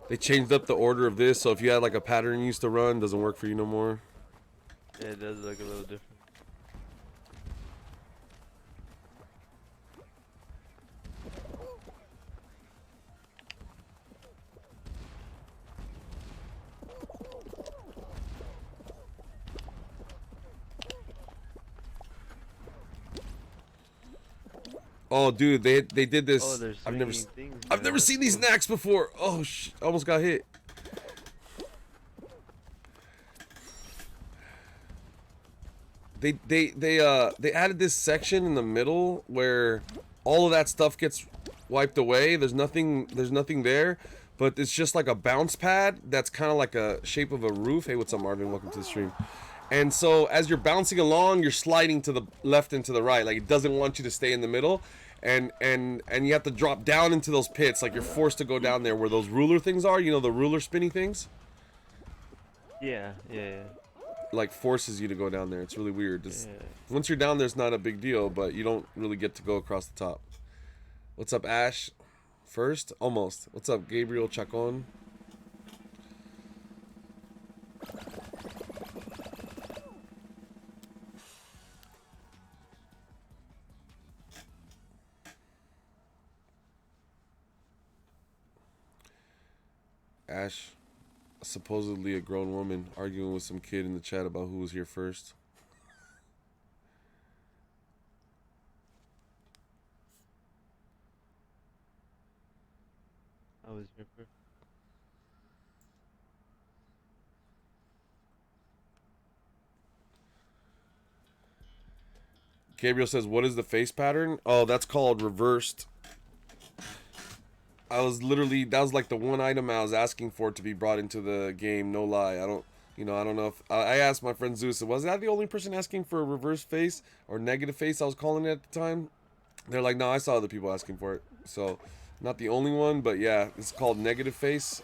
They changed up the order of this, so if you had like a pattern you used to run, it doesn't work for you no more. Yeah, it does look a little different. Oh, dude, they did Oh, this. there's swinging things I've now. never That's seen these cool. snacks before. Oh, I almost got hit. They added this section in the middle where all of that stuff gets wiped away. There's nothing there, but it's just like a bounce pad that's kind of like a shape of a roof. Hey, what's up, Marvin? Welcome to the stream. And so as you're bouncing along, you're sliding to the left and to the right. Like it doesn't want you to stay in the middle, and you have to drop down into those pits. Like you're forced to go down there where those ruler things are. You know the ruler spinny things. Yeah, yeah, Like forces you to go down there. It's really weird. yeah. Once you're down there, it's not a big deal, but you don't really get to go across the top. What's up, Ash? First, almost. What's up, Gabriel Chacon? Ash, supposedly a grown woman, arguing with some kid in the chat about who was here first. I was here for. Gabriel says, "What is the face pattern?" Oh, that's called reversed. That was like the one item I was asking for to be brought into the game. No lie, I don't know if I asked my friend Zeus. Was that the only person asking for a reverse face or negative face? I was calling it at the time. They're like, no, I saw other people asking for it. So, not the only one, but yeah, it's called negative face.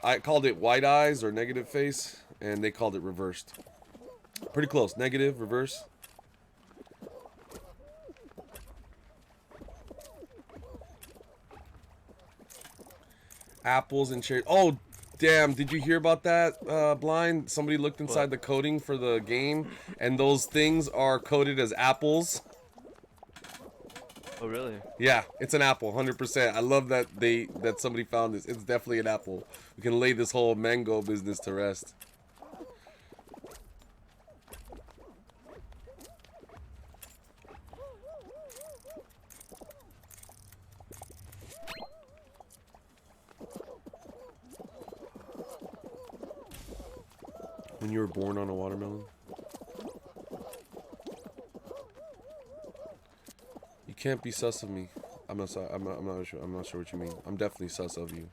I called it white eyes or negative face, and they called it reversed. Pretty close. Negative, reverse. Apples and cherries. Oh, damn! Did you hear about that? Blind. Somebody looked inside What? the coding for the game, and those things are coded as apples. Oh, really? Yeah, it's an apple, 100%. I love that somebody found this. It's definitely an apple. We can lay this whole mango business to rest. When you were born on a watermelon, you can't be sus of me. I'm not. I'm not sure. I'm not sure what you mean. I'm definitely sus of you.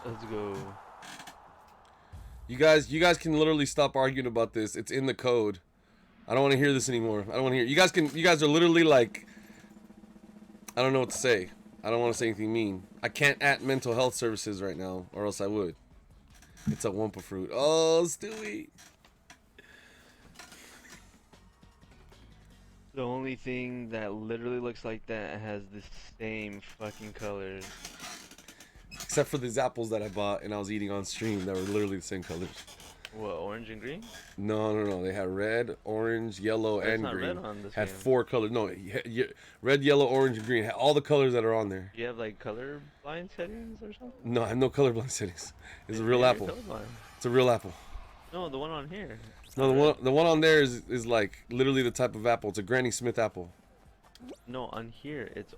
Let's go. You guys can literally stop arguing about this. It's in the code. I don't want to hear this anymore. I don't want to hear. You guys are literally like, I don't know what to say. I don't want to say anything mean. I can't at mental health services right now, or else I would. It's a Wumpa fruit. Oh, Stewie. The only thing that literally looks like that has the same fucking colors. Except for these apples that I bought and I was eating on stream that were literally the same colors. What, orange and green? No. They had red, orange, yellow, But it's and not red green. on this Had game. 4 colors. No, red, yellow, orange, and green. Had all the colors that are on there. Do you have like color blind settings or something? No, I have no colorblind settings. It's a real Maybe you're apple. colorblind. It's a real apple. No, the one on here. It's No, not red. the one on there is like literally the type of apple. It's a Granny Smith apple. No, on here it's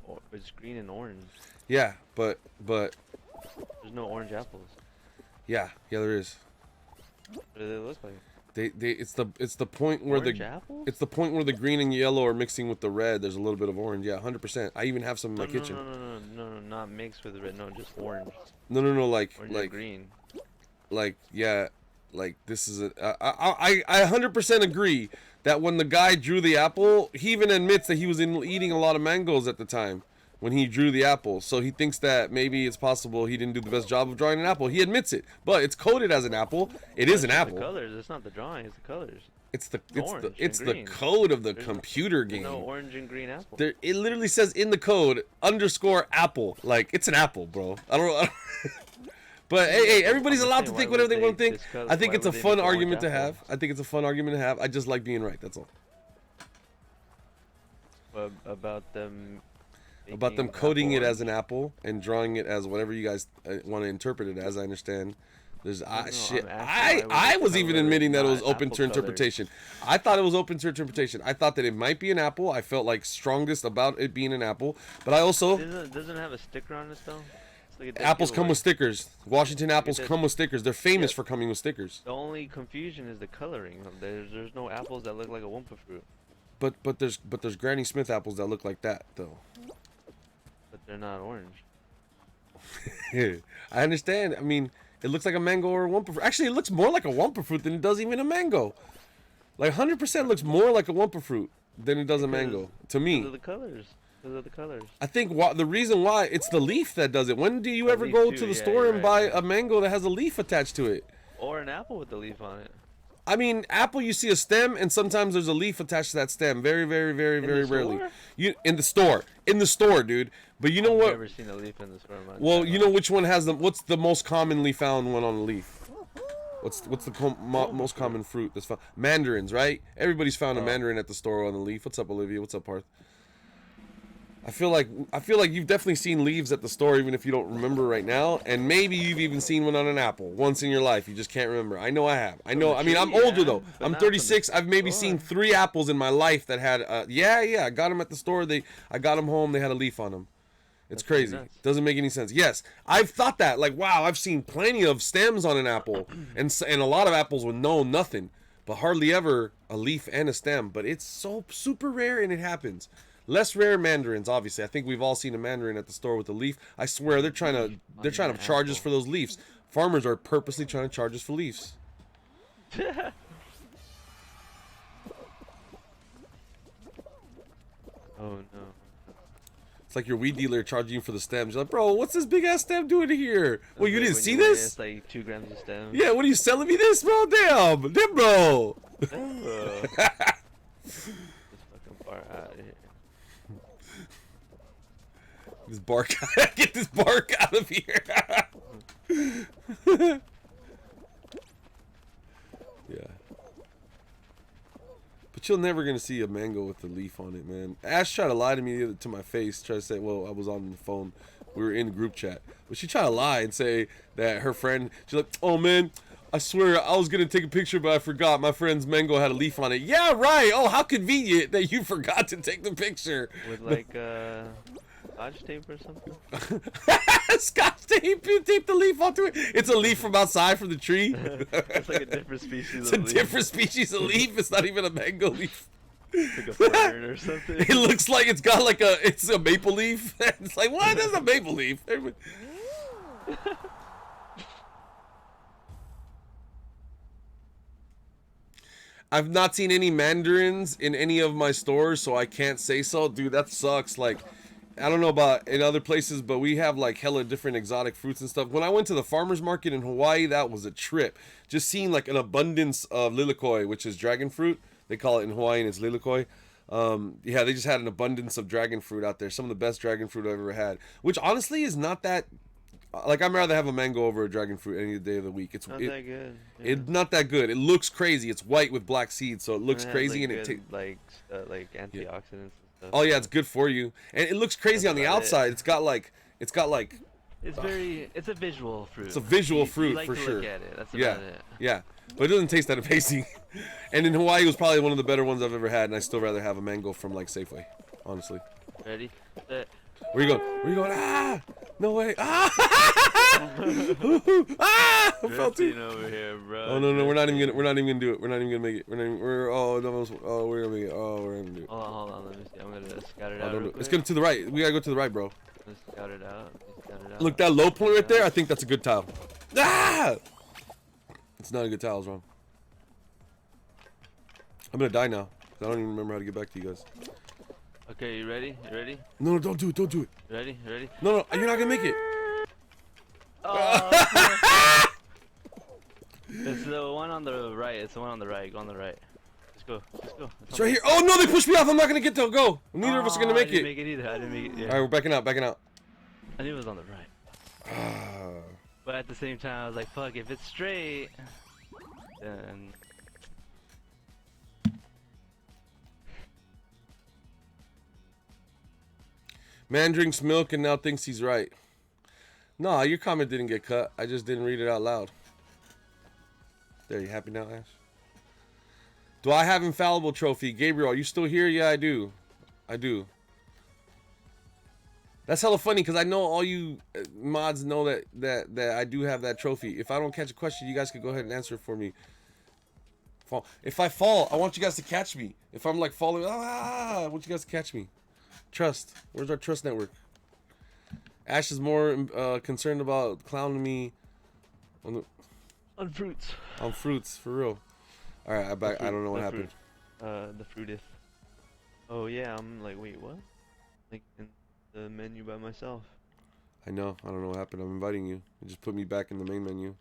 green and orange. Yeah, but There's no orange apples. yeah, there is. What do they look like? It's the point where Orange apples? it's the point where the green and yellow are mixing with the red. There's a little bit of orange. Yeah, 100%. I even have some in No, my no, kitchen. no, no, no, no, no, not mixed with red. No, just orange. No, Orange and green. like yeah. Like this is I 100% agree that when the guy drew the apple, he even admits that he was eating a lot of mangoes at the time when he drew the apple. So he thinks that maybe it's possible he didn't do the best job of drawing an apple. He admits it, but it's coded as an apple. It is an apple. The colors. It's not the drawing. It's the colors. It's the Green. code of the There's computer game. No orange and green apple. There, it literally says in the code _apple. Like it's an apple, bro. I don't. But hey, everybody's allowed to think whatever they want to think. I think it's a fun argument to have. I think it's a fun argument to have. I just like being right. That's all. About them. About them coding it as an apple and drawing it as whatever you guys want to interpret it as. I understand. There's shit. I was even admitting that it was open to interpretation. I thought it was open to interpretation. I thought that it might be an apple. I felt like strongest about it being an apple. But I also doesn't have a sticker on it though. Apples come with stickers. Washington apples come with stickers. They're famous for coming with stickers. The only confusion is the coloring. There's no apples that look like a Wumpa fruit. But there's Granny Smith apples that look like that though. But they're not orange. I understand. I mean, it looks like a mango or a Wumpa fruit. Actually, it looks more like a Wumpa fruit than it does even a mango. Like 100% looks more like a Wumpa fruit than it does a mango to me. Because of the colors. Because of the colors. I think the reason why it's the leaf that does it. When do you ever go to the store and buy a mango that has a leaf attached to it? Or an apple with a leaf on it. I mean, apple, you see a stem, and sometimes there's a leaf attached to that stem. Very, very, very, very rarely. In the store, dude. But you know what? I've never seen a leaf in the store. Well, you know which one has the? What's the most commonly found one on a leaf? What's the most common fruit that's found? Mandarins, right? Everybody's found a mandarin at the store on the leaf. What's up, Olivia? What's up, Parth? I feel like you've definitely seen leaves at the store, even if you don't remember right now. And maybe you've even seen one on an apple once in your life. You just can't remember. I know I have. I know. I mean, I'm older though. I'm 36. I've maybe seen 3 apples in my life that had. I got them at the store. I got them home. They had a leaf on them. It's crazy. Doesn't make any sense. Yes, I've thought that. Like, wow, I've seen plenty of stems on an apple, and a lot of apples with nothing, but hardly ever a leaf and a stem. But it's so super rare, and it happens. Less rare mandarins, obviously. I think we've all seen a mandarin at the store with a leaf. I swear they're trying to charge us for those leaves. Farmers are purposely trying to charge us for leaves. Oh no. It's like your weed dealer charging you for the stems. You're like, bro, what's this big ass stem doing here? Well, you didn't see this? It's like 2 grams of stem. Yeah, what are you selling me this, bro? Damn, bro. This fucking part out of here. This bark, get this bark out of here. Yeah. But you're never gonna see a mango with a leaf on it, man. Ash tried to lie to me to my face, try to say, well, I was on the phone. We were in a group chat. But she tried to lie and say that her friend, she's like, oh man, I swear I was gonna take a picture, but I forgot. My friend's mango had a leaf on it. Yeah, right. Oh, how convenient that you forgot to take the picture. With like Scotch tape or something? Scotch tape? You tape the leaf onto it? It's a leaf from outside from the tree? It's like a different species it's of leaf. It's a different species of leaf. It's not even a mango leaf. Like a fern or something. It looks like it's got like it's a maple leaf. It's like, what is a maple leaf? I've not seen any mandarins in any of my stores, so I can't say so. Dude, that sucks. Like, I don't know about in other places, but we have like hella different exotic fruits and stuff. When I went to the farmer's market in Hawaii, that was a trip. Just seeing like an abundance of lilikoi, which is dragon fruit. They call it in Hawaii, and it's lilikoi. Yeah, they just had an abundance of dragon fruit out there. Some of the best dragon fruit I've ever had. Which honestly is not that... Like, I'd rather have a mango over a dragon fruit any day of the week. It's not that good. Yeah. It's not that good. It looks crazy. It's white with black seeds, so it looks crazy, like, and it like antioxidants and stuff. Oh yeah, it's good for you, and it looks crazy on the outside. It's got like it's a visual fruit. It's a visual fruit like for to sure. Look at it. That's about it. Yeah, but it doesn't taste that amazing. And in Hawaii, it was probably one of the better ones I've ever had, and I still rather have a mango from like Safeway, honestly. Ready? Set. Where you going? Where you going? Ah! No way! Ah! Ah! I fell too. Over here, bro. Oh no, we're not even gonna do it. We're not even gonna make it. We're gonna make it. Oh, we're gonna do it. Hold on. Let me see. I'm gonna scout it out. Real quick. It's going to the right. We gotta go to the right, bro. Let's scout it out. Look, that low point right there. I think that's a good tile. Ah! It's not a good tile, I was wrong. I'm gonna die now. I don't even remember how to get back to you guys. Okay, you ready? You ready? No, don't do it. Don't do it. You ready? You ready? No, you're not gonna make it. Oh, it's the one on the right. It's the one on the right. Go on the right. Let's go. Let's go. It's right here. Oh no, they pushed me off. I'm not gonna get to go. Neither of us are gonna make I didn't it. make it either. I didn't make it. Yeah. All right, we're backing out. Backing out. I knew it was on the right. But at the same time, I was like, fuck, if it's straight, then... Man drinks milk and now thinks he's right. Nah, your comment didn't get cut. I just didn't read it out loud. There, you happy now, Ash? Do I have infallible trophy? Gabriel, are you still here? Yeah, I do. I do. That's hella funny because I know all you mods know that I do have that trophy. If I don't catch a question, you guys could go ahead and answer it for me. If I fall, I want you guys to catch me. If I'm like falling, I want you guys to catch me. Trust. Where's our trust network? Ash is more concerned about clowning me On fruits. on fruits, for real. All right, I don't know what happened. The fruiteth. Oh yeah, I'm like, wait, what? Like in the menu by myself. I know. I don't know what happened. I'm inviting you. You just put me back in the main menu.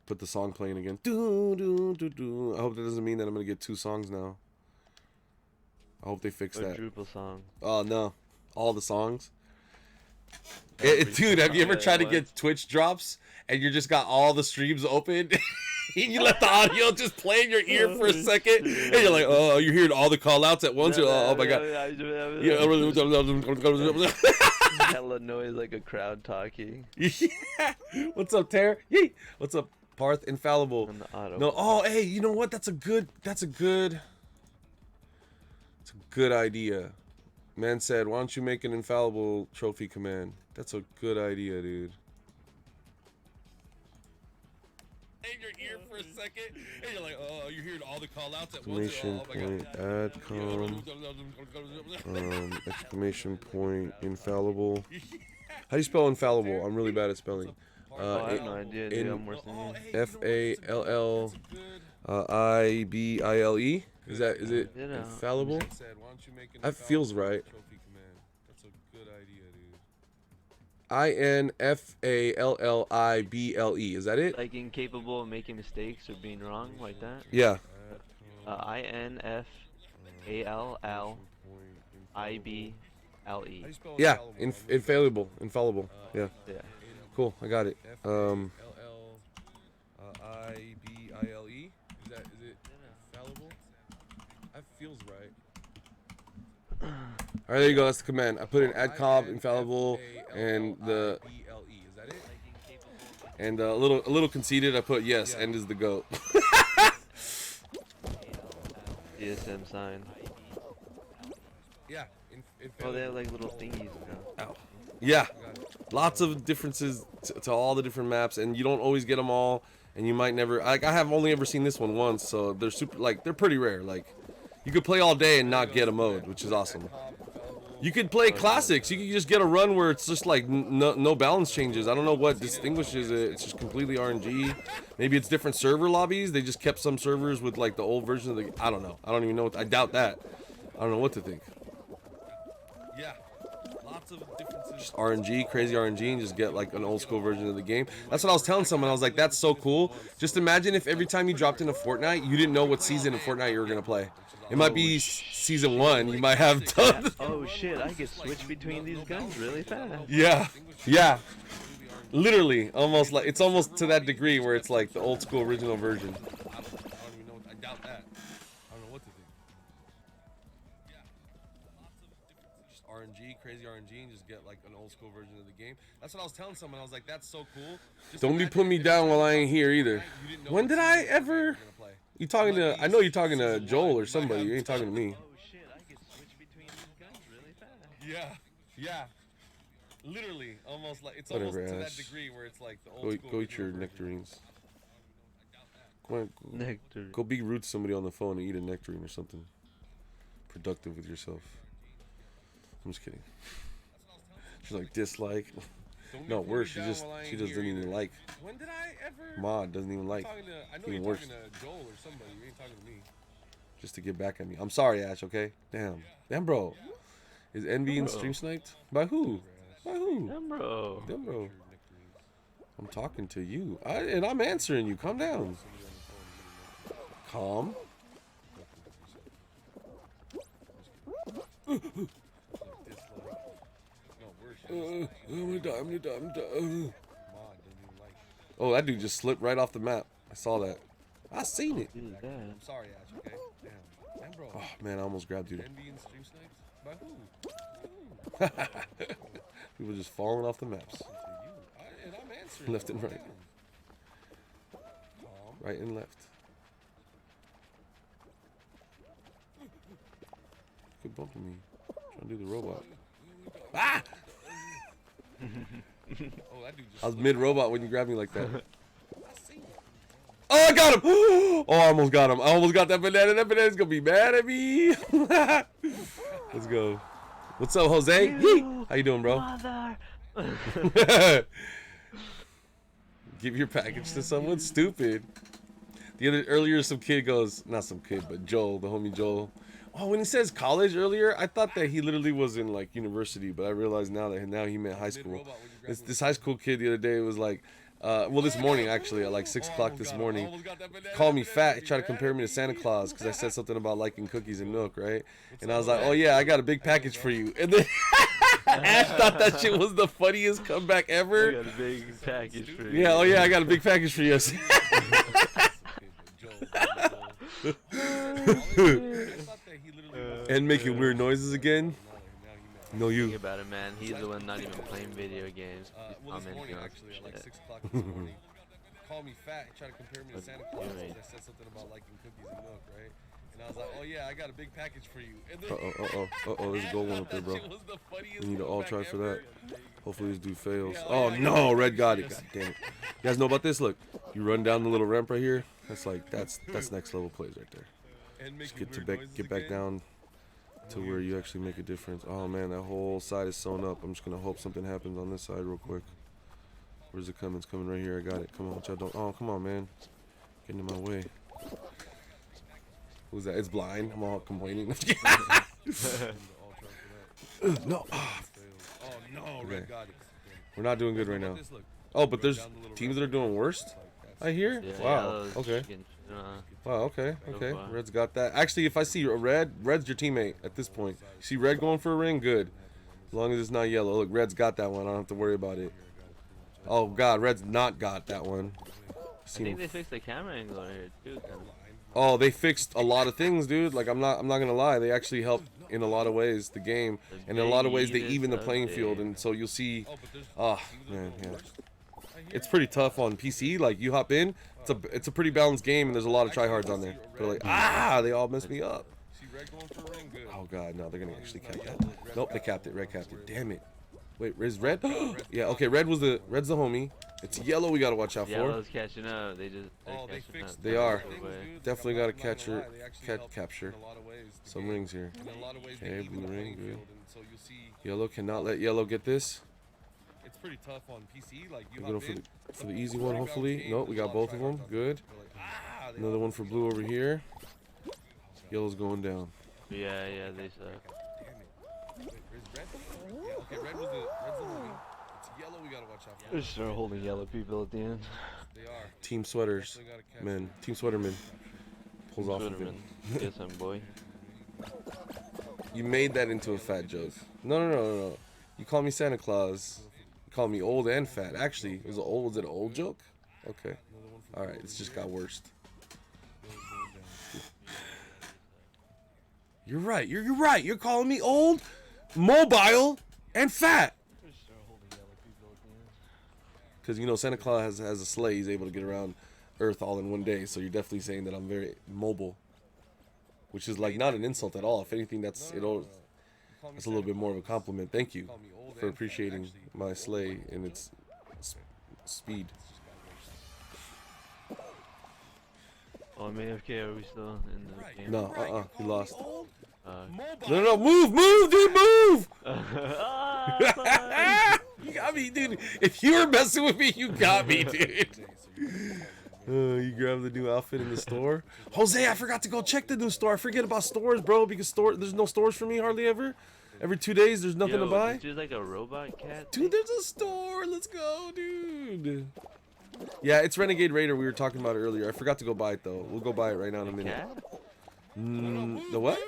Put the song playing again. Do, do, do, do. I hope that doesn't mean that I'm going to get 2 songs now. I hope they fix that. Drupal song. Oh, no. All the songs. Dude, have you ever tried to get Twitch drops and you just got all the streams open? You let the audio just play in your ear for a second, and you're like, oh, you're hearing all the call outs at once. Oh my god. Hella noise like a crowd talking. Yeah. What's up, Tara? Yee. What's up, Parth? Infallible. On the auto. No. Oh, hey, you know what? That's a good idea. Man said, why don't you make an infallible trophy command? That's a good idea, dude. In your ear for a second, and you're like, oh, you're hearing all the call outs at once. Exclamation point, exclamation point, infallible. How do you spell infallible? I'm really bad at spelling. I have no idea, dude. I'm worse than you. FALLIBILE. Is it You know. infallible? That feels right. That's a good idea, dude. INFALLIBLE. Is that it? Like incapable of making mistakes or being wrong, like that. Yeah. INFALLIBLE. Yeah. Infallible. Yeah. Yeah. Cool. I got it. IBILE. Is it infallible? That feels right. All right, there you go. That's the command. I put in adcob infallible and the and a little conceited. I put yes. End is the goat. DSM sign. Yeah. Oh, they have like little thingies now. Ow. Yeah. Lots of differences to all the different maps, and you don't always get them all. And you might never. Like, I have only ever seen this one once, so they're they're pretty rare. Like, you could play all day and not get a mode, which is awesome. You could play classics. You could just get a run where it's just like no balance changes. I don't know what distinguishes it. It's just completely RNG. Maybe it's different server lobbies. They just kept some servers with like the old version of the. I don't know. I don't even know. I doubt that. I don't know what to think. Yeah. Lots of differences. Just RNG, crazy RNG, and just get like an old school version of the game. That's what I was telling someone. I was like, that's so cool. Just imagine if every time you dropped into Fortnite, you didn't know what season of Fortnite you were gonna play. It might be season 1. You might have tons. Oh shit! I can switch between these guns really fast. Yeah. Literally, almost like it's almost to that degree where it's like the old school original version. I don't even know. I doubt that. I don't know what to think. Just RNG, crazy RNG, and just get like an old school version of the game. That's what I was telling someone. I was like, that's so cool. Don't be putting me down while I ain't here either. When did I ever? You talking to? I know you're talking to Joel or somebody. You ain't talking to me. Oh shit! I can switch between these guns really fast. Yeah. Literally, almost like it's Whatever, almost to Ash. that degree where it's like the old school. Go eat your nectarines. Come on, Nectar. go be rude to somebody on the phone and eat a nectarine or something. Productive with yourself. I'm just kidding. She's like, dislike. Don't No, get worse. me She down while I she ain't doesn't here even either. like. When did I ever? Mod doesn't even like. I know Even you're worse. talking to Joel or somebody. You ain't talking to me. Just to get back at me. I'm sorry, Ash. Okay. Damn, bro. Is Envy in Bro. stream sniped? By who? By who? Damn, bro. Them, bro. I'm talking to you. And I'm answering you. Calm down. Calm. I'm gonna die. Oh, that dude just slipped right off the map. I saw that. I seen it. Dude, that. I'm sorry, Ash. Okay. Damn, bro. Oh man, I almost grabbed dude. Envy and stream snipes? By who? People just falling off the maps. And I'm answering. Left and right. Right and left. Quit bumping me. Trying to do the robot. Ah! Oh, that dude just I was mid-robot when you grabbed me like that. Oh, I got him! Oh, I almost got him. I almost got that banana. That banana's gonna be mad at me. Let's go. What's up, Jose? Yee! How you doing, bro? Mother. Give your package to someone stupid. Earlier, some kid goes, not some kid, but Joel, the homie Joel. Oh, when he says college earlier, I thought that he literally was in like university, but I realized now he meant high school. This high school kid the other day was like, well, this morning actually at like 6 o'clock this morning, called me fat. He tried to compare me to Santa Claus because I said something about liking cookies and milk, right? And I was like, oh yeah, I got a big package for you. And then Ash thought that shit was the funniest comeback I ever. got a big package for you. Yeah, oh yeah, I got a big package for you. And making weird noises again. No, Think you. about it, man. He's the one not even playing video games. He's Well, this morning commenting on actually at like shit. 6 o'clock this morning, called me fat. He tried to compare me to What's Santa he Claus doing? because I said something about liking cookies and milk, right? And I was like, oh yeah, I got a big package for you. And then There's a gold one up there, bro. that shit was the funniest We need to all try comeback for that. ever. Hopefully this dude fails. Yeah, Oh yeah, no, yeah. Red got it. God damn it. You guys know about this? Look, you run down the little ramp right here. That's like that's next level plays right there. And Just making get to weird back noises get back again. down to where you actually make a difference. Oh man, that whole side is sewn up. I'm just gonna hope something happens on this side real quick. Where's it coming? It's coming right here. I got it. Come on, y'all don't. Oh, come on, man. Getting in my way. Who's that? It's blind. I'm all complaining. No. Ah, Oh no, Okay. Red got it. we're not doing good right now. This look. Oh, but there's teams that are doing worst. I hear. Yeah, Wow. those Okay. chicken, Wow. Okay. Okay. far. Red's got that. Actually, if I see a Red's your teammate at this point. You see Red going for a ring, good. As long as it's not yellow. Look, Red's got that one. I don't have to worry about it. Oh God, Red's not got that one. I Seen think him. they fixed the camera angle here too. Kind of. Oh, they fixed a lot of things, dude. Like I'm not gonna lie. They actually helped in a lot of ways the game, and in a lot of ways they even the playing field. And so you'll see. Ah, man, yeah. It's pretty tough on PC. Like you hop in, it's a pretty balanced game, and there's a lot of tryhards on there. They're like, they all messed me up. See Red going for a ring, good. Oh God, no, they're gonna actually cap that. Nope, they capped it. Red capped it. Damn it. Wait, is Red? Yeah, okay. Red's the homie. It's yellow. We gotta watch out for. Yellow's catching up. They're Oh, they catching fixed up. They are. things, dude. Definitely Like, gotta I'm not catch gonna her, lie, they actually helped capture in a lot of ways the some game. rings here. In a lot of ways, they Okay, even blue the ring, playing good. field, and so you see Yellow cannot let yellow get this. it's pretty tough on PC. Like you We're going hop in, for the easy one, hopefully. Nope, we got both of them. Good. they Another one for blue over here. Yellow's going down. Yeah, they suck. Wait, where's Red? Yeah, okay, Red's the homie. It's yellow. We gotta watch out for. They're start holding yellow people at the end. They are. Team sweaters. Definitely gotta catch Men. Team sweaterman. Pulls off of it. Twitterman. Yes, I'm boy. You made that into a fat joke. No. You call me Santa Claus. You call me old and fat. Actually, was it an old joke? Okay. Alright, it's just got worse. You're right. You're right. You're calling me old, mobile, and fat. Because, you know, Santa Claus has a sleigh. He's able to get around Earth all in one day. So you're definitely saying that I'm very mobile. Which is, like, not an insult at all. If anything, that's a little bit more of a compliment. Thank you for appreciating my sleigh and its speed. Oh, I'm AFK. Are we still in the game? No, he lost. Uh, No, move, dude, move! ah, fuck. You got me, dude. If you were messing with me, you got me, dude. You grab the new outfit in the store. Jose, I forgot to go check the new store. I forget about stores, bro, because there's no stores for me hardly ever. Every 2 days, there's nothing to buy. This dude's like a robot cat. Dude, there's a store. Let's go, dude. Yeah, it's Renegade Raider we were talking about earlier. I forgot to go buy it, though. We'll go buy it right now in a minute. Cat? The what?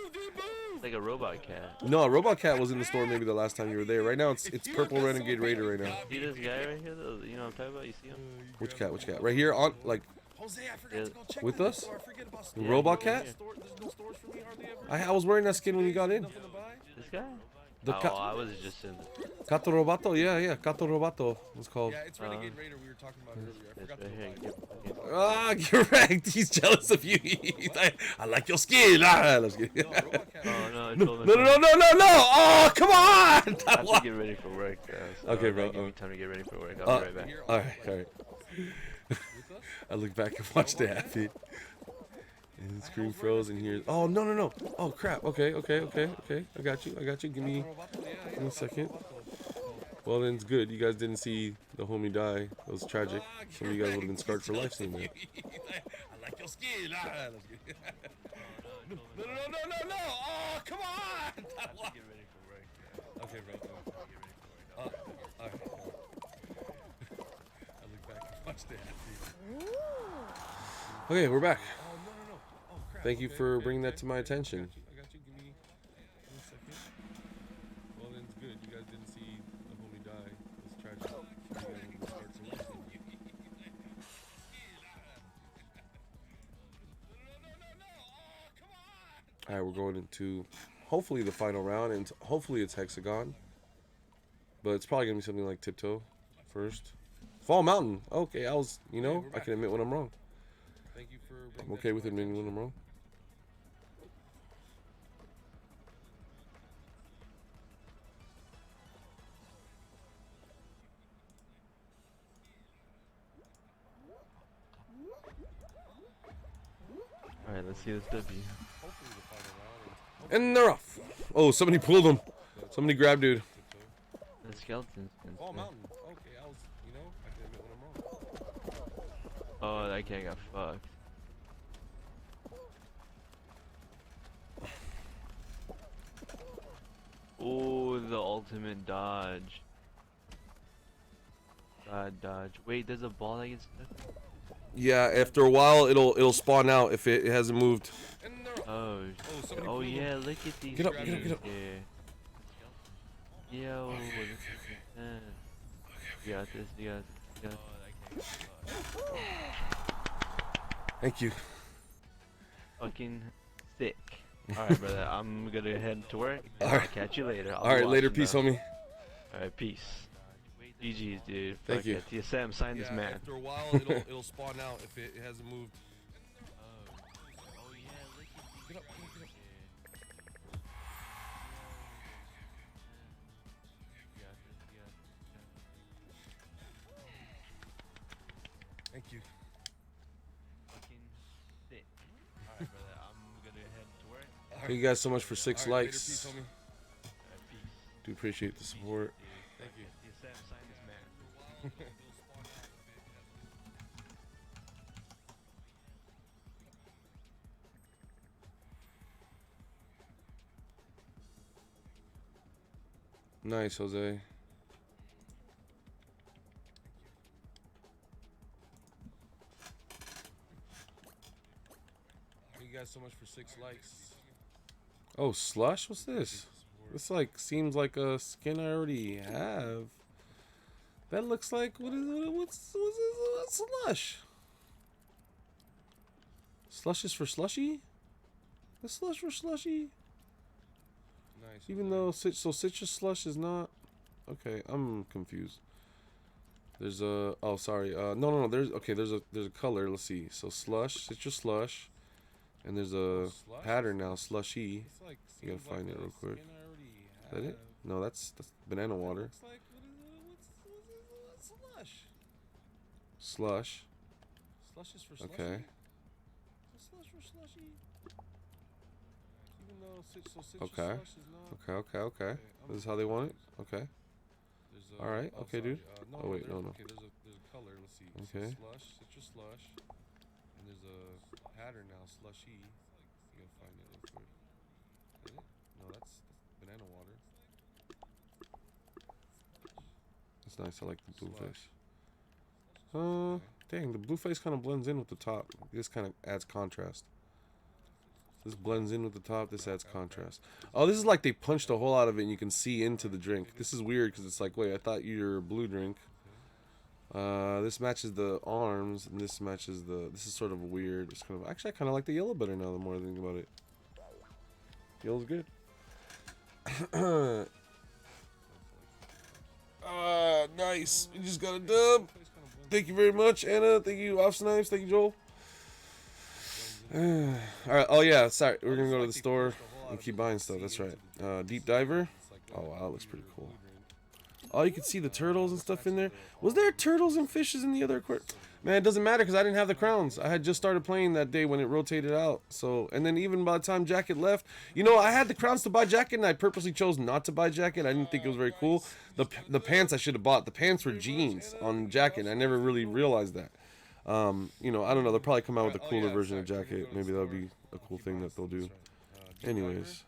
It's like a robot cat. No, a robot cat was in the store maybe the last time you were there. Right now, it's purple Renegade Raider right now. See this guy right here, though? You know what I'm talking about? You see him? Which cat? Which cat? Right here on, like, Jose, I forgot to go check with the us? store. I forget about The store. robot cat? There's no stores for me hardly ever. I was wearing that skin when you got in. Nothing to buy. This guy? The Oh, I was just in the... Gato Robato, yeah, Gato Robato, it's called. Yeah, it's Renegade Raider we were talking about earlier. I This forgot to right go here. buy it. Ah, correct. He's jealous of you. I like your skin. Ah, let's get. No, robot cat. Oh, no, I No, told him. no. Oh, come on. I have to get ready for work, so Okay, bro. Give me time to get ready for work. I'll be right back. All right. I look back and watch the outfit. And the screen froze and here. Oh, no. Oh, crap. Okay. I got you. Give me a second. Well, then it's good. You guys didn't see the homie die. That was tragic. Some of you guys would have been scarred for life seeing that. I like your skin. Ah, let's get No. Oh, come on. Get ready for work. Okay, bro. All right. I look back and watch the outfit. Okay, we're back. Oh, no. Oh, crap. Thank you for bringing that to my attention. I got you. Give me a second. Well, then it's good. You guys didn't see the homie die. It was tragic. You guys would have scarred for life seeing that. All right, we're going into hopefully the final round, and hopefully it's Hexagon. But it's probably gonna be something like Tiptoe first. Fall Mountain. Okay, I can admit when I'm wrong. Thank you for bringing I'm that okay to with my admitting when I'm wrong. Alright, let's see this W. Hopefully the final round. And they're off. Oh, somebody pulled him. Somebody grabbed dude. The skeletons. Fall Mountain. Okay, I can admit when I'm wrong. Oh, that cat got fucked. Oh, the ultimate dodge. God, dodge. Wait, there's a ball that gets stuck? Yeah, after a while it'll spawn out if it hasn't moved. And they're off. Oh, somebody oh pulled yeah, look at these. Get up. dudes here. Yo, you got this, you got this. Thank you. Fucking sick. Alright, brother, I'm gonna head to work. Alright. I'll catch you later. All right, later, peace, homie. Alright, peace. GG's, dude. Thank you. It. TSM, sign this man. After a while, it'll spawn out if it hasn't moved. Get up. Thank you. Fucking sick. Alright, brother, I'm gonna head to work. Thank you guys so much for 6 All right, likes. Later, peace, homie. Alright, peace. Do appreciate the support. Thank you. TSM, sign this man. Nice, Jose. Thank you guys so much for 6 likes. Oh, slush? What's this? This seems like a skin I already have. That looks like what's slush? Slush is for slushy? The slush for slushy? Nice. Even though citrus slush is not. Okay, I'm confused. There's a no. There's a color. Let's see. So slush, citrus slush, and there's a Slush? pattern now. Slushy. It's like, You gotta seems find like it a real quick. skin I already Is that it? have. No, that's banana water. Looks like what's slush? Slush. Slush is for slushy. Okay. Is slush for slushy? Even though citrus Okay. slush is not. Okay. This is how they want it. Okay. There's a. All right. Oh, Okay, sorry. dude. No, Oh wait, there's, no, no. okay. There's a color. Let's see. Okay. Slush, citrus slush, and there's a pattern now. Slushy. You gotta find it. Look for it. Is it? No, that's banana water. That's nice. I like the blue Slush. face. Okay. Dang, the blue face kind of blends in with the top. This kind of adds contrast. This blends in with the top. This adds contrast. Oh, this is like they punched a hole out of it and you can see into the drink. This is weird because it's like, wait, I thought you were a blue drink. This matches the arms and this matches the. This is sort of weird. It's kind of actually I kind of like the yellow better now. The more I think about it, yellow's good. Nice. We just got a dub. Thank you very much, Anna. Thank you, Off Snipes. Thank you, Joel. All right. Oh yeah. Sorry. We're gonna go to the store and keep buying stuff. That's right. Deep Diver. Oh wow, that looks pretty cool. Oh, you can see the turtles and stuff in there. Was there turtles and fishes in the other aquarium? Man, it doesn't matter because I didn't have the crowns. I had just started playing that day when it rotated out. So, and then even by the time Jacket left, you know, I had the crowns to buy Jacket and I purposely chose not to buy Jacket. I didn't think it was very cool. The pants I should have bought. The pants were jeans on Jacket. I never really realized that. You know, I don't know. They'll probably come out with a cooler version of Jacket. Maybe that'll be a cool thing that they'll do. Anyways.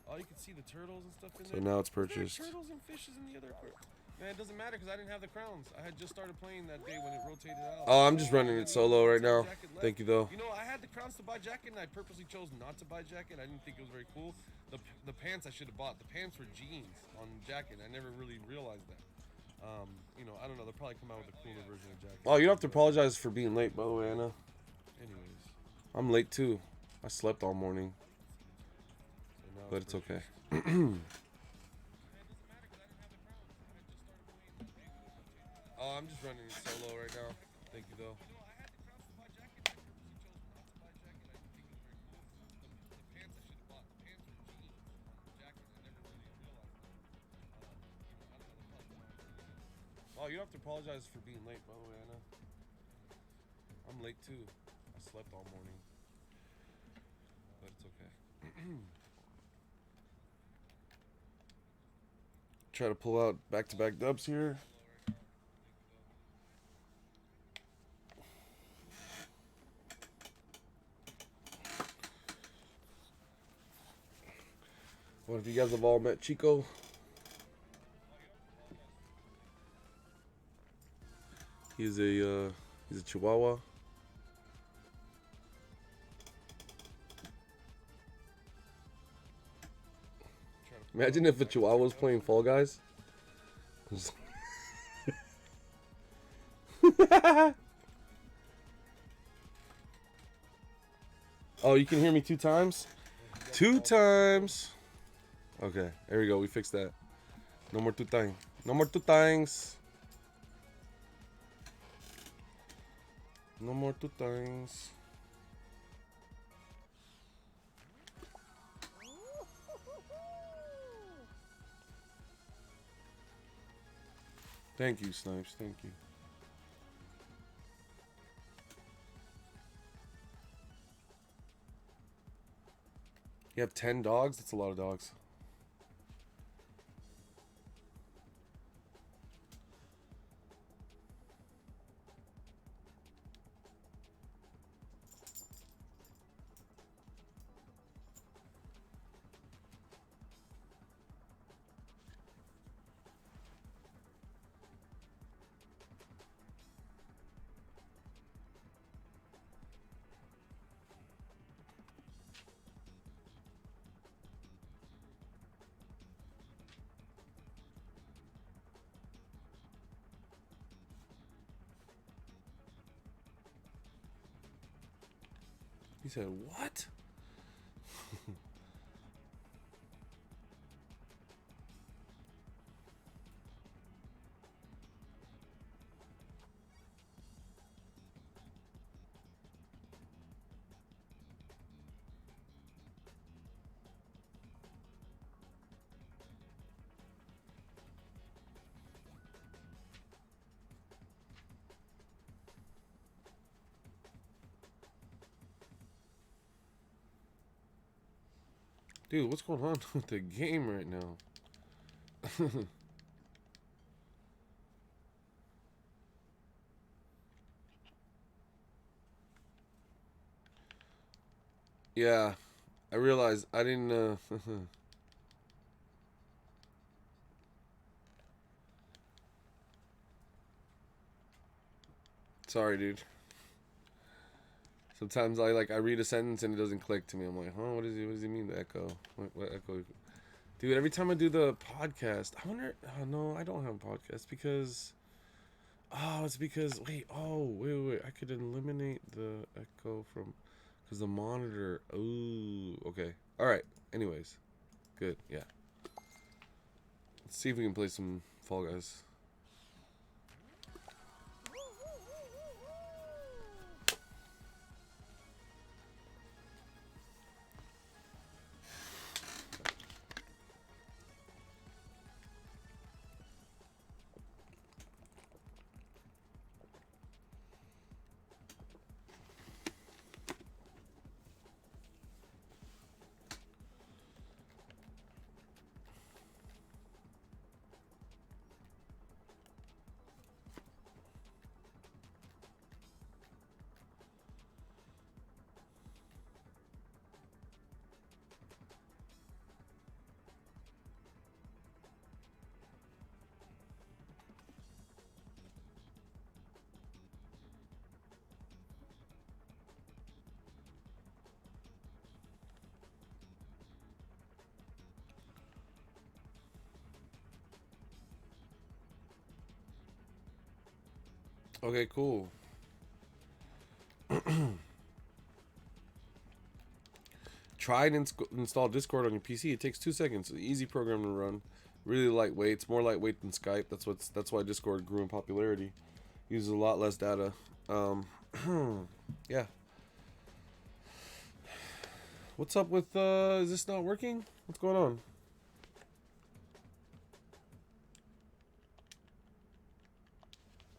Oh, you can see the turtles and stuff in So there. now it's Was there purchased. turtles and fishes in the other aquarium? Man, it doesn't matter because I didn't have the crowns. I had just started playing that day when it rotated out. Oh, I'm just running it solo right now. Thank you, though. You know, I had the crowns to buy Jacket, and I purposely chose not to buy Jacket. I didn't think it was very cool. The pants I should have bought. The pants were jeans on Jacket. I never really realized that. You know, I don't know. They'll probably come out with a cooler version of Jacket. Oh, you don't have to apologize for being late, by the way, Anna. Anyways, I'm late too. I slept all morning, so now but it's okay. Oh, I'm just running it solo right now. Thank you, though. Oh, you don't have to apologize for being late, by the way, Anna. I'm late too. I slept all morning. But it's okay. Try to pull out back-to-back dubs here. What if you guys have all met Chico? He's a Chihuahua. Imagine if a Chihuahua was playing Fall Guys. Oh, you can hear me 2 times? 2 times. Okay, there we go. We fixed that. No more 2 times. No more 2 times. No more 2 times. Thank you, Snipes. Thank you. You have 10 dogs? That's a lot of dogs. He said, what? Dude, what's going on with the game right now? Yeah, I realized I didn't. Sorry, dude. Sometimes I read a sentence and it doesn't click to me. I'm like, huh? What does he mean? The echo? What echo? Dude, every time I do the podcast, I wonder. Oh no, I don't have a podcast because. Oh, it's because wait. I could eliminate the echo from because the monitor. Oh, okay. All right. Anyways, good. Yeah. Let's see if we can play some Fall Guys. Okay, cool. Try and install Discord on your PC. It takes 2 seconds. Easy program to run. Really lightweight. It's more lightweight than Skype. That's why Discord grew in popularity. Uses a lot less data. Yeah. What's up with is this not working? What's going on?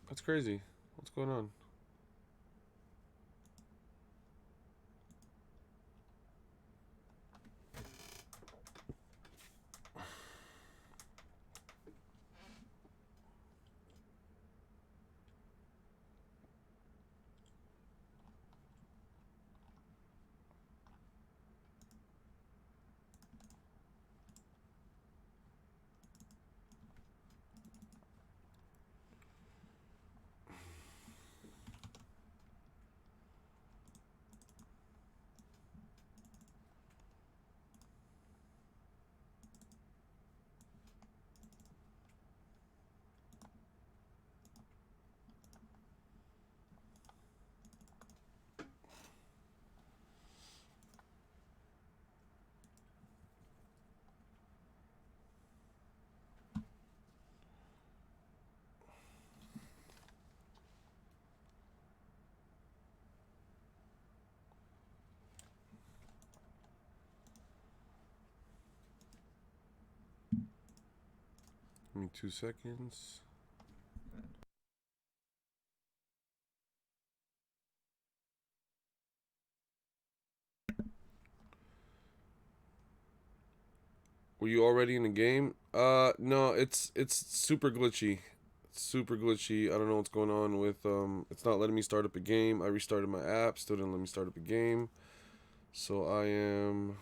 That's crazy. What's going on? Give me 2 seconds. Were you already in the game? No, it's super glitchy. It's super glitchy. I don't know what's going on with it's not letting me start up a game. I restarted my app, still didn't let me start up a game. So I am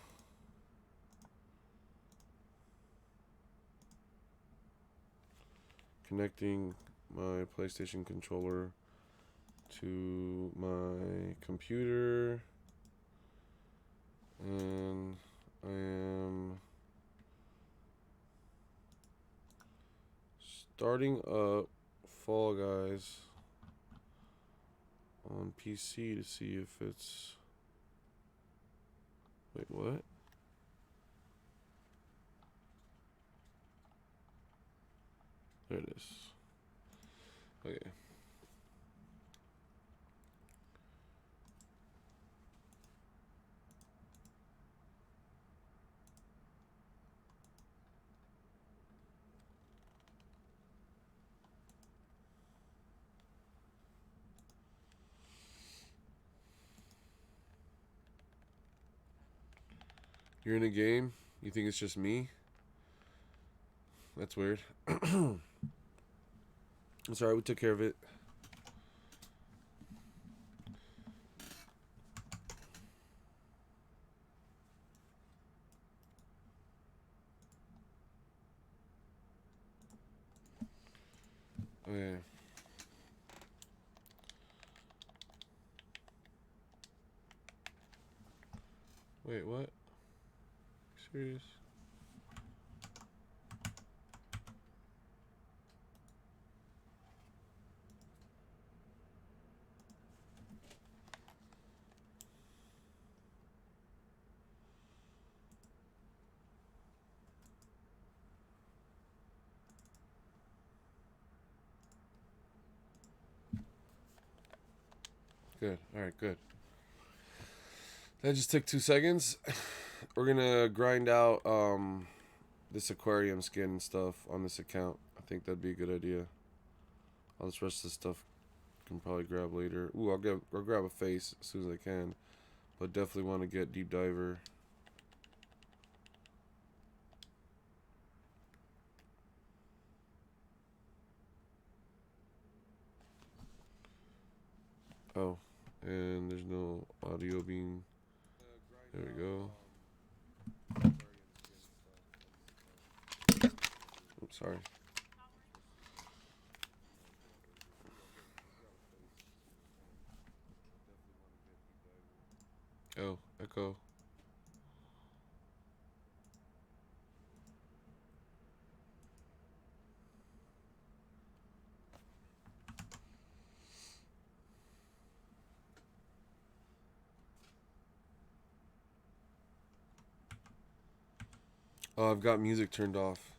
connecting my PlayStation controller to my computer, and I am starting up Fall Guys on PC to see if it's. Wait, what? There it is. Okay. You're in a game? You think it's just me? That's weird. It's alright, we took care of it. Okay. Wait, what? Serious? Good. Alright, good. That just took 2 seconds. We're gonna grind out this aquarium skin and stuff on this account. I think that'd be a good idea. All this rest of this stuff can probably grab later. Ooh, I'll grab a face as soon as I can. But definitely want to get Deep Diver. Oh, and there's no audio being. There we go. Oops, sorry. Oh, echo. Oh, I've got music turned off.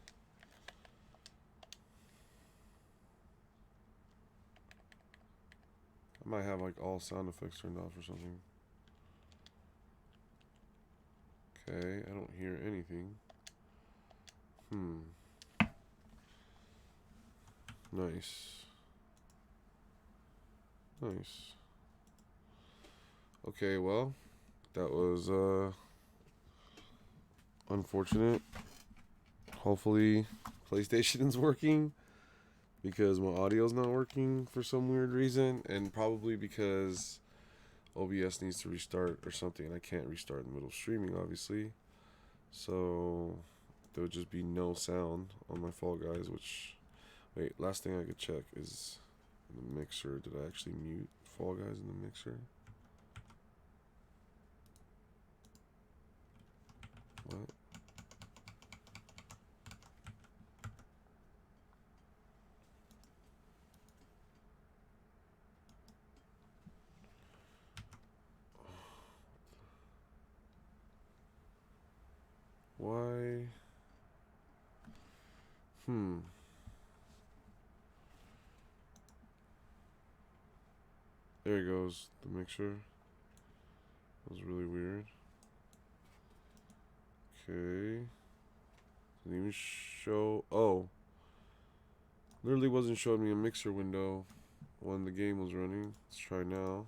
I might have like all sound effects turned off or something. Okay, I don't hear anything. Nice. Nice. Okay, well, that was unfortunate. Hopefully PlayStation's working, because my audio's not working for some weird reason, and probably because OBS needs to restart or something, and I can't restart in the middle of streaming, obviously. So there would just be no sound on my Fall Guys, which, wait, last thing I could check is the mixer. Did I actually mute Fall Guys in the mixer? What? Why? There he goes, the mixer. That was really weird. Okay. Didn't even show. Oh. Literally wasn't showing me a mixer window when the game was running. Let's try now.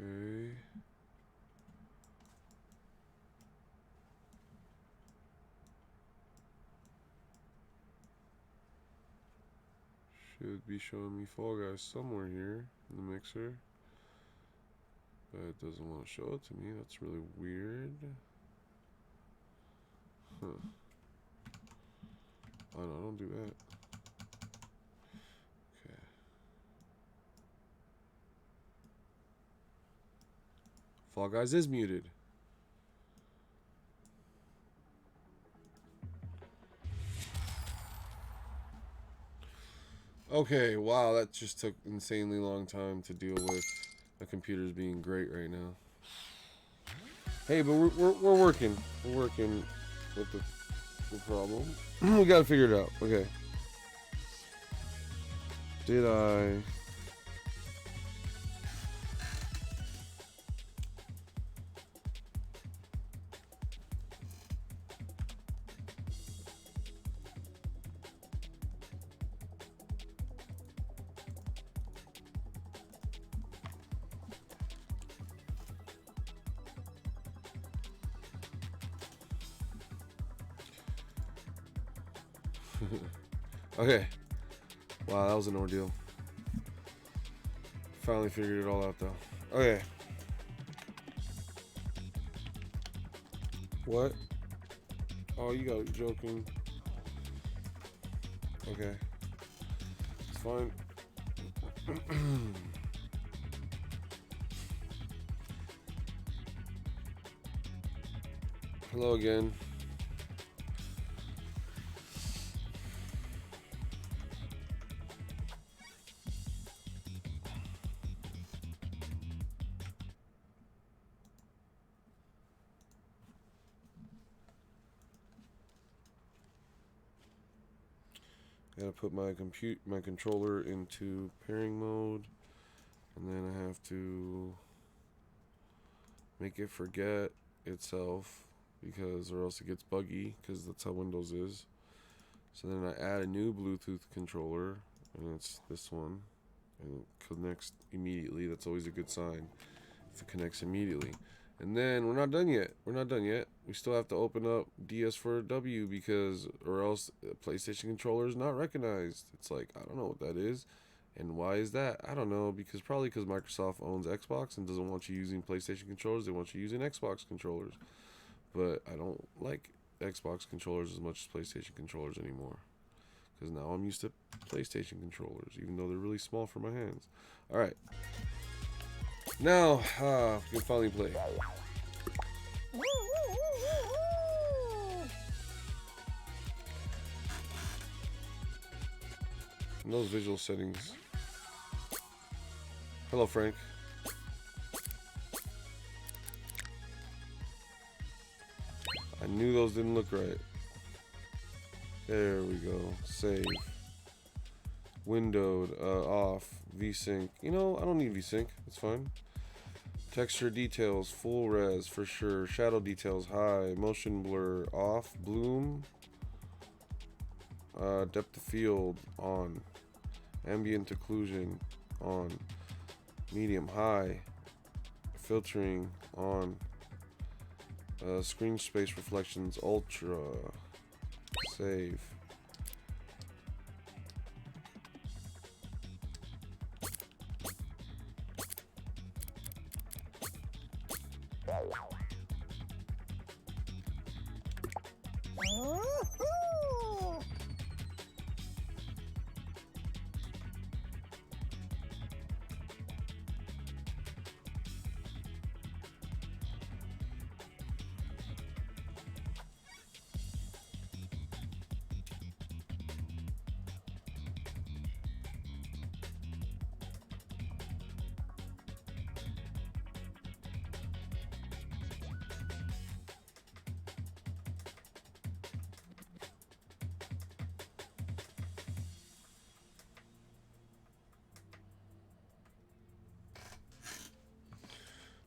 Okay. Should be showing me Fall Guys somewhere here in the mixer. But it doesn't want to show it to me. That's really weird. Huh. Oh no, don't do that. Okay. Fall Guys is muted. Okay, wow, that just took insanely long time to deal with. My computer's being great right now. Hey, but we're working. We're working with the problem. We gotta figure it out. Okay. Did I... Okay. Wow, that was an ordeal. Finally figured it all out though. Okay. What? Oh, you gotta be joking. Okay. It's fine. Hello again. Gotta put my controller into pairing mode, and then I have to make it forget itself because, or else it gets buggy, because that's how Windows is. So then I add a new Bluetooth controller, and it's this one, and it connects immediately. That's always a good sign if it connects immediately. And then we're not done yet. We're not done yet. We still have to open up DS4W because, or else PlayStation controller is not recognized. It's like, I don't know what that is. And why is that? I don't know, because probably because Microsoft owns Xbox and doesn't want you using PlayStation controllers. They want you using Xbox controllers. But I don't like Xbox controllers as much as PlayStation controllers anymore, because now I'm used to PlayStation controllers, even though they're really small for my hands. All right. Now, we can finally play. And those visual settings. Hello, Frank. I knew those didn't look right. There we go. Save. Windowed. Off. VSync. You know, I don't need VSync. It's fine. Texture details. Full res for sure. Shadow details. High. Motion blur. Off. Bloom. Depth of field. On. Ambient occlusion. On. Medium. High. Filtering. On. Screen space reflections. Ultra. Save.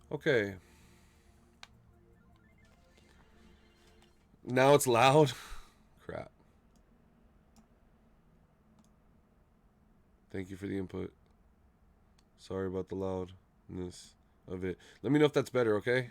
Okay. Now it's loud. Crap. Thank you for the input. Sorry about the loudness of it. Let me know if that's better, okay?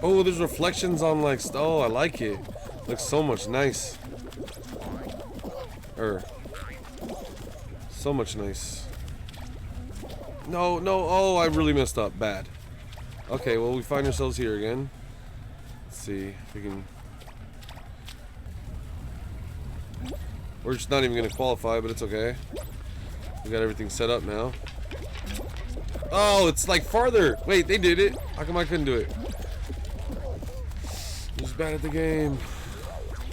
Oh, there's reflections on like, oh, I like it. Looks so much nice. So much nice. No, no, oh, I really messed up, bad. Okay, well, we find ourselves here again. Let's see if we can. We're just not even gonna qualify, but it's okay. We got everything set up now. Oh, it's like farther. Wait, they did it. How come I couldn't do it? I'm just bad at the game.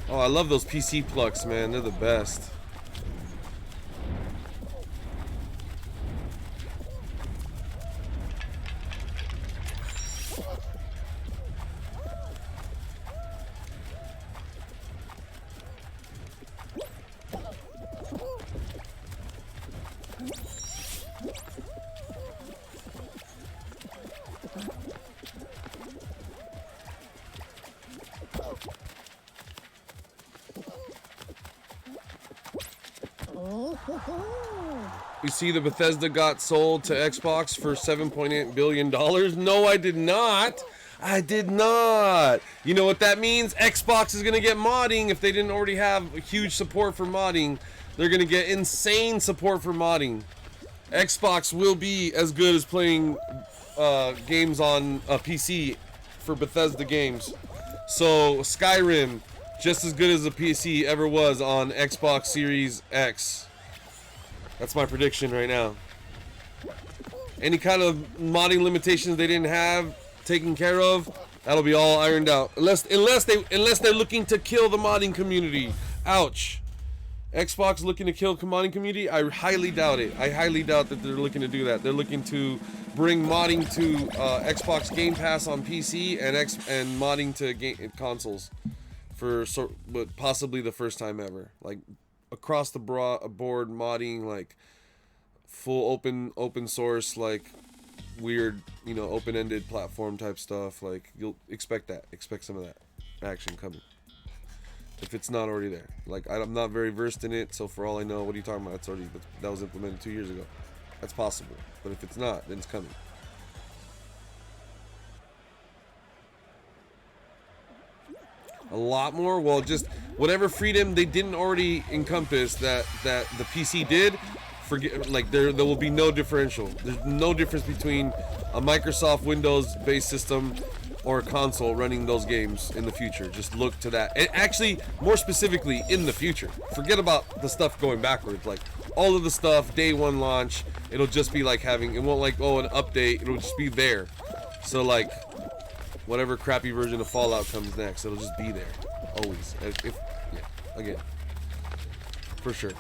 Oh, I love those PC plucks, man. They're the best. You see the Bethesda got sold to Xbox for $7.8 billion? No, I did not. I did not. You know what that means? Xbox is going to get modding. If they didn't already have huge support for modding, they're going to get insane support for modding. Xbox will be as good as playing games on a PC for Bethesda games. So Skyrim, just as good as a PC ever was on Xbox Series X. That's my prediction right now. Any kind of modding limitations they didn't have taken care of, that'll be all ironed out. Unless they're looking to kill the modding community. Ouch. Xbox looking to kill the modding community? I highly doubt it. I highly doubt that they're looking to do that. They're looking to bring modding to Xbox Game Pass on PC and modding to consoles for but possibly the first time ever. Like across the board modding, like full open source, like weird, you know, open-ended platform type stuff. Like you'll expect some of that action coming if it's not already there. Like I'm not very versed in it, so for all I know, what are you talking about? That was implemented 2 years ago. That's possible, but if it's not, then it's coming. A lot more. Well, just whatever freedom they didn't already encompass that the PC did. Forget, like there will be no differential. There's no difference between a Microsoft Windows-based system or a console running those games in the future. Just look to that. And actually, more specifically, in the future. Forget about the stuff going backwards. Like all of the stuff, day one launch, it'll just be like having. It won't like an update. It'll just be there. So like, whatever crappy version of Fallout comes next, it'll just be there, always. Again, for sure.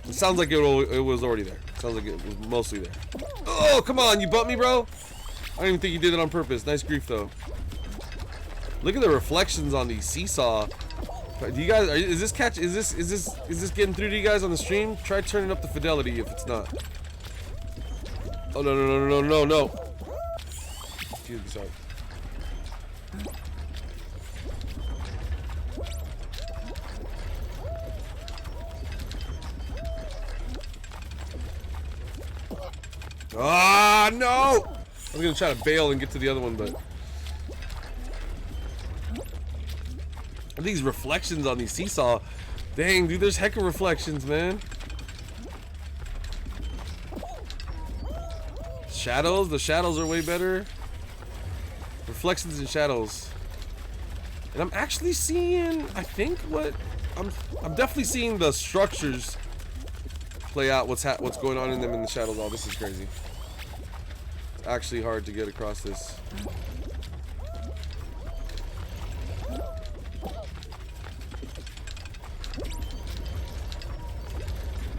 It sounds like it was already there. It sounds like it was mostly there. Oh, come on, you bumped me, bro. I don't even think you did it on purpose. Nice grief, though. Look at the reflections on these seesaw. Do you guys? Is this getting through to you guys on the stream? Try turning up the fidelity if it's not. Oh no. Excuse me, sorry. Ah, no! I was gonna try to bail and get to the other one, but these reflections on these seesaw, dang, dude, there's heck of reflections, man. Shadows, the shadows are way better. Reflections and shadows, and I'm actually seeing, I think what I'm definitely seeing the structures play out. What's going on in them in the shadows. Oh, this is crazy. It's actually hard to get across this.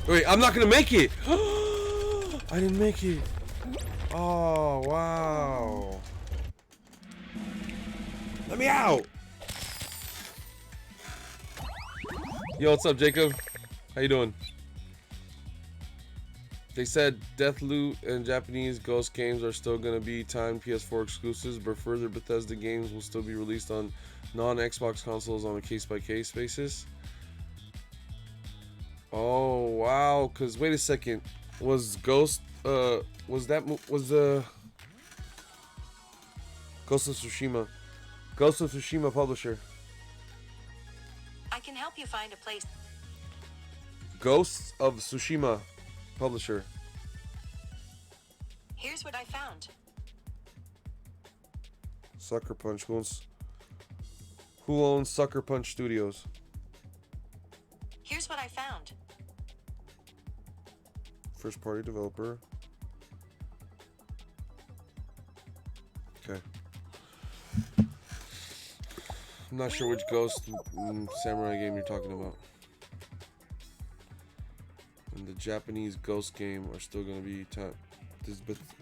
Wait, I'm not gonna make it. I didn't make it. Oh wow. Let me out. Yo, what's up, Jacob? How you doing? They said Deathloop and Japanese Ghost games are still going to be timed PS4 exclusives, but further Bethesda games will still be released on non-Xbox consoles on a case-by-case basis. Oh, wow. Because, wait a second. Was Ghost, was the Ghost of Tsushima publisher? I can help you find a place. Ghosts of Tsushima publisher. Here's what I found. Sucker Punch. Who owns Sucker Punch Studios? Here's what I found. First party developer. Okay. I'm not sure which Ghost Samurai game you're talking about. And the Japanese Ghost game are still gonna be time.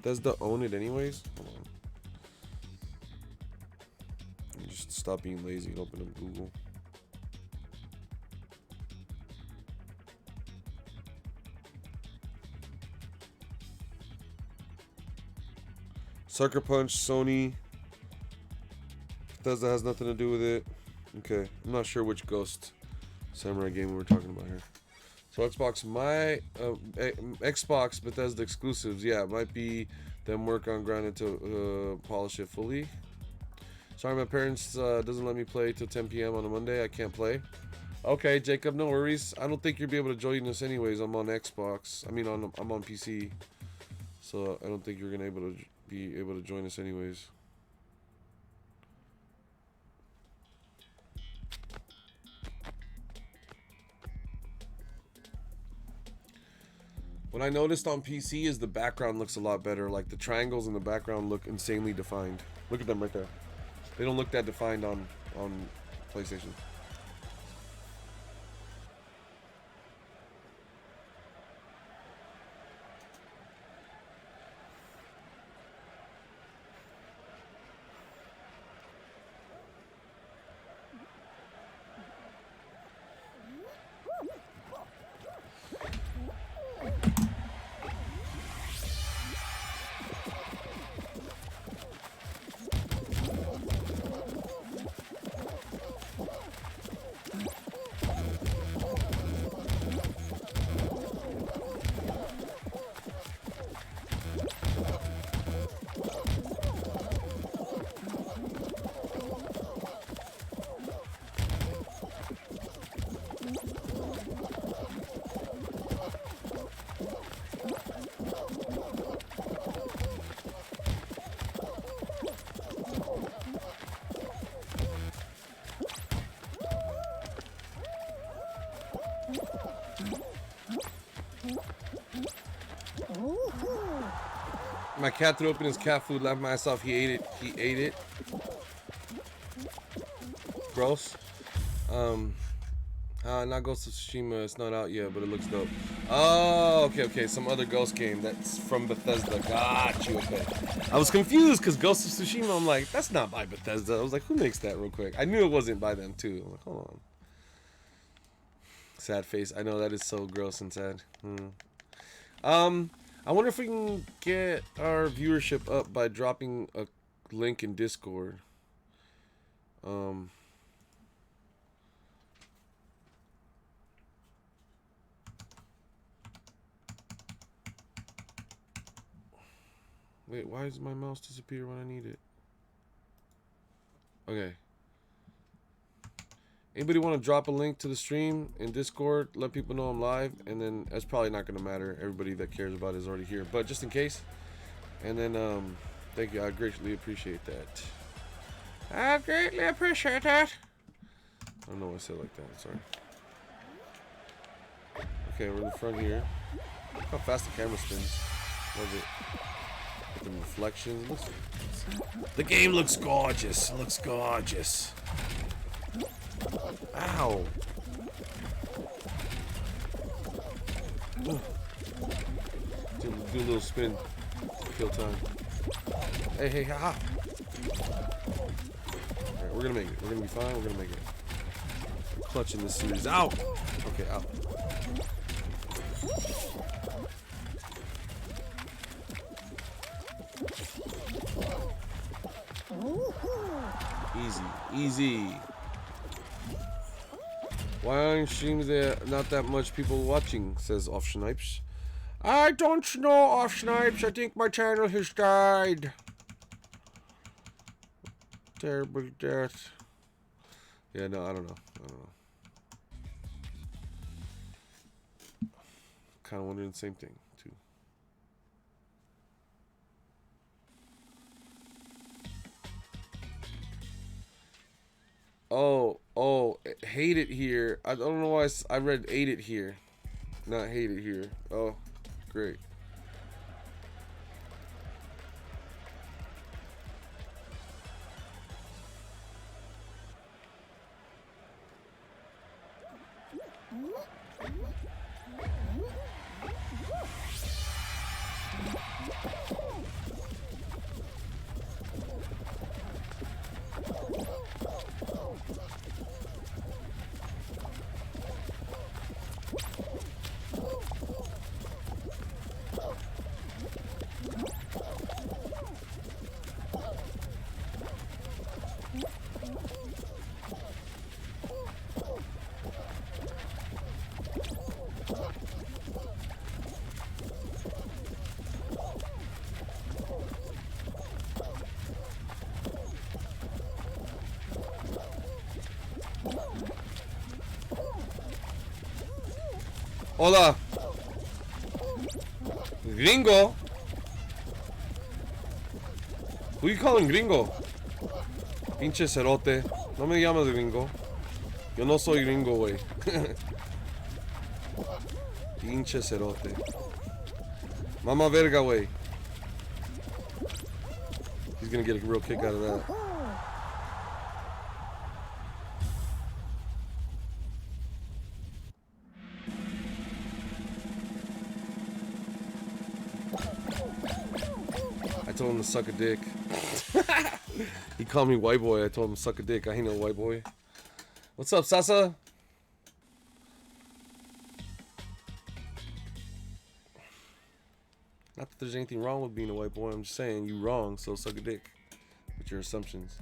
Does the own it anyways? Hold on. Let me just stop being lazy and open up Google. Sucker Punch, Sony. Bethesda has nothing to do with it. Okay, I'm not sure which Ghost Samurai game we're talking about here. So Xbox, Xbox Bethesda exclusives, yeah, it might be them work on Grounded to polish it fully. Sorry, my parents doesn't let me play till 10 p.m. on a Monday. I can't play. Okay, Jacob, no worries. I don't think you'll be able to join us anyways. I'm on Xbox. I mean, I'm on PC, so I don't think you're gonna be able to join us anyways. What I noticed on PC is the background looks a lot better. Like the triangles in the background look insanely defined. Look at them right there. They don't look that defined on PlayStation. My cat threw open his cat food, left myself. He ate it. He ate it. Gross. Not Ghost of Tsushima. It's not out yet, but it looks dope. Oh, okay. Some other Ghost game that's from Bethesda. Got you. Okay. I was confused because Ghost of Tsushima. I'm like, that's not by Bethesda. I was like, who makes that real quick? I knew it wasn't by them too. I'm like, hold on. Sad face. I know that is so gross and sad. I wonder if we can get our viewership up by dropping a link in Discord. Wait, why does my mouse disappear when I need it? Okay. Anybody want to drop a link to the stream in Discord? Let people know I'm live, and then that's probably not going to matter. Everybody that cares about it is already here, but just in case. And then, thank you. I greatly appreciate that. I greatly appreciate that. I don't know why I said it like that. Sorry. Okay, we're in the front here. Look how fast the camera spins. Love it. The reflections. The game looks gorgeous. It looks gorgeous. Ow. Do a little spin. Kill time. Hey, ha. Alright, we're gonna make it. We're gonna be fine. We're gonna make it. I'm clutching this series. Ow! Okay, ow. Easy. Why aren't streams there not that much people watching, says Off Snipes. I don't know, Off Snipes. I think my channel has died. Terrible death. Yeah, no, I don't know. Kind of wondering the same thing, too. Oh, hate it here. I don't know why I read ate it here. Not hate it here. Oh, Great. Hola. Gringo. Who you calling gringo? Pinche cerote. No me llamas gringo. Yo no soy gringo, güey. Pinche cerote. Mama verga, güey. He's gonna get a real kick out of that. I told him to suck a dick. He called me white boy. I told him to suck a dick. I ain't no white boy. What's up, Sasa? Not that there's anything wrong with being a white boy. I'm just saying you wrong, so suck a dick with your assumptions.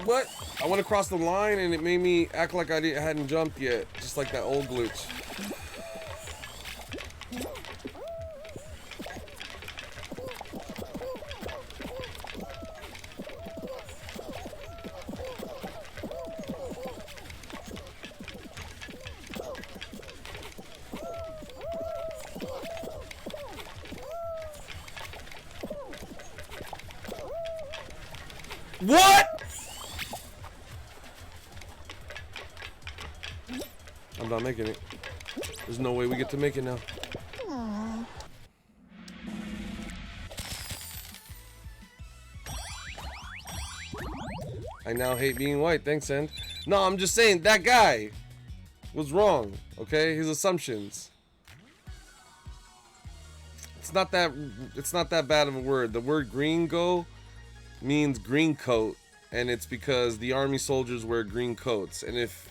What? I went across the line and it made me act like I hadn't jumped yet. Just like that old glitch. What? I'm not making it. There's no way we get to make it now. I now hate being white. Thanks, End. No, I'm just saying that guy was wrong. Okay, his assumptions. It's not that bad of a word. The word gringo means green coat, and it's because the army soldiers wear green coats. And if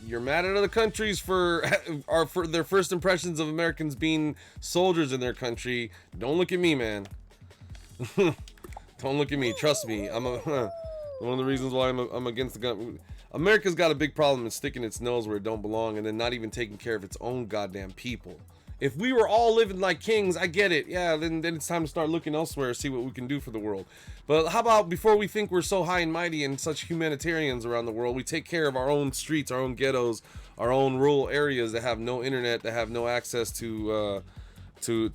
you're mad at other countries for their first impressions of Americans being soldiers in their country, don't look at me, man. Don't look at me. Trust me. One of the reasons why I'm against the gun. America's got a big problem in sticking its nose where it don't belong, and then not even taking care of its own goddamn people. If we were all living like kings, I get it. Yeah, then it's time to start looking elsewhere, see what we can do for the world. But how about before we think we're so high and mighty and such humanitarians around the world, we take care of our own streets, our own ghettos, our own rural areas that have no internet, that have no access to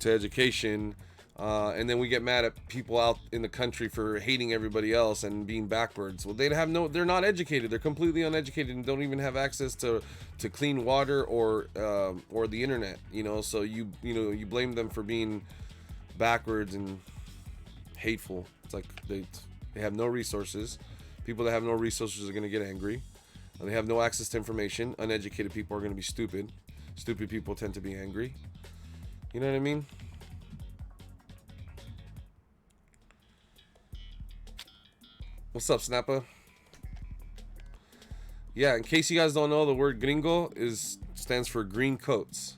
education, and then we get mad at people out in the country for hating everybody else and being backwards. Well, they're not educated. They're completely uneducated and don't even have access to clean water or the internet. You know, so you blame them for being backwards and hateful. It's like they have no resources. People that have no resources are going to get angry. They have no access to information. Uneducated people are going to be stupid. Stupid people tend to be angry. You know what I mean? What's up, Snappa? Yeah, in case you guys don't know, the word gringo stands for green coats.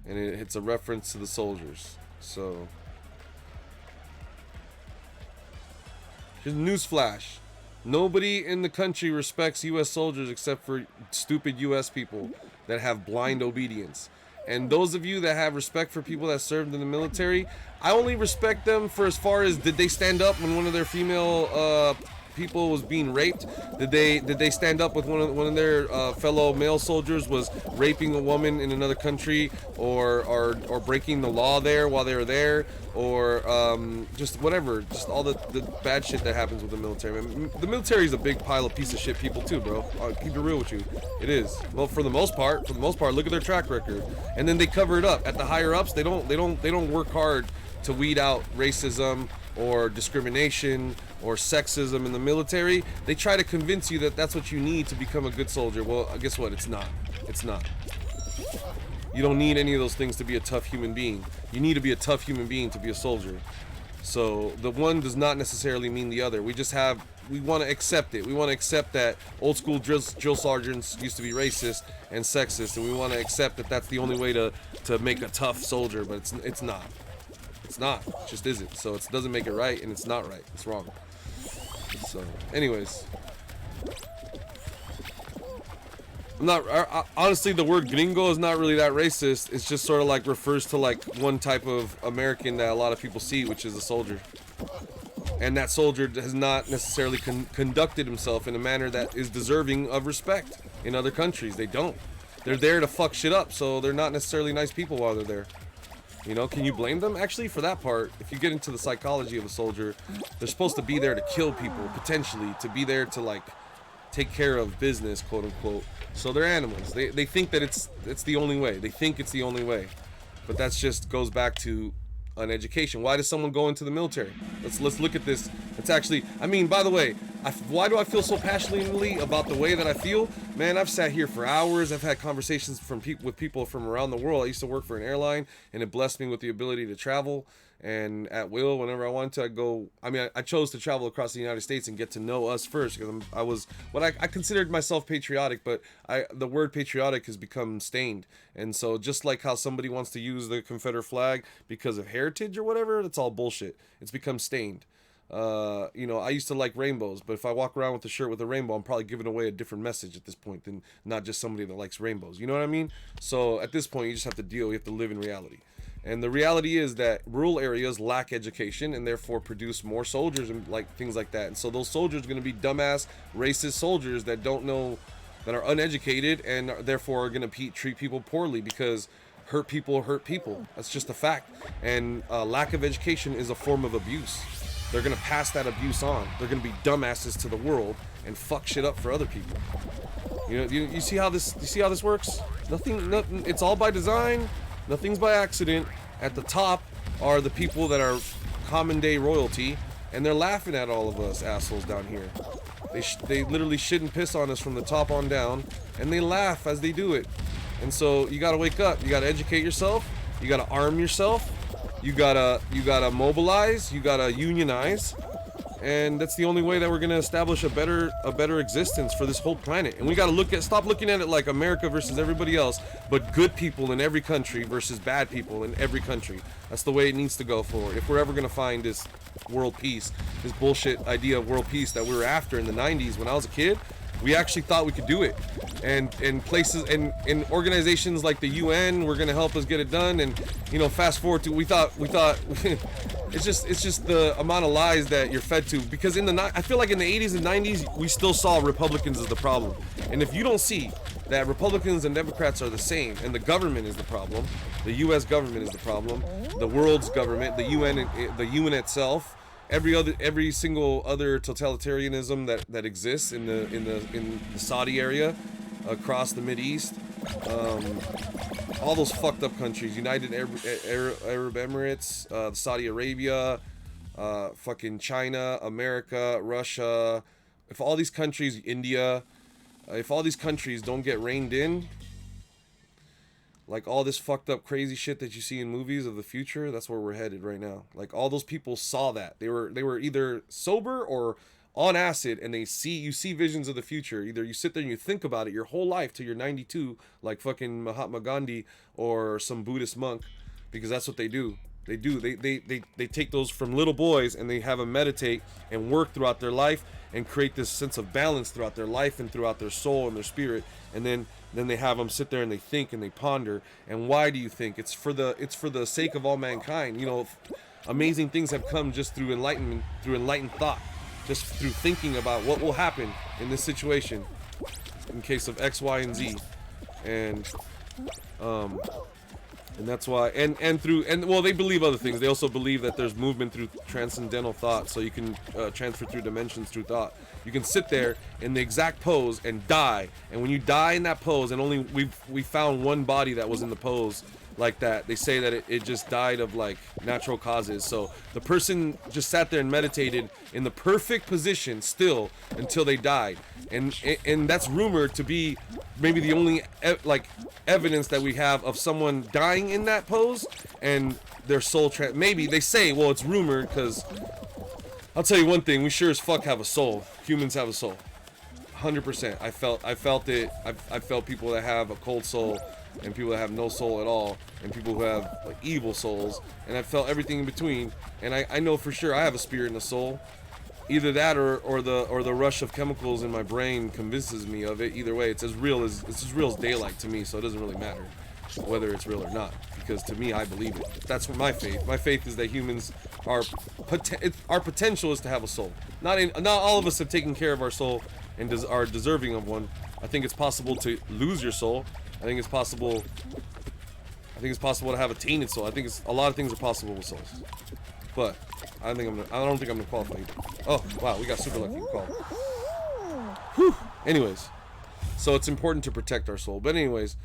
And it's a reference to the soldiers. So here's a newsflash. Nobody in the country respects U.S. soldiers except for stupid U.S. people that have blind obedience. And those of you that have respect for people that served in the military, I only respect them for as far as, did they stand up when one of their female people was being raped? Did they stand up with one of their fellow male soldiers was raping a woman in another country, or breaking the law there while they were there, or just whatever, just all the bad shit that happens with the military. Man, the military is a big pile of piece of shit people too, bro. I'll keep it real with you. It is. Well, for the most part, look at their track record, and then they cover it up. At the higher ups, they don't work hard to weed out racism or discrimination or sexism in the military. They try to convince you that that's what you need to become a good soldier. Well, guess what? It's not. It's not. You don't need any of those things to be a tough human being. You need to be a tough human being to be a soldier. So the one does not necessarily mean the other. We want to accept it. We want to accept that old school drill sergeants used to be racist and sexist, and we want to accept that that's the only way to make a tough soldier, but it's not. It's not. It just isn't. So it doesn't make it right, and it's not right. It's wrong. So, anyways, honestly, the word gringo is not really that racist. It's just sort of like refers to like one type of American that a lot of people see, which is a soldier. And that soldier has not necessarily conducted himself in a manner that is deserving of respect in other countries. They don't. They're there to fuck shit up, so they're not necessarily nice people while they're there. You know, can you blame them? Actually, for that part, if you get into the psychology of a soldier, they're supposed to be there to kill people, potentially, to be there to, like, take care of business, quote unquote. So they're animals. They think that it's the only way. They think it's the only way. But that's just goes back to an education. Why does someone go into the military? Let's look at this. It's actually, I mean, by the way, why do I feel so passionately about the way that I feel? Man, I've sat here for hours. I've had conversations with people from around the world. I used to work for an airline, and it blessed me with the ability to travel. And at will, whenever I wanted to, I go. I mean, I chose to travel across the United States and get to know us first, because I was what I considered myself patriotic, but the word patriotic has become stained. And so just like how somebody wants to use the Confederate flag because of heritage or whatever, that's all bullshit. It's become stained. You know, I used to like rainbows, but if I walk around with a shirt with a rainbow, I'm probably giving away a different message at this point than not just somebody that likes rainbows. You know what I mean? So at this point, you just have to deal. You have to live in reality. And the reality is that rural areas lack education and therefore produce more soldiers and like things like that. And so those soldiers are going to be dumbass, racist soldiers that don't know, that are uneducated, and therefore are going to treat people poorly, because hurt people hurt people. That's just a fact. And lack of education is a form of abuse. They're going to pass that abuse on. They're going to be dumbasses to the world and fuck shit up for other people. You know, you see how this works? Nothing. It's all by design. Nothing's by accident. At the top are the people that are common day royalty, and they're laughing at all of us assholes down here. They literally shit and piss on us from the top on down, and they laugh as they do it. And so you gotta wake up. You gotta educate yourself. You gotta arm yourself. You gotta mobilize. You gotta unionize. And that's the only way that we're gonna establish a better existence for this whole planet. And we gotta stop looking at it like America versus everybody else, but good people in every country versus bad people in every country. That's the way it needs to go forward. If we're ever gonna find this world peace, this bullshit idea of world peace that we were after in the 90s when I was a kid, we actually thought we could do it. And places and in organizations like the UN were gonna help us get it done. And you know, fast forward to we thought it's just the amount of lies that you're fed to, because I feel like in the 80s and 90s we still saw Republicans as the problem. And if you don't see that Republicans and Democrats are the same, and the government is the problem, the US government is the problem, the world's government, the UN itself, every single other totalitarianism that exists in the Saudi area, across the Mideast, all those fucked up countries, United Arab Emirates, Saudi Arabia, fucking China, America, Russia, if all these countries, India, if all these countries don't get reined in, like all this fucked up crazy shit that you see in movies of the future, that's where we're headed right now. Like all those people saw that. They were either sober or on acid, and you see visions of the future. Either you sit there and you think about it your whole life till you're 92, like fucking Mahatma Gandhi or some Buddhist monk, because that's what they do. They take those from little boys and they have them meditate and work throughout their life and create this sense of balance throughout their life and throughout their soul and their spirit. And then Then they have them sit there and they think and they ponder. And why do you think? It's for the sake of all mankind. You know, amazing things have come just through enlightenment, through enlightened thought, just through thinking about what will happen in this situation in case of X, Y, and Z. And that's why, and well, they believe other things. They also believe that there's movement through transcendental thought, so you can transfer through dimensions through thought. You can sit there in the exact pose and die, and when you die in that pose, and only we found one body that was in the pose like that. They say that it just died of like natural causes. So the person just sat there and meditated in the perfect position still until they died, and that's rumored to be maybe the only evidence that we have of someone dying in that pose and their soul maybe they say, well, it's rumored, because I'll tell you one thing, we sure as fuck have a soul. Humans have a soul, 100%. I felt it. I felt people that have a cold soul and people that have no soul at all, and people who have like evil souls, and I felt everything in between. And I know for sure I have a spirit and a soul. Either that or the rush of chemicals in my brain convinces me of it. Either way, it's as real as daylight to me, so it doesn't really matter whether it's real or not, because to me, I believe it. That's my faith. My faith is that humans our potential is to have a soul. Not all of us have taken care of our soul and are deserving of one. I think it's possible to lose your soul. I think it's possible to have a tainted soul. I think a lot of things are possible with souls. But I don't think I'm gonna qualify either. Oh wow, we got super lucky call. Whew. Anyways, so it's important to protect our soul. But anyways,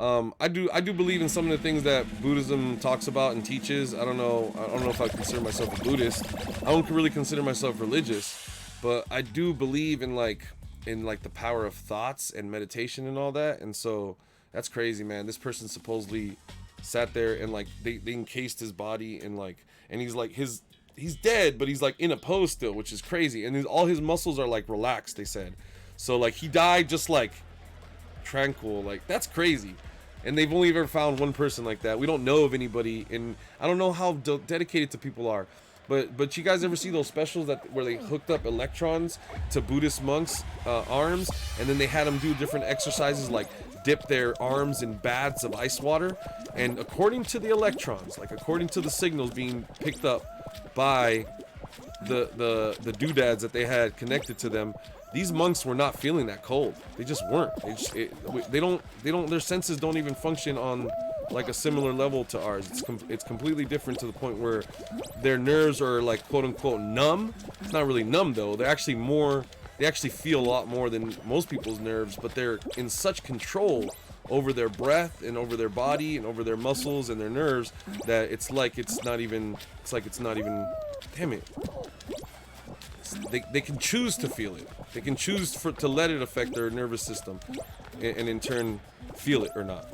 I do believe in some of the things that Buddhism talks about and teaches. I don't know if I consider myself a Buddhist. I don't really consider myself religious, but I do believe in the power of thoughts and meditation and all that. And so that's crazy, man. This person supposedly sat there and like they encased his body in and he's dead, but he's like in a pose still, which is crazy. And all his muscles are like relaxed, they said. So like he died just like tranquil. Like that's crazy. And they've only ever found one person like that. We don't know of anybody, and I don't know how dedicated to people are. But you guys ever see those specials where they hooked up electrons to Buddhist monks' arms, and then they had them do different exercises like dip their arms in baths of ice water, and according to the electrons, like according to the signals being picked up by the doodads that they had connected to them, these monks were not feeling that cold. They just weren't. They don't. Their senses don't even function on like a similar level to ours. It's completely different to the point where their nerves are like quote unquote numb. It's not really numb though. They're actually more. They actually feel a lot more than most people's nerves, but they're in such control over their breath and over their body and over their muscles and their nerves that it's like it's not even. Damn it. They can choose to feel it. They can choose to let it affect their nervous system, and in turn feel it or not.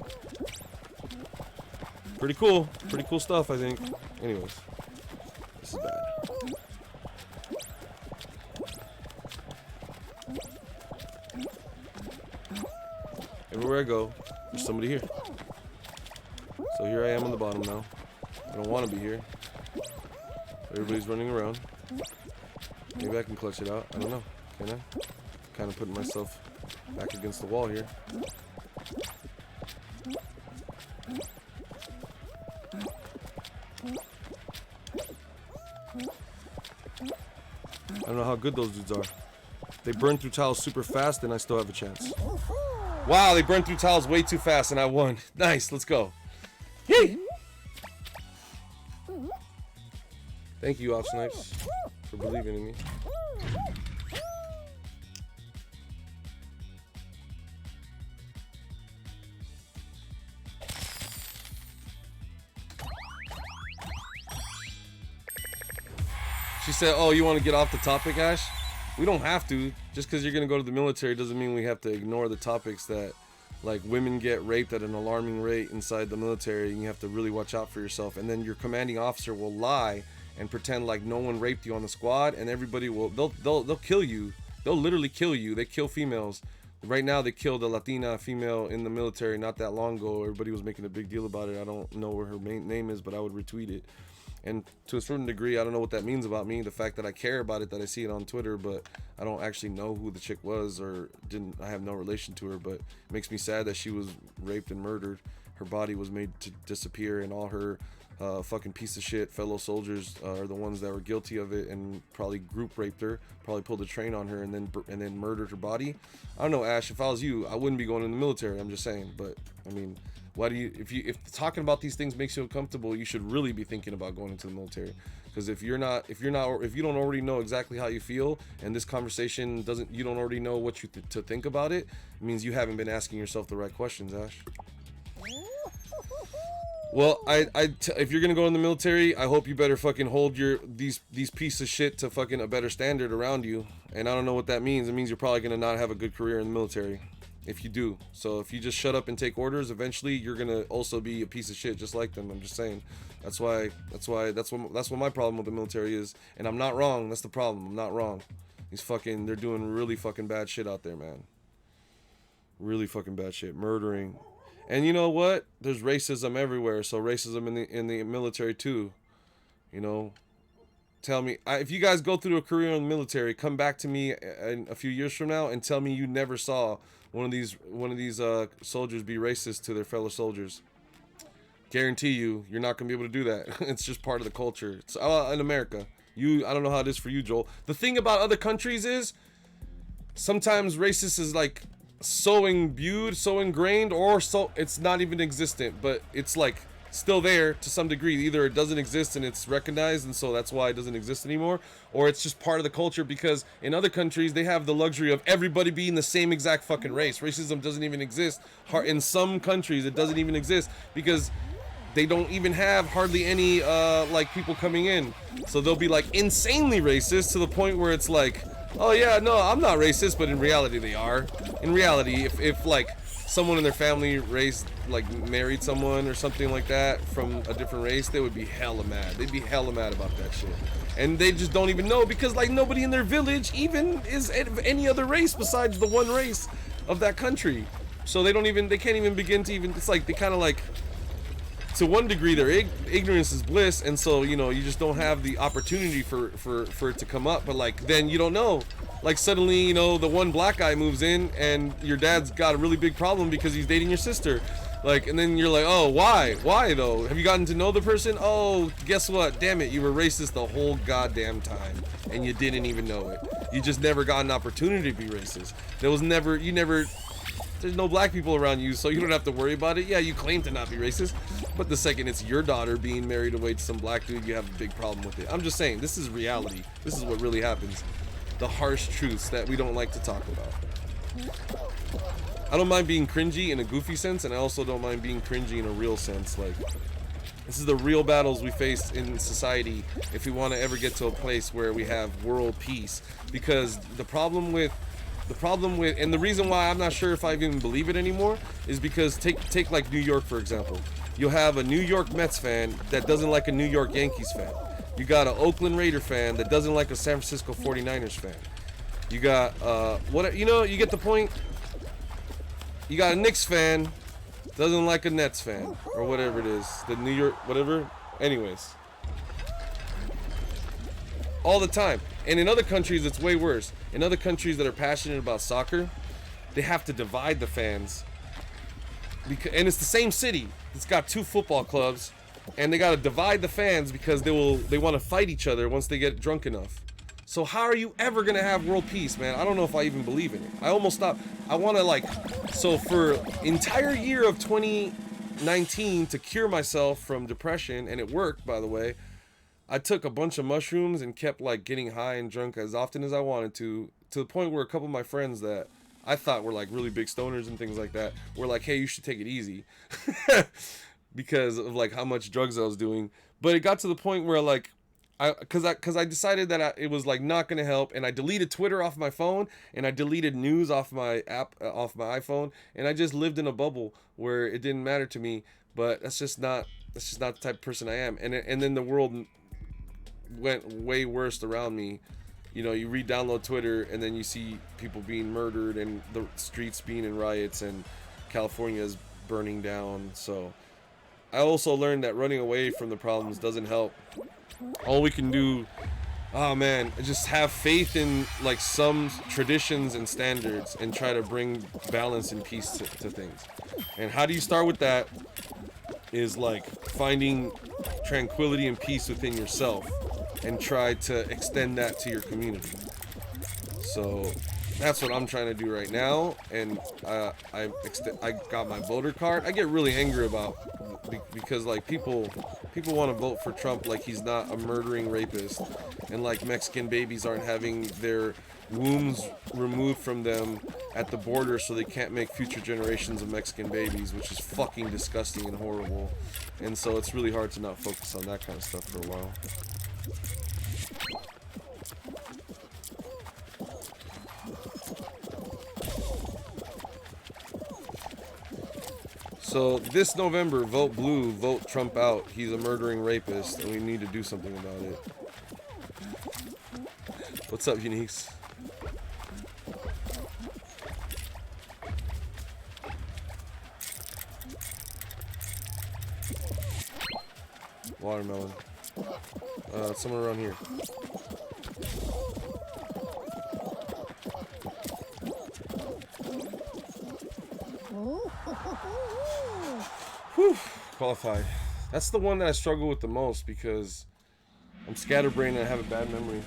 Pretty cool stuff, I think. Anyways, this is bad. Everywhere I go, there's somebody here. So here I am on the bottom now. I don't want to be here. Everybody's running around. Maybe I can clutch it out. I don't know. Can I? Kind of putting myself back against the wall here. I don't know how good those dudes are. They burn through tiles super fast, and I still have a chance. Wow, they burned through tiles way too fast, and I won. Nice, let's go. Yay! Thank you, Off Snipes, for believing in me. She said, oh, you want to get off the topic, Ash? We don't have to. Just because you're going to go to the military doesn't mean we have to ignore the topics that, like, women get raped at an alarming rate inside the military, and you have to really watch out for yourself. And then your commanding officer will lie and pretend like no one raped you on the squad, and everybody will, they'll kill you. They'll literally kill you. They kill females. Right now, they killed a Latina female in the military not that long ago. Everybody was making a big deal about it. I don't know where her name is, but I would retweet it. And to a certain degree, I don't know what that means about me. The fact that I care about it, that I see it on Twitter, but I don't actually know who the chick was or didn't. I have no relation to her, but it makes me sad that she was raped and murdered. Her body was made to disappear, and all her fucking piece of shit fellow soldiers are the ones that were guilty of it and probably group raped her, probably pulled a train on her, and then murdered her body. I don't know, Ash. If I was you, I wouldn't be going in the military. I'm just saying. But I mean, why do you? If talking about these things makes you uncomfortable, you should really be thinking about going into the military. Because if you don't already know exactly how you feel, and this conversation you don't already know what you to think about it, it means you haven't been asking yourself the right questions, Ash. Well, if you're gonna go in the military, I hope you better fucking hold these pieces of shit to fucking a better standard around you. And I don't know what that means. It means you're probably gonna not have a good career in the military, if you do. So if you just shut up and take orders, eventually you're gonna also be a piece of shit just like them. I'm just saying. That's what my problem with the military is. And I'm not wrong. That's the problem. I'm not wrong. They're doing really fucking bad shit out there, man. Really fucking bad shit. Murdering. And you know what? There's racism everywhere. So racism in the military too. You know, tell me if you guys go through a career in the military, come back to me in a few years from now and tell me you never saw one of these soldiers be racist to their fellow soldiers. Guarantee you're not gonna be able to do that. It's just part of the culture. It's in America. I don't know how it is for you, Joel. The thing about other countries is sometimes racist is like so imbued, so ingrained, or so it's not even existent, but it's like still there to some degree. Either it doesn't exist and it's recognized, and so that's why it doesn't exist anymore, or it's just part of the culture, because in other countries they have the luxury of everybody being the same exact fucking race. Racism doesn't even exist. In some countries it doesn't even exist because they don't even have hardly any like people coming in, so they'll be like insanely racist to the point where it's like, oh yeah, no, I'm not racist, but in reality they are. In reality, if like someone in their family race like married someone or something like that from a different race, they would be hella mad. They'd be hella mad about that shit. And they just don't even know, because like nobody in their village even is of any other race besides the one race of that country. So they can't even begin to even, it's like they kind of like, to one degree, their ignorance is bliss, and so you just don't have the opportunity for it to come up. But like then you don't know, like suddenly the one black guy moves in and your dad's got a really big problem because he's dating your sister, like, and then you're like, oh, why though? Have you gotten to know the person? Oh, guess what, damn it, you were racist the whole goddamn time and you didn't even know it. You just never got an opportunity to be racist. There's no black people around you, so you don't have to worry about it. Yeah, you claim to not be racist, but the second it's your daughter being married away to some black dude, you have a big problem with it. I'm just saying, this is reality. This is what really happens. The harsh truths that we don't like to talk about. I don't mind being cringy in a goofy sense, and I also don't mind being cringy in a real sense. Like, this is the real battles we face in society if we want to ever get to a place where we have world peace. Because the problem with, and the reason why I'm not sure if I even believe it anymore, is because take like New York, for example. You'll have a New York Mets fan that doesn't like a New York Yankees fan. You got an Oakland Raider fan that doesn't like a San Francisco 49ers fan. You got you get the point. You got a Knicks fan doesn't like a Nets fan, or whatever it is, the New York whatever. Anyways, all the time. And in other countries, it's way worse. In other countries that are passionate about soccer, they have to divide the fans. And it's the same city. It's got two football clubs, and they got to divide the fans because they want to fight each other once they get drunk enough. So how are you ever gonna have world peace, man? I don't know if I even believe in it. I almost stopped. I want to so for entire year of 2019 to cure myself from depression, and it worked, by the way. I took a bunch of mushrooms and kept like getting high and drunk as often as I wanted to the point where a couple of my friends that I thought were like really big stoners and things like that were like, hey, you should take it easy because of like how much drugs I was doing. But it got to the point where like, because I decided that it was like not gonna help, and I deleted Twitter off my phone, and I deleted news off my app off my iPhone, and I just lived in a bubble where it didn't matter to me. But that's just not the type of person I am. And then the world went way worse around me. You re-download Twitter and then you see people being murdered and the streets being in riots and California is burning down. So I also learned that running away from the problems doesn't help. All we can do, oh man, just have faith in like some traditions and standards and try to bring balance and peace to things. And how do you start with that? Is like finding tranquility and peace within yourself and try to extend that to your community. So that's what I'm trying to do right now. And I got my voter card. I get really angry about because like people want to vote for Trump like he's not a murdering rapist, and like Mexican babies aren't having their wombs removed from them at the border so they can't make future generations of Mexican babies, which is fucking disgusting and horrible. And so it's really hard to not focus on that kind of stuff for a while. So this November, vote blue, vote Trump out. He's a murdering rapist, and we need to do something about it. What's up, Uniques? Watermelon. Someone around here. Whew, qualified. That's the one that I struggle with the most because I'm scatterbrained and I have a bad memory.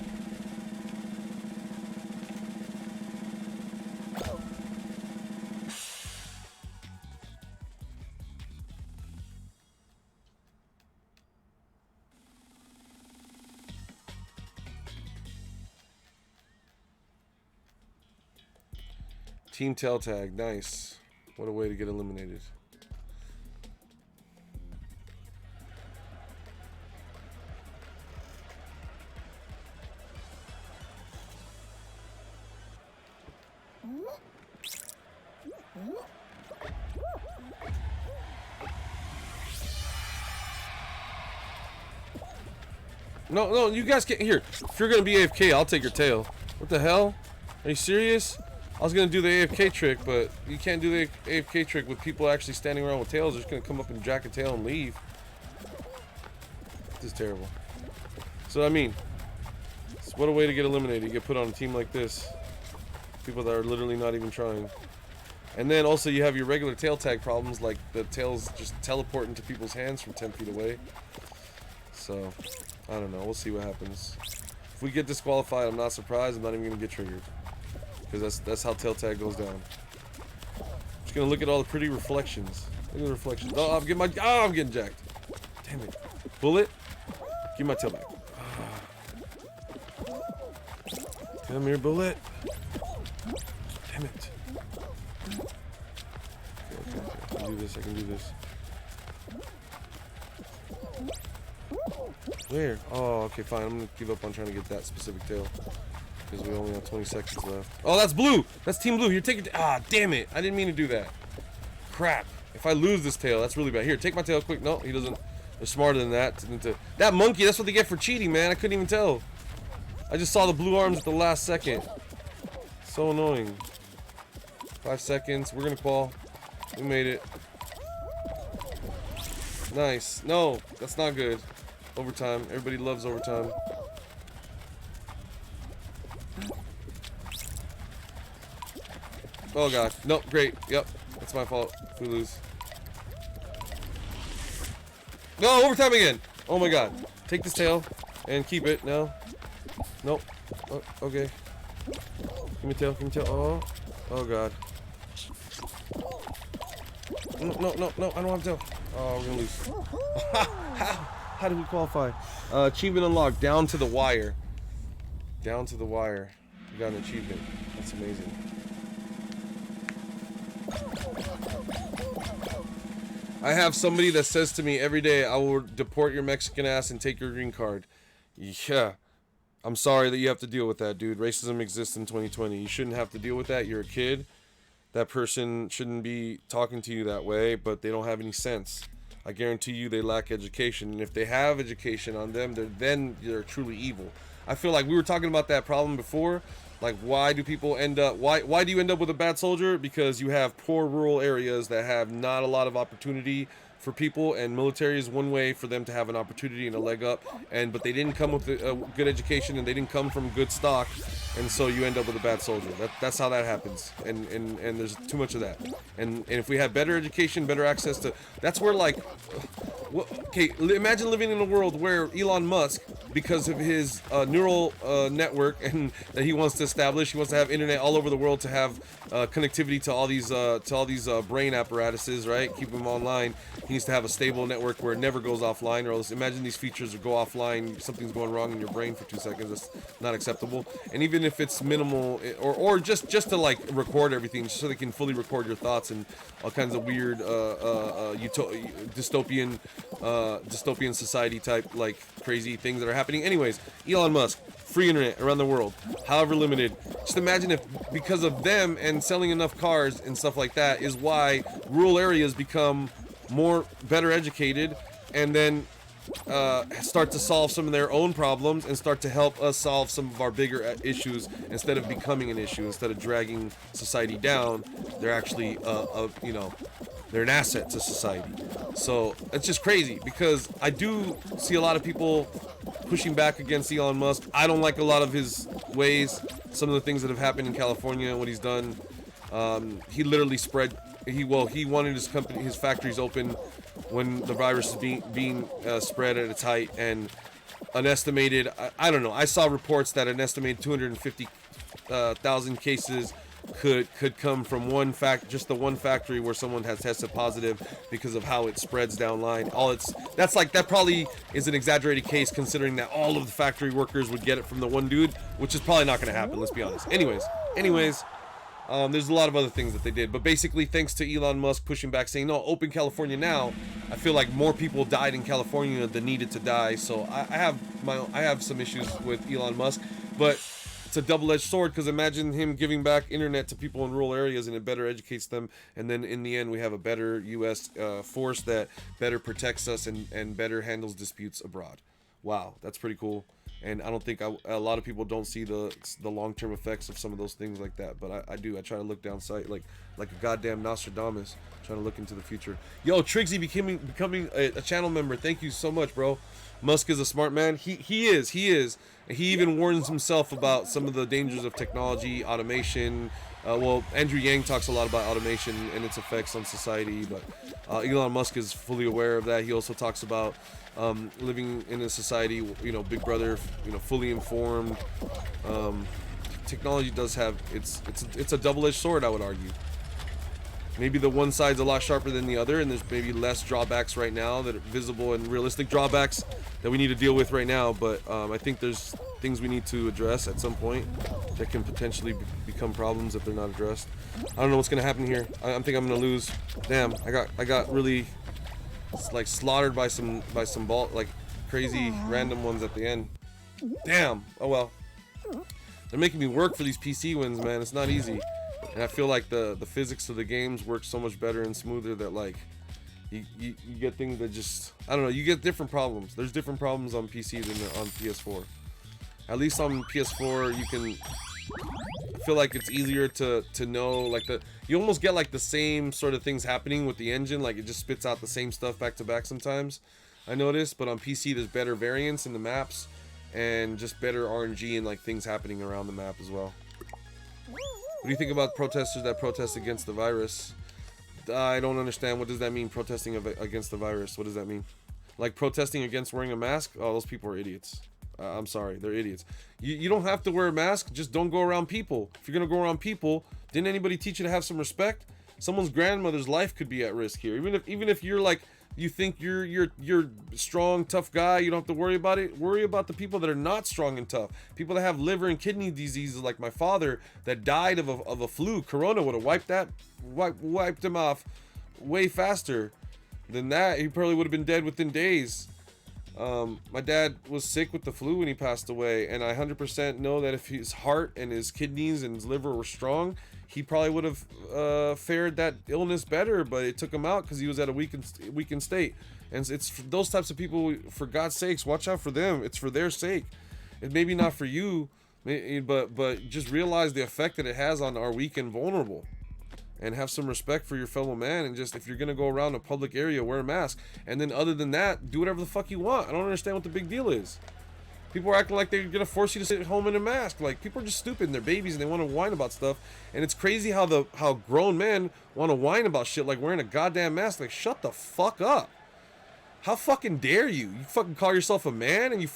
Team tail tag, nice. What a way to get eliminated. No, you guys can't. Here, if you're gonna be AFK, I'll take your tail. What the hell? Are you serious? I was gonna do the AFK trick, but you can't do the AFK trick with people actually standing around with tails. They're just gonna come up and jack a tail and leave. This is terrible. So I mean, what a way to get eliminated. You get put on a team like this. People that are literally not even trying. And then also you have your regular tail tag problems, like the tails just teleport into people's hands from 10 feet away. So, I don't know. We'll see what happens. If we get disqualified, I'm not surprised. I'm not even going to get triggered. Because that's how tail tag goes down. Just going to look at all the pretty reflections. Look at the reflections. Oh, I'm getting jacked. Damn it. Bullet. Give me my tail back. Come here, bullet. Damn it. Okay. I can do this. Where? Oh, okay, fine. I'm gonna give up on trying to get that specific tail. Because we only have 20 seconds left. Oh, that's blue! That's team blue. Here, take it. Ah, damn it. I didn't mean to do that. Crap. If I lose this tail, that's really bad. Here, take my tail quick. No, he doesn't. They're smarter than that. That monkey, that's what they get for cheating, man. I couldn't even tell. I just saw the blue arms at the last second. So annoying. 5 seconds. We're gonna qual. We made it. Nice. No, that's not good. Overtime. Everybody loves overtime. Oh god. Nope. Great. Yep. That's my fault. If we lose. No, overtime again. Oh my god. Take this tail and keep it. No. Nope. Oh, okay. Give me tail. Give me tail. Oh. Oh god. No. I don't have tail. Oh, we're gonna lose. How did we qualify? Achievement unlocked. Down to the wire. Down to the wire. We got an achievement. That's amazing. I have somebody that says to me every day, I will deport your Mexican ass and take your green card. Yeah. I'm sorry that you have to deal with that, dude. Racism exists in 2020. You shouldn't have to deal with that. You're a kid. That person shouldn't be talking to you that way, but they don't have any sense. I guarantee you they lack education. And if they have education on them, they're truly evil. I feel like we were talking about that problem before. Like, why do people end up, why do you end up with a bad soldier? Because you have poor rural areas that have not a lot of opportunity for people, and military is one way for them to have an opportunity and a leg up. But they didn't come with a good education, and they didn't come from good stock, and so you end up with a bad soldier. That's how that happens, and there's too much of that. And if we had better education, better access to, that's where like, okay, imagine living in a world where Elon Musk, because of his neural network and that he wants to establish, he wants to have internet all over the world to have connectivity to all these brain apparatuses, right? Keep them online. He needs to have a stable network where it never goes offline, or else imagine these features go offline, something's going wrong in your brain for 2 seconds. That's not acceptable. And even if it's minimal, or just to like record everything, so they can fully record your thoughts and all kinds of weird dystopian society type like crazy things that are happening. Anyways, Elon Musk, free internet around the world, however limited. Just imagine if, because of them and selling enough cars and stuff like that, is why rural areas become better educated, and then start to solve some of their own problems and start to help us solve some of our bigger issues instead of becoming an issue. Instead of dragging society down, they're actually they're an asset to society. So it's just crazy, because I do see a lot of people pushing back against Elon Musk. I don't like a lot of his ways, some of the things that have happened in California and what he's done. He literally he wanted his factories open when the virus is being spread at its height, and an estimated, I don't know, I saw reports that an estimated 250,000 cases could come from just the one factory where someone has tested positive because of how it spreads downline. That probably is an exaggerated case, considering that all of the factory workers would get it from the one dude, which is probably not going to happen, let's be honest. Anyways, there's a lot of other things that they did, but basically thanks to Elon Musk pushing back, saying no, open California now, I feel like more people died in California than needed to die. So I have some issues with Elon Musk, but it's a double-edged sword, because imagine him giving back internet to people in rural areas and it better educates them, and then in the end we have a better U.S. Force that better protects us and better handles disputes abroad. Wow, that's pretty cool. And I don't think a lot of people don't see the long-term effects of some of those things like that, but I do. I try to look down sight like a goddamn Nostradamus, trying to look into the future. Yo, Trixie becoming a channel member. Thank you so much, bro. Musk is a smart man. He is. He even warns himself about some of the dangers of technology, automation. Well, Andrew Yang talks a lot about automation and its effects on society, but Elon Musk is fully aware of that. He also talks about living in a society, Big Brother, fully informed. Technology does have it's a double-edged sword, I would argue. Maybe the one side's a lot sharper than the other, and there's maybe less drawbacks right now that are visible and realistic drawbacks that we need to deal with right now. But I think there's things we need to address at some point that can potentially become problems if they're not addressed. I don't know what's gonna happen here. I think I'm gonna lose. Damn, I got really like slaughtered by some crazy random ones at the end. Damn. Oh well. They're making me work for these PC wins, man. It's not easy. And I feel like the physics of the games work so much better and smoother that like you get things that just, I don't know, you get different problems. There's different problems on PC than on PS4. At least on PS4 you can, I feel like it's easier to know, like you almost get like the same sort of things happening with the engine, like it just spits out the same stuff back to back sometimes, I noticed. But on PC there's better variance in the maps and just better RNG and like things happening around the map as well. What do you think about protesters that protest against the virus? I don't understand. What does that mean, protesting against the virus? What does that mean? Like protesting against wearing a mask? Oh, those people are idiots. I'm sorry, they're idiots. You don't have to wear a mask, just don't go around people. If you're gonna go around people, didn't anybody teach you to have some respect? Someone's grandmother's life could be at risk here. Even if you're like, you think you're strong, tough guy, you don't have to worry about it. Worry about the people that are not strong and tough. People that have liver and kidney diseases, like my father that died of a flu. Corona would have wiped him off way faster than that. He probably would have been dead within days. My dad was sick with the flu when he passed away, and I 100% know that if his heart and his kidneys and his liver were strong, he probably would have fared that illness better, but it took him out because he was at a weakened state. And it's for those types of people, for God's sakes, watch out for them. It's for their sake. It maybe not for you, but just realize the effect that it has on our weak and vulnerable. and have some respect for your fellow man, and just, if you're gonna go around a public area, wear a mask. And then other than that, do whatever the fuck you want. I don't understand what the big deal is. People are acting like they're gonna force you to sit at home in a mask. Like, people are just stupid and they're babies and they want to whine about stuff. And it's crazy how grown men want to whine about shit like wearing a goddamn mask. Like, shut the fuck up. How fucking dare you? You fucking call yourself a man and you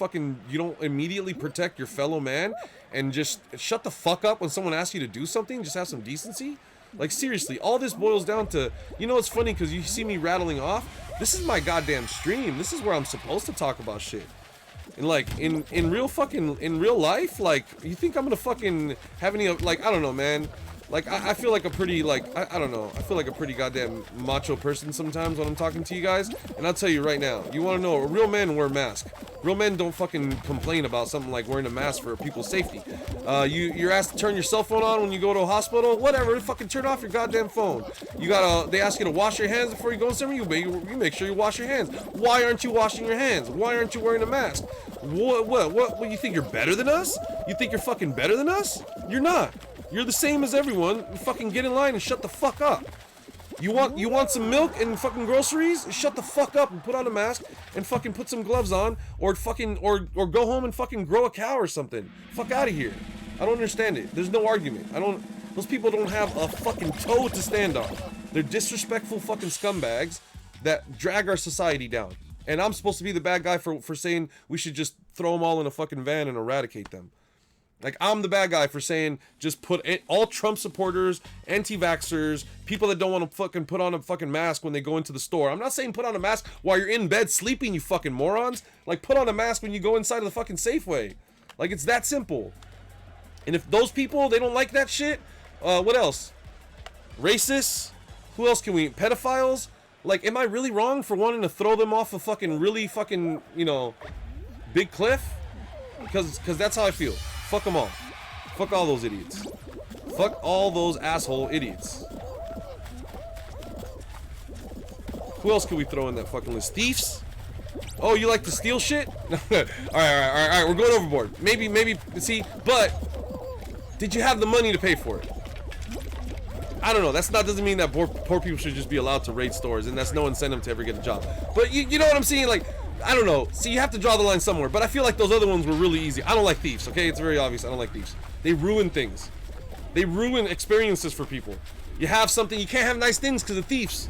don't immediately protect your fellow man and just shut the fuck up when someone asks you to do something. Just have some decency. Like, seriously, all this boils down to, you know, it's funny because you see me rattling off. This is my goddamn stream. This is where I'm supposed to talk about shit. And like, in real life, like, you think I'm gonna fucking have any, like, I don't know, man. Like, I feel like a pretty, like, I don't know. I feel like a pretty goddamn macho person sometimes when I'm talking to you guys. And I'll tell you right now, you want to know, a real man wear a mask. Real men don't fucking complain about something like wearing a mask for people's safety. You're asked to turn your cell phone on when you go to a hospital. Whatever, fucking turn off your goddamn phone. They ask you to wash your hands before you go somewhere. You make sure you wash your hands. Why aren't you washing your hands? Why aren't you wearing a mask? What, you think you're better than us? You think you're fucking better than us? You're not. You're the same as everyone. You fucking get in line and shut the fuck up. You want some milk and fucking groceries? Shut the fuck up and put on a mask and fucking put some gloves on, or go home and fucking grow a cow or something. Fuck out of here. I don't understand it. There's no argument. Those people don't have a fucking toe to stand on. They're disrespectful fucking scumbags that drag our society down. And I'm supposed to be the bad guy for saying we should just throw them all in a fucking van and eradicate them. Like, I'm the bad guy for saying just put all Trump supporters, anti-vaxxers, people that don't want to fucking put on a fucking mask when they go into the store. I'm not saying put on a mask while you're in bed sleeping, you fucking morons. Like, put on a mask when you go inside of the fucking Safeway. Like, it's that simple. And if those people, they don't like that shit, what else? Racists? Who else can we? Pedophiles? Like, am I really wrong for wanting to throw them off a fucking really fucking, you know, big cliff? Because that's how I feel. Fuck them all. Fuck all those idiots. Fuck all those asshole idiots. Who else can we throw in that fucking list? Thieves? Oh, you like to steal shit? Alright, we're going overboard. Maybe, see, but did you have the money to pay for it? I don't know. Doesn't mean that poor people should just be allowed to raid stores, and that's no incentive to ever get a job. But you know what I'm saying? Like, I don't know. See, you have to draw the line somewhere. But I feel like those other ones were really easy. I don't like thieves, okay? It's very obvious. I don't like thieves. They ruin things. They ruin experiences for people. You have something. You can't have nice things because of thieves.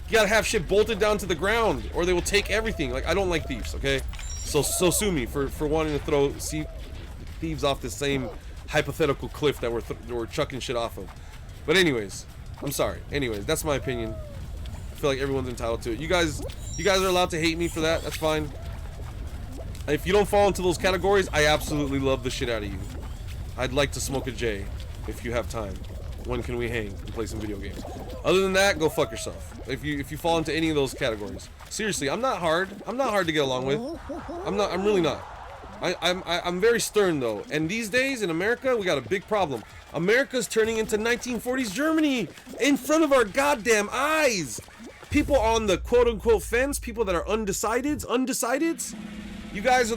You gotta have shit bolted down to the ground, or they will take everything. Like, I don't like thieves, okay? So sue me for wanting to throw thieves off the same hypothetical cliff that we're chucking shit off of. But anyways, I'm sorry. Anyways, that's my opinion. I feel like everyone's entitled to it. You guys are allowed to hate me for that. That's fine. If you don't fall into those categories, I absolutely love the shit out of you. I'd like to smoke a J if you have time. When can we hang and play some video games? Other than that, go fuck yourself. If you fall into any of those categories. Seriously, I'm not hard. I'm not hard to get along with. I'm really not. I'm very stern though. And these days in America, we got a big problem. America's turning into 1940s Germany in front of our goddamn eyes. People on the quote-unquote fence, people that are undecideds. You guys are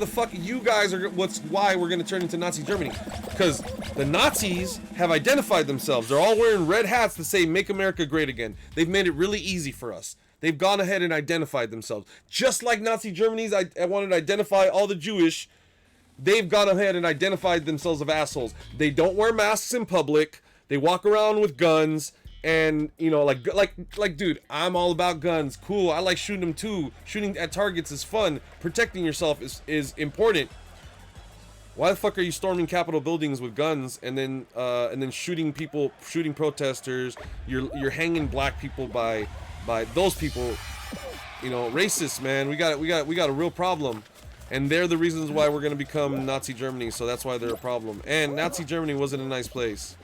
why we're gonna turn into Nazi Germany. Because the Nazis have identified themselves. They're all wearing red hats that say "Make America Great Again." They've made it really easy for us. They've gone ahead and identified themselves. Just like Nazi Germany's I wanted to identify all the Jewish. They've gone ahead and identified themselves as assholes. They don't wear masks in public. They walk around with guns. And, you know, like, dude, I'm all about guns. Cool. I like shooting them too. Shooting at targets is fun. Protecting yourself is important. Why the fuck are you storming Capitol buildings with guns and then shooting people, shooting protesters? You're hanging black people by those people. You know, racists, man. We got a real problem. And they're the reasons why we're gonna become Nazi Germany. So that's why they're a problem. And Nazi Germany wasn't a nice place.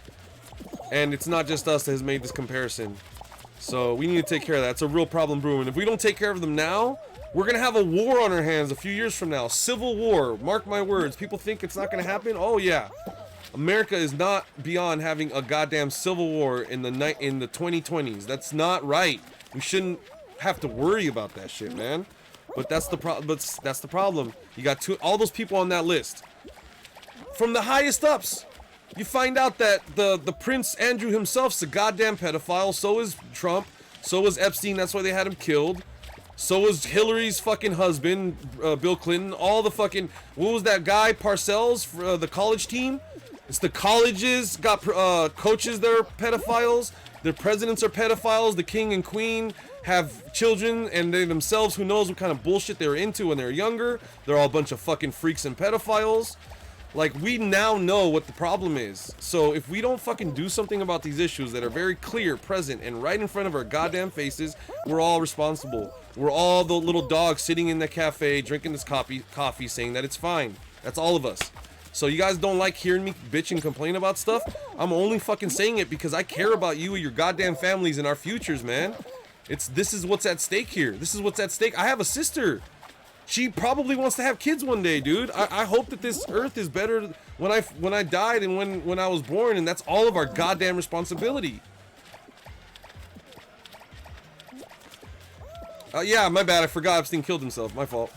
And it's not just us that has made this comparison. So we need to take care of that. It's a real problem brewing. If we don't take care of them now, we're going to have a war on our hands a few years from now. Civil war. Mark my words. People think it's not going to happen. Oh, yeah. America is not beyond having a goddamn civil war in the 2020s. That's not right. We shouldn't have to worry about that shit, man. But that's the problem. You got all those people on that list. From the highest ups. You find out that the Prince Andrew himself's a goddamn pedophile. So is Trump. So was Epstein. That's why they had him killed. So was Hillary's fucking husband, Bill Clinton. All the fucking, what was that guy, Parcells, for the college team? It's the colleges got coaches that are pedophiles. Their presidents are pedophiles. The king and queen have children, and they themselves, who knows what kind of bullshit they were into when they were younger. They're all a bunch of fucking freaks and pedophiles. Like, we now know what the problem is. So if we don't fucking do something about these issues that are very clear, present, and right in front of our goddamn faces, we're all responsible. We're all the little dogs sitting in the cafe drinking this coffee saying that it's fine. That's all of us. So you guys don't like hearing me bitch and complain about stuff? I'm only fucking saying it because I care about you and your goddamn families and our futures, man. This is what's at stake here. This is what's at stake. I have a sister. She probably wants to have kids one day, dude. I hope that this earth is better when I died and when I was born, and that's all of our goddamn responsibility. Yeah, my bad. I forgot Epstein killed himself. My fault.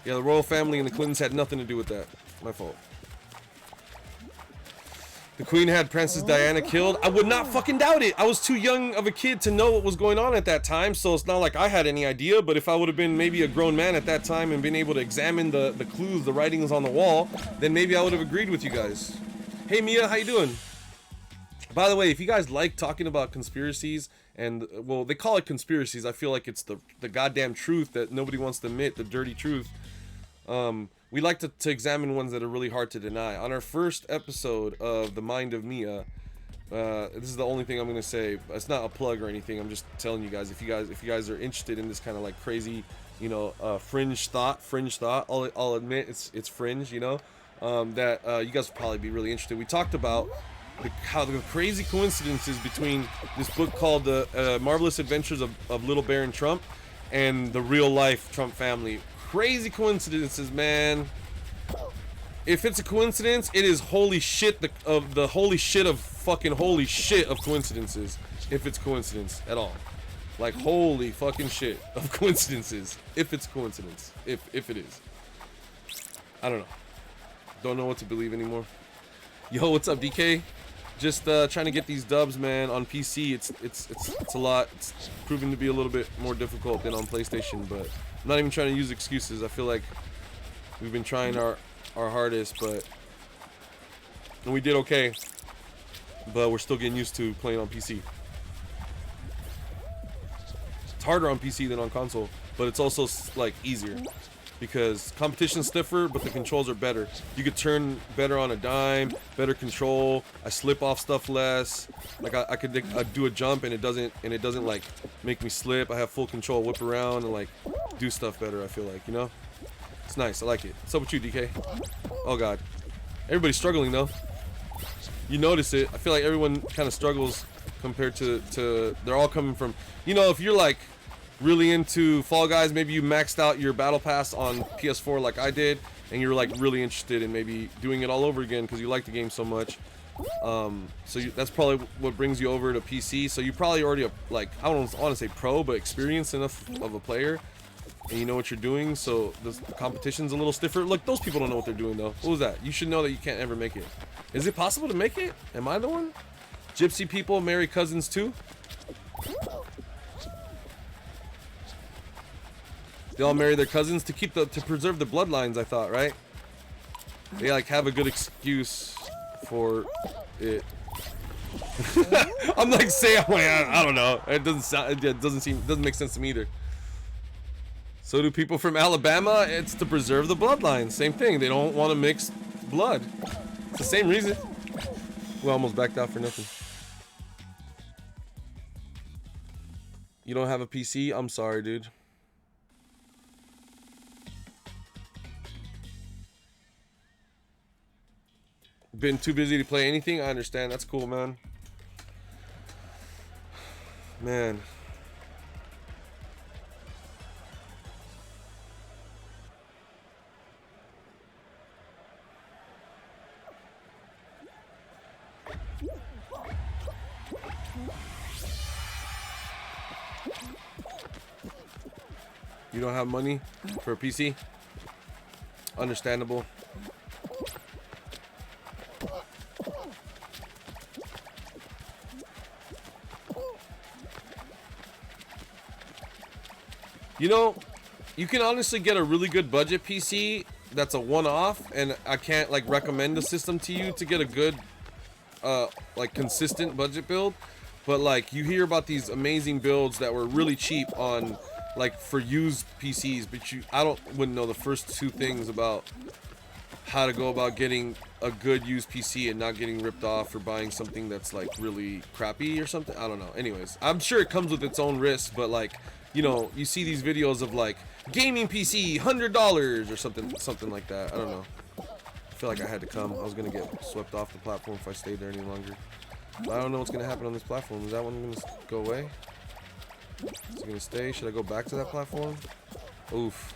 Yeah, the royal family and the Clintons had nothing to do with that. My fault. The Queen had Princess Diana killed. I would not fucking doubt it. I was too young of a kid to know what was going on at that time, so it's not like I had any idea. But if I would have been maybe a grown man at that time and been able to examine the clues, the writings on the wall, then maybe I would have agreed with you guys. Hey Mia, how you doing? By the way, if you guys like talking about conspiracies, and, well, they call it conspiracies. I feel like it's the goddamn truth that nobody wants to admit, the dirty truth. We like to examine ones that are really hard to deny. On our first episode of The Mind of Mia, this is the only thing I'm gonna say. It's not a plug or anything. I'm just telling you guys, if you guys are interested in this kind of like crazy, you know, fringe thought. I'll admit it's fringe, you know, that you guys will probably be really interested. We talked about how the crazy coincidences between this book called The Marvelous Adventures of Little Baron Trump and the real life Trump family. Crazy coincidences, man. If it's a coincidence, it is holy shit the holy shit of fucking holy shit of coincidences. If it's coincidence at all. Like holy fucking shit of coincidences. If it's coincidence. If it is. I don't know. Don't know what to believe anymore. Yo, what's up, DK? Just trying to get these dubs, man, on PC. It's a lot. It's proving to be a little bit more difficult than on PlayStation, but I'm not even trying to use excuses. I feel like we've been trying our hardest, and we did okay, but we're still getting used to playing on PC. It's harder on PC than on console, but it's also like easier because competition's stiffer, but the controls are better. You could turn better on a dime, better control. I slip off stuff less. Like I could do a jump and it doesn't like make me slip. I have full control, whip around and like do stuff better. I feel like, you know, it's nice. I like it. What's up with you, DK? Oh God, everybody's struggling though. You notice it. I feel like everyone kind of struggles compared to they're all coming from, you know, if you're like really into Fall Guys, maybe you maxed out your battle pass on PS4 like I did, and you're like really interested in maybe doing it all over again because you like the game so much. That's probably what brings you over to PC. So you probably already like, I don't want to say pro, but experienced enough of a player, and you know what you're doing. So the competition's a little stiffer. Look, those people don't know what they're doing though. What was that? You should know that you can't ever make it. Is it possible to make it? Am I the one? Gypsy people marry cousins too? They all marry their cousins to preserve the bloodlines, I thought, right? They like have a good excuse for it. I'm like saying, I don't know. It doesn't make sense to me either. So do people from Alabama. It's to preserve the bloodline. Same thing. They don't want to mix blood. It's the same reason. We almost backed out for nothing. You don't have a PC? I'm sorry, dude. Been too busy to play anything? I understand. That's cool, man. Man. You don't have money for a PC? Understandable. You know, you can honestly get a really good budget PC that's a one-off, and I can't like recommend the system to you to get a good like consistent budget build, but like you hear about these amazing builds that were really cheap on like for used PCs, but I wouldn't know the first two things about how to go about getting a good used PC and not getting ripped off or buying something that's like really crappy or something. I don't know. Anyways, I'm sure it comes with its own risks, but like, you know, you see these videos of like gaming PC $100 or something like that. I don't know. I feel like I had to come. I was gonna get swept off the platform if I stayed there any longer. But I don't know what's gonna happen on this platform. Is that one gonna go away? Is it gonna stay? Should I go back to that platform? Oof.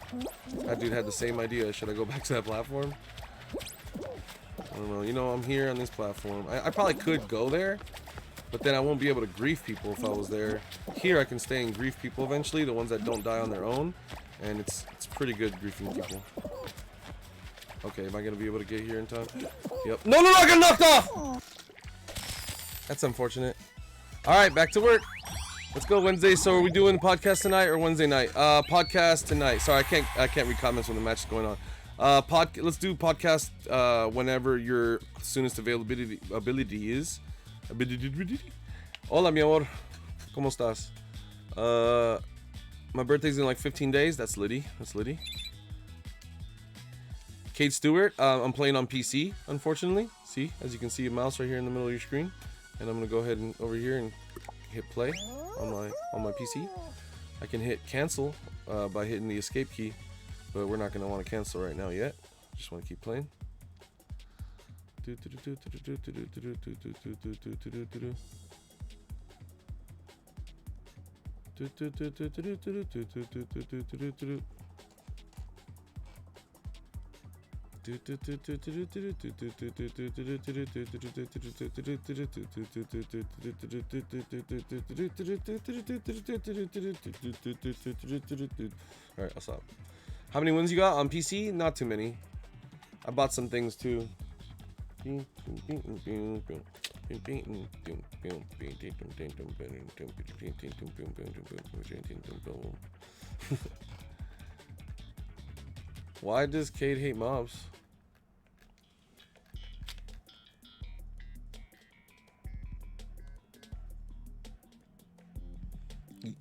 That dude had the same idea. Should I go back to that platform? I don't know. You know, I'm here on this platform. I probably could go there, but then I won't be able to grief people if I was there. Here I can stay and grief people eventually, the ones that don't die on their own, and it's pretty good griefing people. Okay, am I gonna be able to get here in time? Yep. No, I got knocked off! That's unfortunate. Alright, back to work. Let's go Wednesday. So are we doing podcast tonight or Wednesday night? Podcast tonight. Sorry, I can't read comments when the match is going on. Let's do podcast whenever your soonest ability is. Hola, mi amor. ¿Cómo estás? My birthday's in like 15 days. That's Liddy. Kate Stewart. I'm playing on PC, unfortunately. See, as you can see, a mouse right here in the middle of your screen, and I'm gonna go ahead and over here and hit play on my PC. I can hit cancel by hitting the escape key, but we're not gonna want to cancel right now yet. Just want to keep playing. Alright, I'll stop. How many wins you got on PC? Not too many. I bought some things too. Why does Cade hate mobs?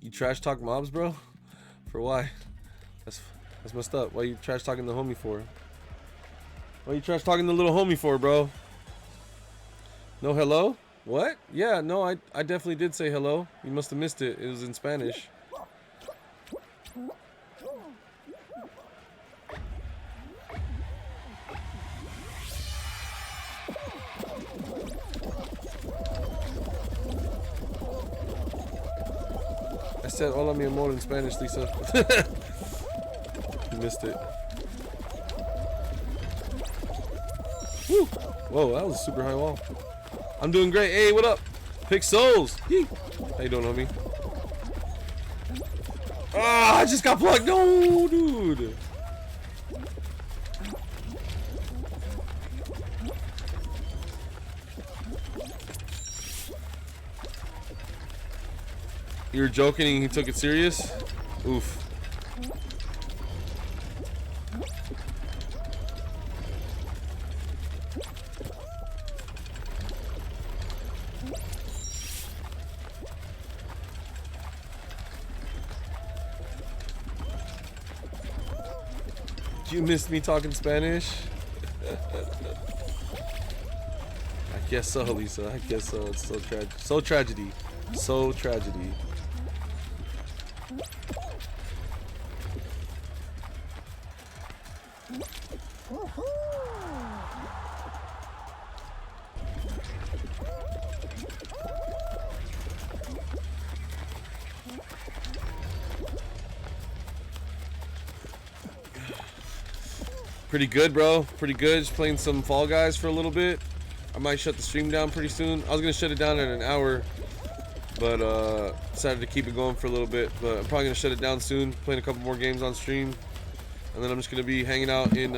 You trash talk mobs, bro? For why? That's messed up. Why you trash talking the homie for? Why you trash talking the little homie for, bro? No hello? What? Yeah, no, I definitely did say hello. You must have missed it. It was in Spanish. I said hola mi amor in Spanish, Lisa. You missed it. Woo. Whoa, that was a super high wall. I'm doing great. Hey, what up? Pick souls. Yee. How you doing, homie? Ah, I just got plugged. No, dude. You were joking and he took it serious? Oof. You missed me talking Spanish? I guess so, Lisa. I guess so. It's so tragic. So tragedy. So tragedy. Pretty good, bro. Pretty good. Just playing some Fall Guys for a little bit. I might shut the stream down pretty soon. I was gonna shut it down at an hour, but decided to keep it going for a little bit. But I'm probably gonna shut it down soon. Playing a couple more games on stream, and then I'm just gonna be hanging out in.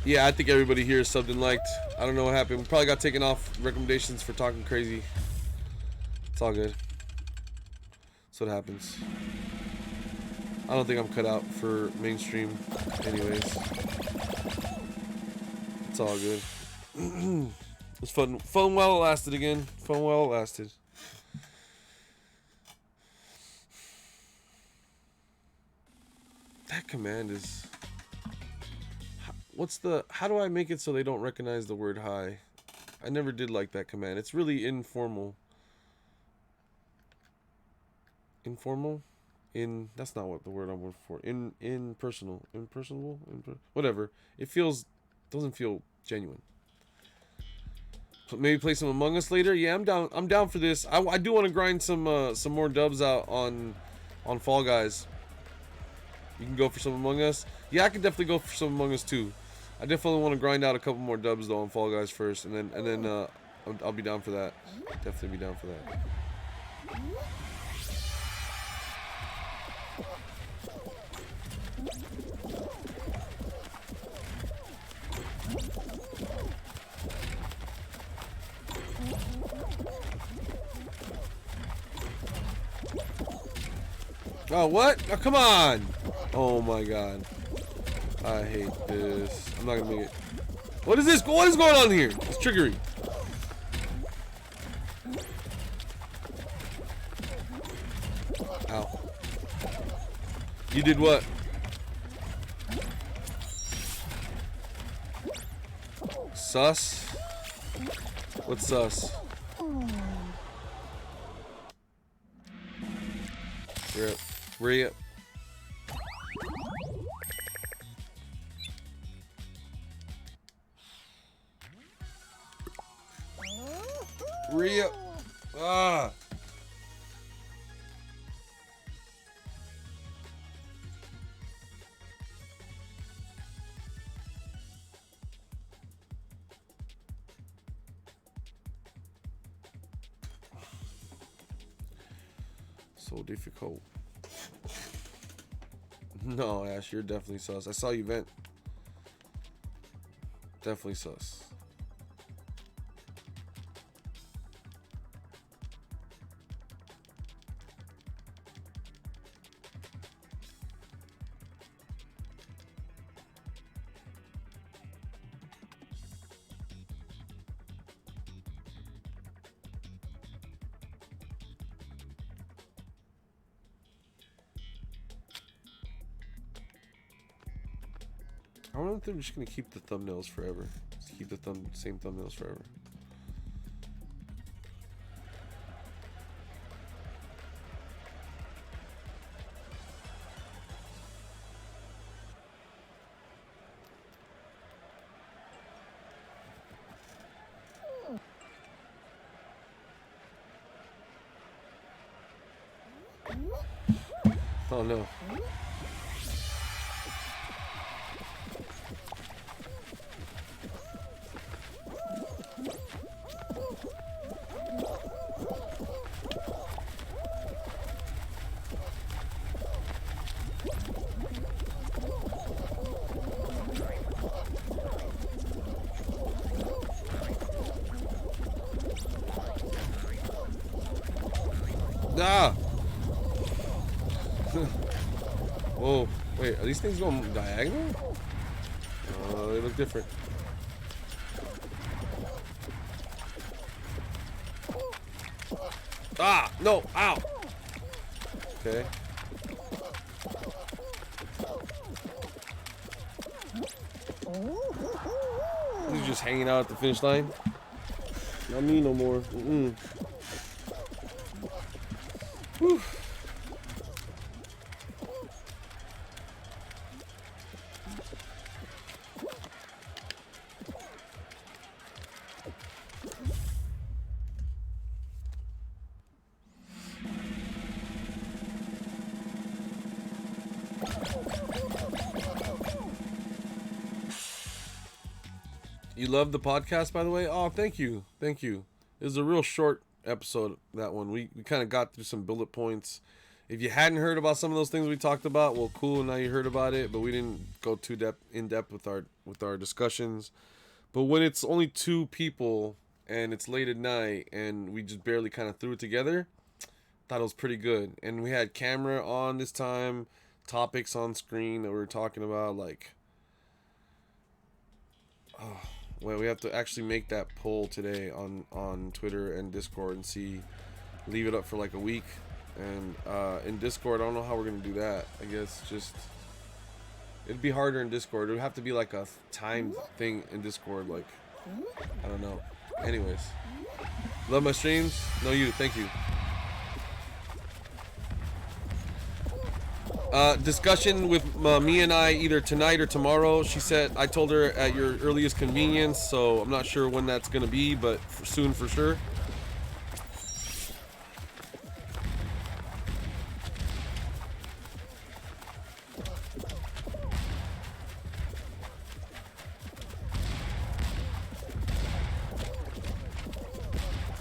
Yeah, I think everybody here is subbed and liked. I don't know what happened. We probably got taken off recommendations for talking crazy. It's all good. That's what happens. I don't think I'm cut out for mainstream anyways. It's all good. It's fun while it lasted again. Fun while it lasted. That command is... How do I make it so they don't recognize the word hi? I never did like that command. It's really informal. Informal? That's not what the word I'm looking for. Impersonal. Impersonable? Whatever. It doesn't feel genuine. Maybe play some Among Us later. Yeah, I'm down for this. I do want to grind some more dubs out on Fall Guys. You can go for some Among Us. Yeah, I can definitely go for some Among Us too. I definitely want to grind out a couple more dubs though on Fall Guys first, and then I'll be down for that. Definitely be down for that. Oh, what? Oh, come on! Oh my god. I hate this. I'm not gonna make it. What is this? What is going on here? It's trickery. Ow. You did what? Sus? What's sus? Rip. Rip. Rip. Ah. So difficult. No, Ash, you're definitely sus. I saw you vent. Definitely sus. I wonder if they're just gonna keep the thumbnails forever. Just keep the same thumbnails forever. Oh no. Ah! Whoa, wait, are these things going diagonal? They look different. Ah! No! Ow! Okay. He's just hanging out at the finish line. Not me no more. Mm-mm. Whew. You love the podcast, by the way? Oh, thank you. Thank you. It was a real short episode, that one. We kind of got through some bullet points. If you hadn't heard about some of those things we talked about, well, cool, now you heard about it, but we didn't go too in depth with our discussions. But when it's only two people and it's late at night and we just barely kind of threw it together, thought it was pretty good. And we had camera on this time, topics on screen that we were talking about, like, oh, well, we have to actually make that poll today on Twitter and Discord and see, leave it up for like a week. And in Discord, I don't know how we're gonna do that. I guess just it'd be harder in Discord. It would have to be like a timed thing in Discord. Like, I don't know. Anyways, love my streams. No, you. Thank you. Discussion with me and I either tonight or tomorrow. She said, I told her at your earliest convenience, so I'm not sure when that's gonna be, but soon for sure.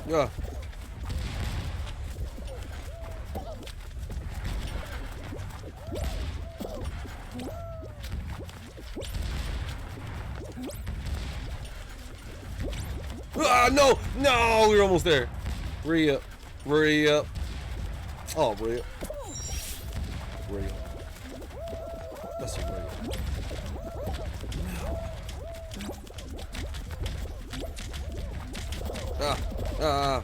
Yeah. Ah, no! No! We were almost there. Hurry up. Hurry up. Oh, hurry up. Hurry up. That's a hurry up. Ah. Ah.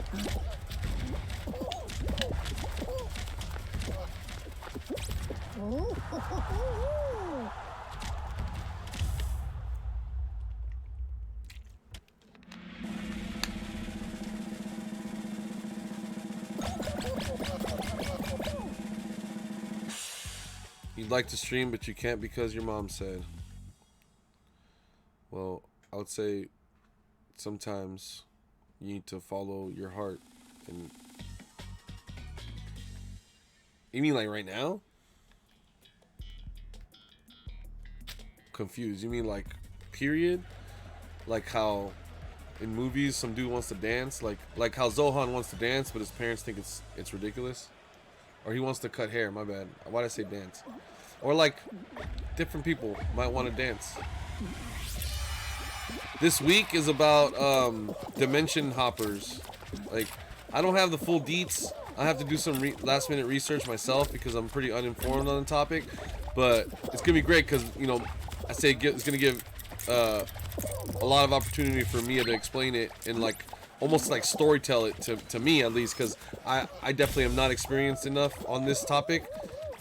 You'd like to stream, but you can't because your mom said. Well, I would say sometimes you need to follow your heart. And you mean like right now? Confused. You mean like period? Like how in movies some dude wants to dance, like how Zohan wants to dance, but his parents think it's ridiculous? Or he wants to cut hair, my bad. Why'd I say dance? Or like different people might want to dance. This week is about dimension hoppers. Like, I don't have the full deets. I have to do some last minute research myself because I'm pretty uninformed on the topic. But it's gonna be great because, you know, I say it's gonna give a lot of opportunity for Mia to explain it and like almost like storytell it to me at least, because I definitely am not experienced enough on this topic,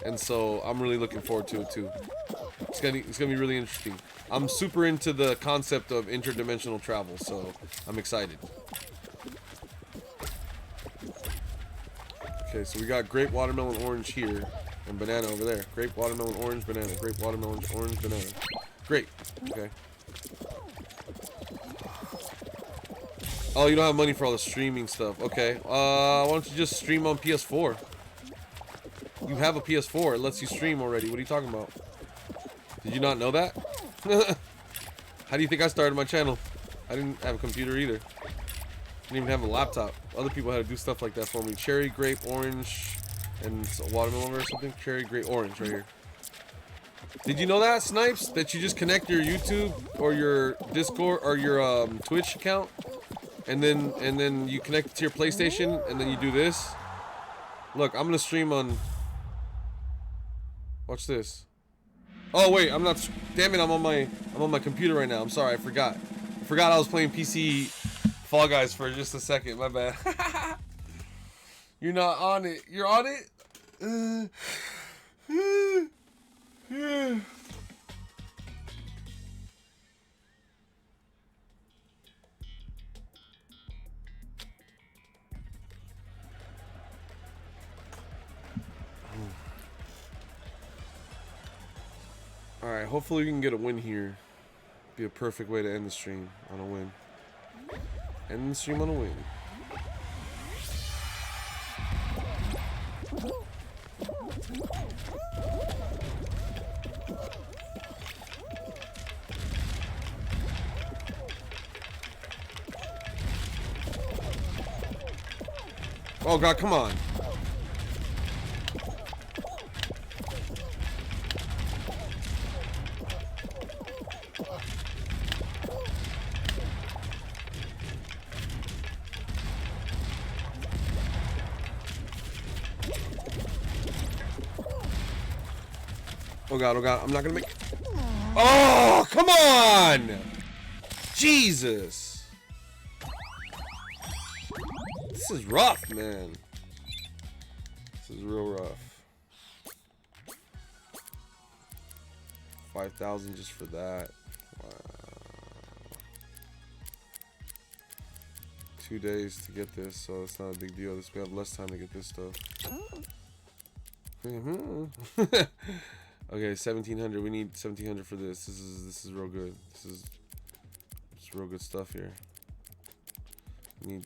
and so I'm really looking forward to it too. It's gonna be really interesting. I'm super into the concept of interdimensional travel, so I'm excited. Okay, so we got grape, watermelon, orange here, and banana over there. Grape, watermelon, orange, banana. Grape, watermelon, orange, banana. Great. Okay. Oh, you don't have money for all the streaming stuff. Okay. Why don't you just stream on PS4? You have a PS4. It lets you stream already. What are you talking about? Did you not know that? How do you think I started my channel? I didn't have a computer either. Didn't even have a laptop. Other people had to do stuff like that for me. Cherry, grape, orange, and watermelon or something. Cherry, grape, orange right here. Did you know that, Snipes? That you just connect your YouTube or your Discord or your Twitch account, and then you connect it to your PlayStation, and then you do this. Look, I'm gonna stream on. Watch this. Oh wait, I'm not. Damn it, I'm on my computer right now. I'm sorry, I forgot. I was playing PC Fall Guys for just a second. My bad. You're not on it. You're on it. Alright, hopefully we can get a win here. Be a perfect way to end the stream on a win. End the stream on a win. Oh god, come on. Oh god, I'm not gonna make it. Oh, come on! Jesus! This is rough, man. This is real rough. 5,000 just for that. Wow. 2 days to get this, so it's not a big deal. We have less time to get this stuff. Okay, 1,700. We need 1,700 for this. This is real good. This is real good stuff here. We need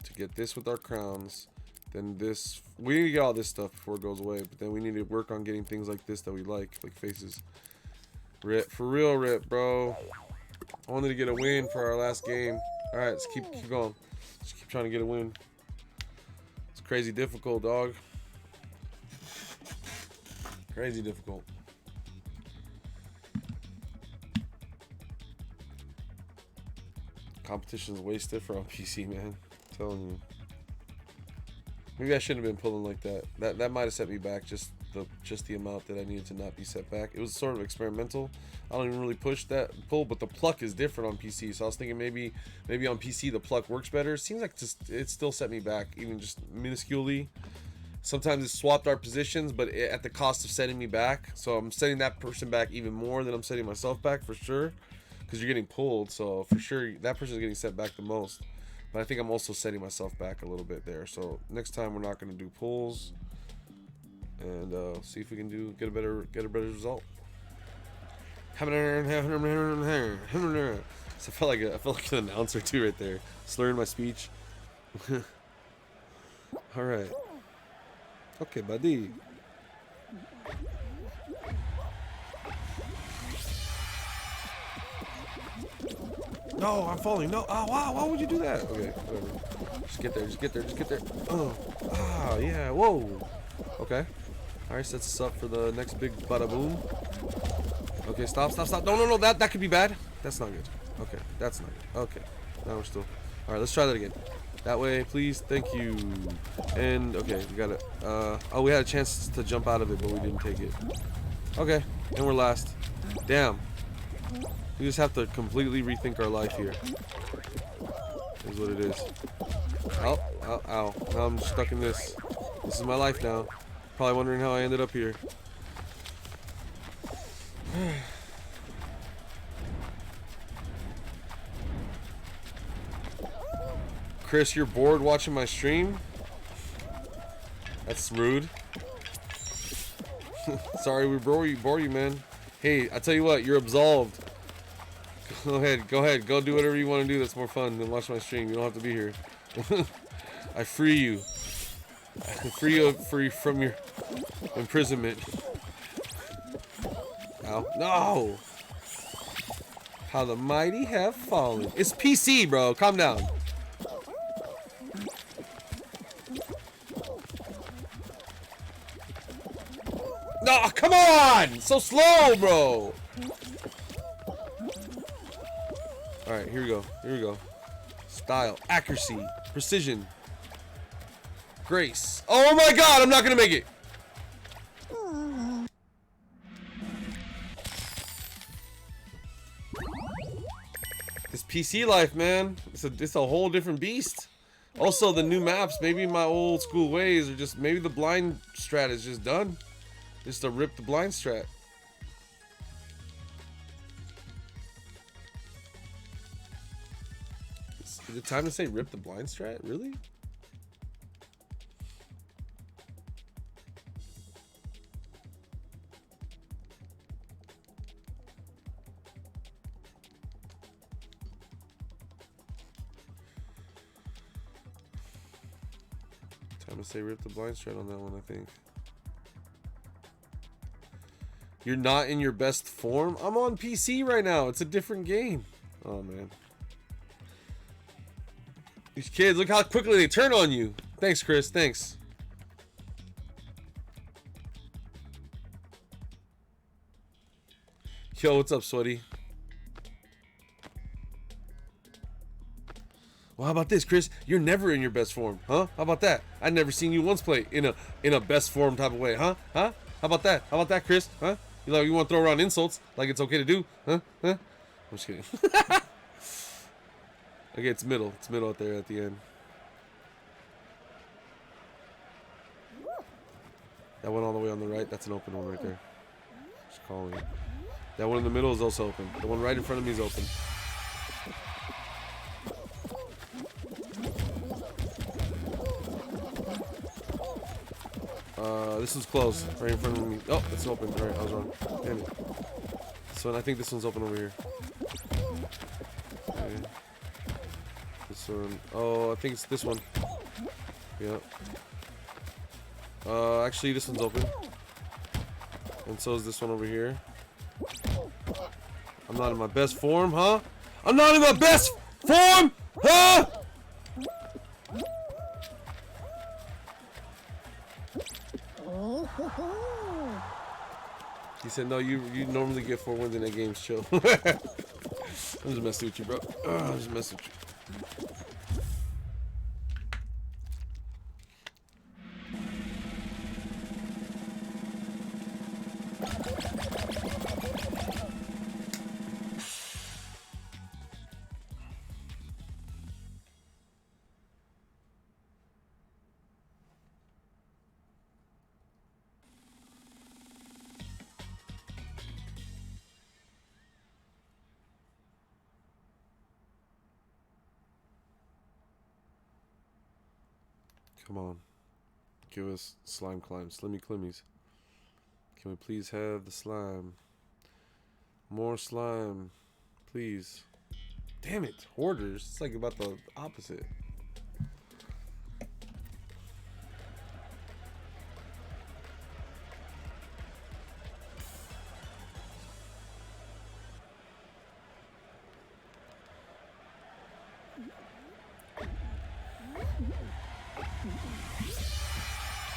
to get this with our crowns. Then this. We need to get all this stuff before it goes away. But then we need to work on getting things like this that we like faces. Rip, for real, Rip, bro. I wanted to get a win for our last game. All right, let's keep going. Just keep trying to get a win. It's crazy difficult, dog. Crazy difficult. Competition's way stiffer on PC, man. I'm telling you. Maybe I shouldn't have been pulling like that. That might have set me back just the amount that I needed to not be set back. It was sort of experimental. I don't even really push that pull, but the pluck is different on PC. So I was thinking maybe on PC the pluck works better. Seems like it still set me back, even just minusculely. Sometimes it swapped our positions, but at the cost of setting me back. So I'm setting that person back even more than I'm setting myself back for sure. Because you're getting pulled, so for sure that person's getting set back the most. But I think I'm also setting myself back a little bit there. So next time we're not going to do pulls, and see if we can get a better result. So I felt like an announcer too right there, slurring my speech. All right. Okay, buddy. No, I'm falling. No. Oh, wow. Why would you do that? Okay, whatever. Just get there. Just get there. Just get there. Oh. Ah, yeah. Whoa. Okay. All right, sets us up for the next big bada boom. Okay, stop. No. That could be bad. That's not good. Okay, that's not good. Okay. Now we're still. All right, let's try that again. That way, please. Thank you. And, okay, we got it. Oh, we had a chance to jump out of it, but we didn't take it. Okay, and we're last. Damn. We just have to completely rethink our life here. Is what it is. Ow. Now I'm stuck in this. This is my life now. Probably wondering how I ended up here. Chris, you're bored watching my stream? That's rude. Sorry we bore you, man. Hey, I tell you what, you're absolved. Go ahead, go do whatever you want to do that's more fun than watch my stream. You don't have to be here. I free you. I free you from your imprisonment. Ow. No! How the mighty have fallen. It's PC, bro. Calm down. No, come on! So slow, bro! Alright, here we go. Style, accuracy, precision, grace. Oh my god, I'm not gonna make it! This PC life, man. It's a whole different beast. Also, the new maps, maybe my old school ways are just, maybe the blind strat is just done. Just to rip the blind strat. Is it time to say rip the blind strat? Really? Time to say rip the blind strat on that one, I think. You're not in your best form? I'm on PC right now. It's a different game. Oh, man. These kids, look how quickly they turn on you. Thanks, Chris. Thanks. Yo, what's up, Sweaty? Well, how about this, Chris? You're never in your best form, huh? How about that? I've never seen you once play in a best form type of way, huh? Huh? How about that? How about that, Chris? Huh? You want to throw around insults like it's okay to do? Huh? I'm just kidding. Okay, it's middle. It's middle out there at the end. That one all the way on the right, that's an open one right there. Just calling it. That one in the middle is also open. The one right in front of me is open. This one's closed. Right in front of me. Oh, it's open. Alright, I was wrong. Damn it. So I think this one's open over here. Okay. This one. Oh, I think it's this one. Yeah. Actually, this one's open. And so is this one over here. I'm not in my best form, huh? I'm not in my best form, huh? He said, no, you normally get 4 wins in that game, chill. I'm just messing with you, bro. I'm just messing with you. Come on. Give us slime climb. Slimmy Climmies. Can we please have the slime? More slime. Please. Damn it. Hoarders. It's like about the opposite.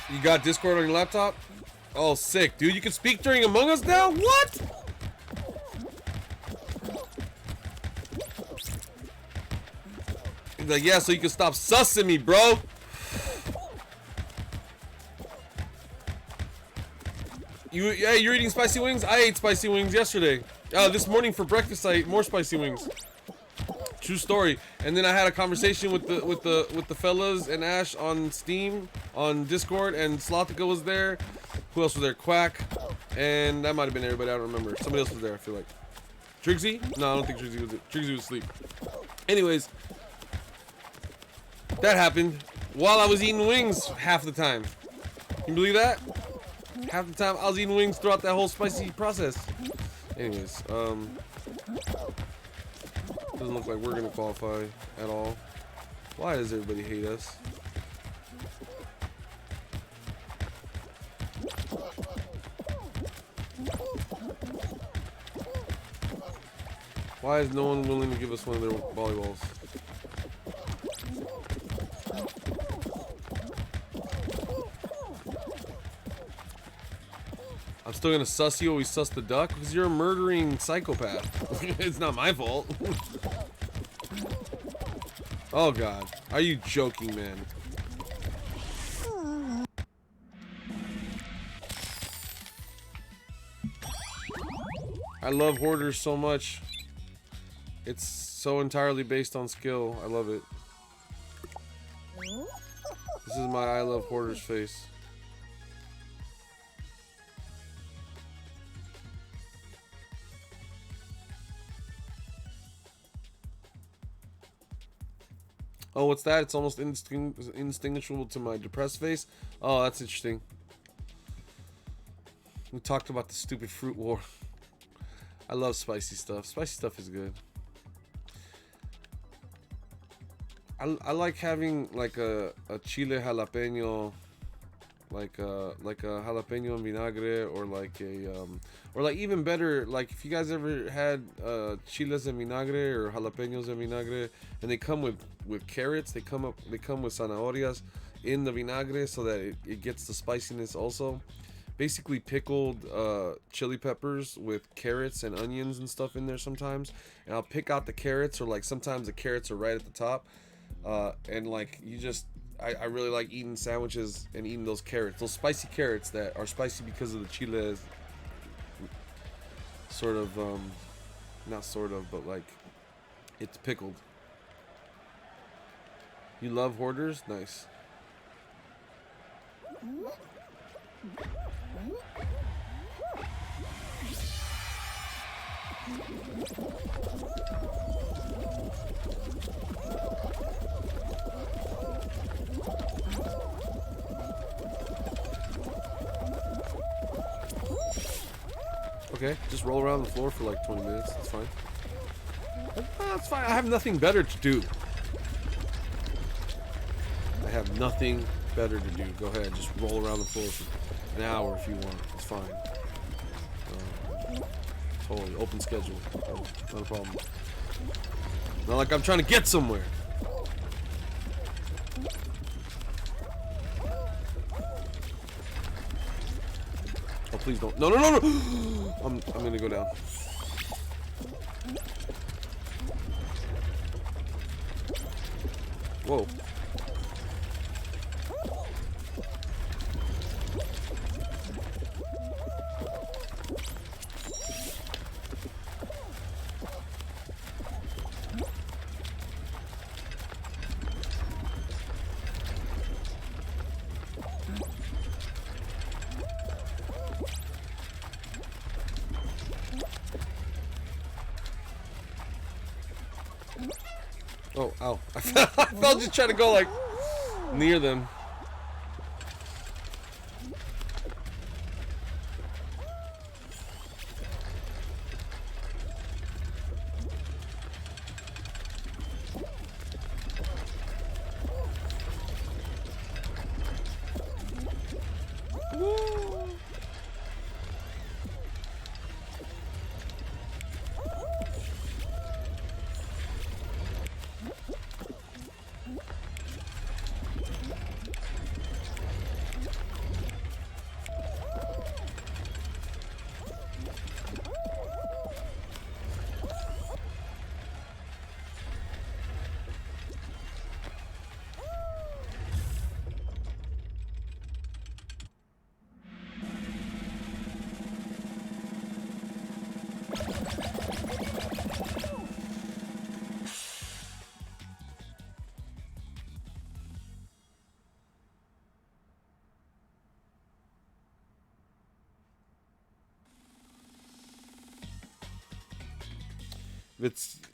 You got Discord on your laptop? Oh, sick, dude. You can speak during Among Us now? What? He's like, yeah, so you can stop sussing me, bro. You're eating spicy wings? I ate spicy wings yesterday. This morning for breakfast I ate more spicy wings. True story. And then I had a conversation with the fellas and Ash on Steam, on Discord, and Slothica was there. Who else was there? Quack. And that might have been everybody, I don't remember. Somebody else was there, I feel like. Trixie? No, I don't think Trixie was there. Trixie was asleep. Anyways, that happened while I was eating wings half the time. Can you believe that? Half the time I was eating wings throughout that whole spicy process. Anyways, doesn't look like we're gonna qualify at all. Why does everybody hate us? Why is no one willing to give us one of their volleyballs? I'm still gonna suss you always suss the duck because you're a murdering psychopath. It's not my fault. Oh god. Are you joking, man? I love Hoarders so much. It's so entirely based on skill. I love it. This is my I love Hoarders face. Oh, what's that? It's almost indistinguishable to my depressed face. Oh, that's interesting. We talked about the stupid fruit war. I love spicy stuff. Spicy stuff is good. I like having like a chile jalapeno, like a jalapeno en vinagre, or like or like even better, like if you guys ever had chiles en vinagre or jalapenos en vinagre, and they come with carrots, they come with zanahorias in the vinagre so that it gets the spiciness also. Basically pickled chili peppers with carrots and onions and stuff in there sometimes, and I'll pick out the carrots, or like sometimes the carrots are right at the top. And like I really like eating sandwiches and eating those carrots, those spicy carrots that are spicy because of the chiles sort of, not sort of, but like, it's pickled. You love hoarders? Nice. Okay, just roll around the floor for like 20 minutes. That's fine. That's fine. I have nothing better to do. I have nothing better to do. Go ahead, just roll around the floor for an hour if you want. It's fine. Totally open schedule. Not a problem. Not like I'm trying to get somewhere. Oh, please don't. No, no, no, no! I'm gonna go down. Whoa. Oh, ow. I felt just trying to go like near them.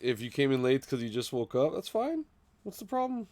If you came in late because you just woke up, that's fine. What's the problem?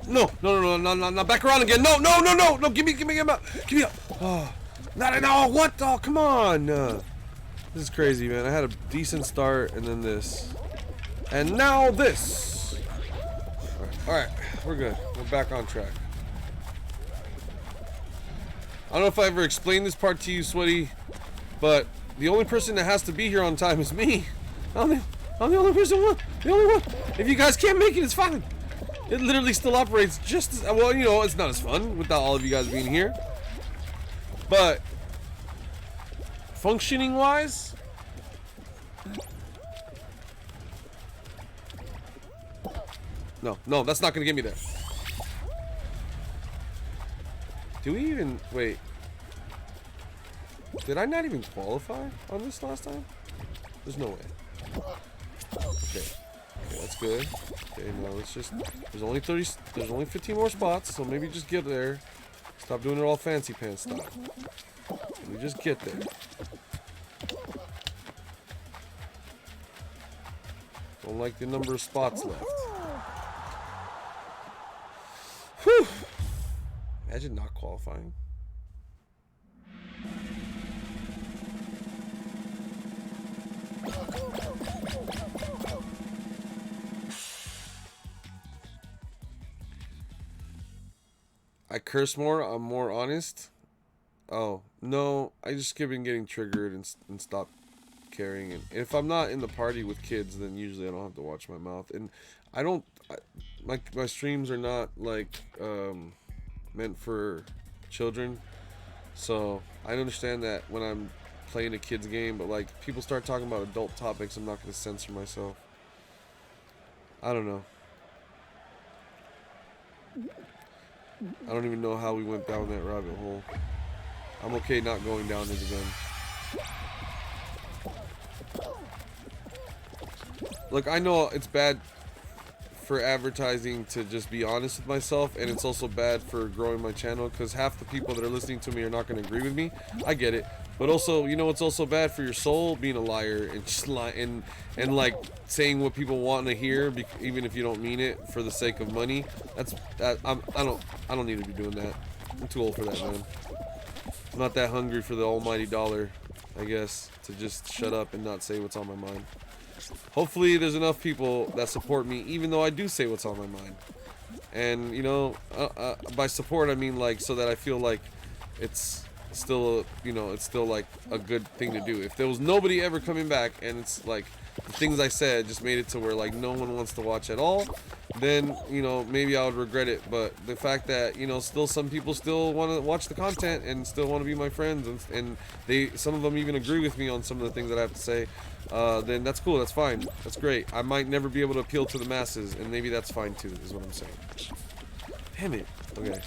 No, no, no, no, no, no, back around again. No, no, no, no, no, give me up. Give me up. Oh, no, what? Oh, come on. This is crazy, man. I had a decent start and then this. And now this. All right, we're good. We're back on track. I don't know if I ever explained this part to you, Sweaty, but the only person that has to be here on time is me. I'm the only person. The only one. If you guys can't make it, it's fine. It literally still operates just as well. You know, it's not as fun without all of you guys being here. But functioning wise, no, that's not gonna get me there. Do we even wait? Did I not even qualify on this last time? There's no way. Okay. Okay, that's good. Okay, no, it's just there's only 15 more spots, so maybe just get there. Stop doing it all fancy pants style. Let me just get there. Don't like the number of spots left. Whew. Imagine not qualifying. I curse more, I'm more honest. Oh, no, I just keep been getting triggered and stop caring. And if I'm not in the party with kids, then usually I don't have to watch my mouth. And I don't, my streams are not like meant for children. So I understand that when I'm playing a kid's game, but like people start talking about adult topics, I'm not going to censor myself. I don't know. I don't even know how we went down that rabbit hole. I'm okay not going down it again. Look, I know it's bad for advertising to just be honest with myself, and it's also bad for growing my channel because half the people that are listening to me are not going to agree with me. I get it. But also, you know, it's also bad for your soul being a liar and just and like saying what people want to hear, even if you don't mean it for the sake of money. I don't need to be doing that. I'm too old for that, man. I'm not that hungry for the almighty dollar, I guess, to just shut up and not say what's on my mind. Hopefully, there's enough people that support me, even though I do say what's on my mind. And you know, by support, I mean like so that I feel like it's still, you know, it's still like a good thing to do. If there was nobody ever coming back and it's like the things I said just made it to where like no one wants to watch at all, then, you know, maybe I would regret it. But the fact that, you know, still some people still want to watch the content and still want to be my friends, and some of them even agree with me on some of the things that I have to say, then that's cool, that's fine, that's great. I might never be able to appeal to the masses, and maybe that's fine too, is what I'm saying. Damn it. Okay.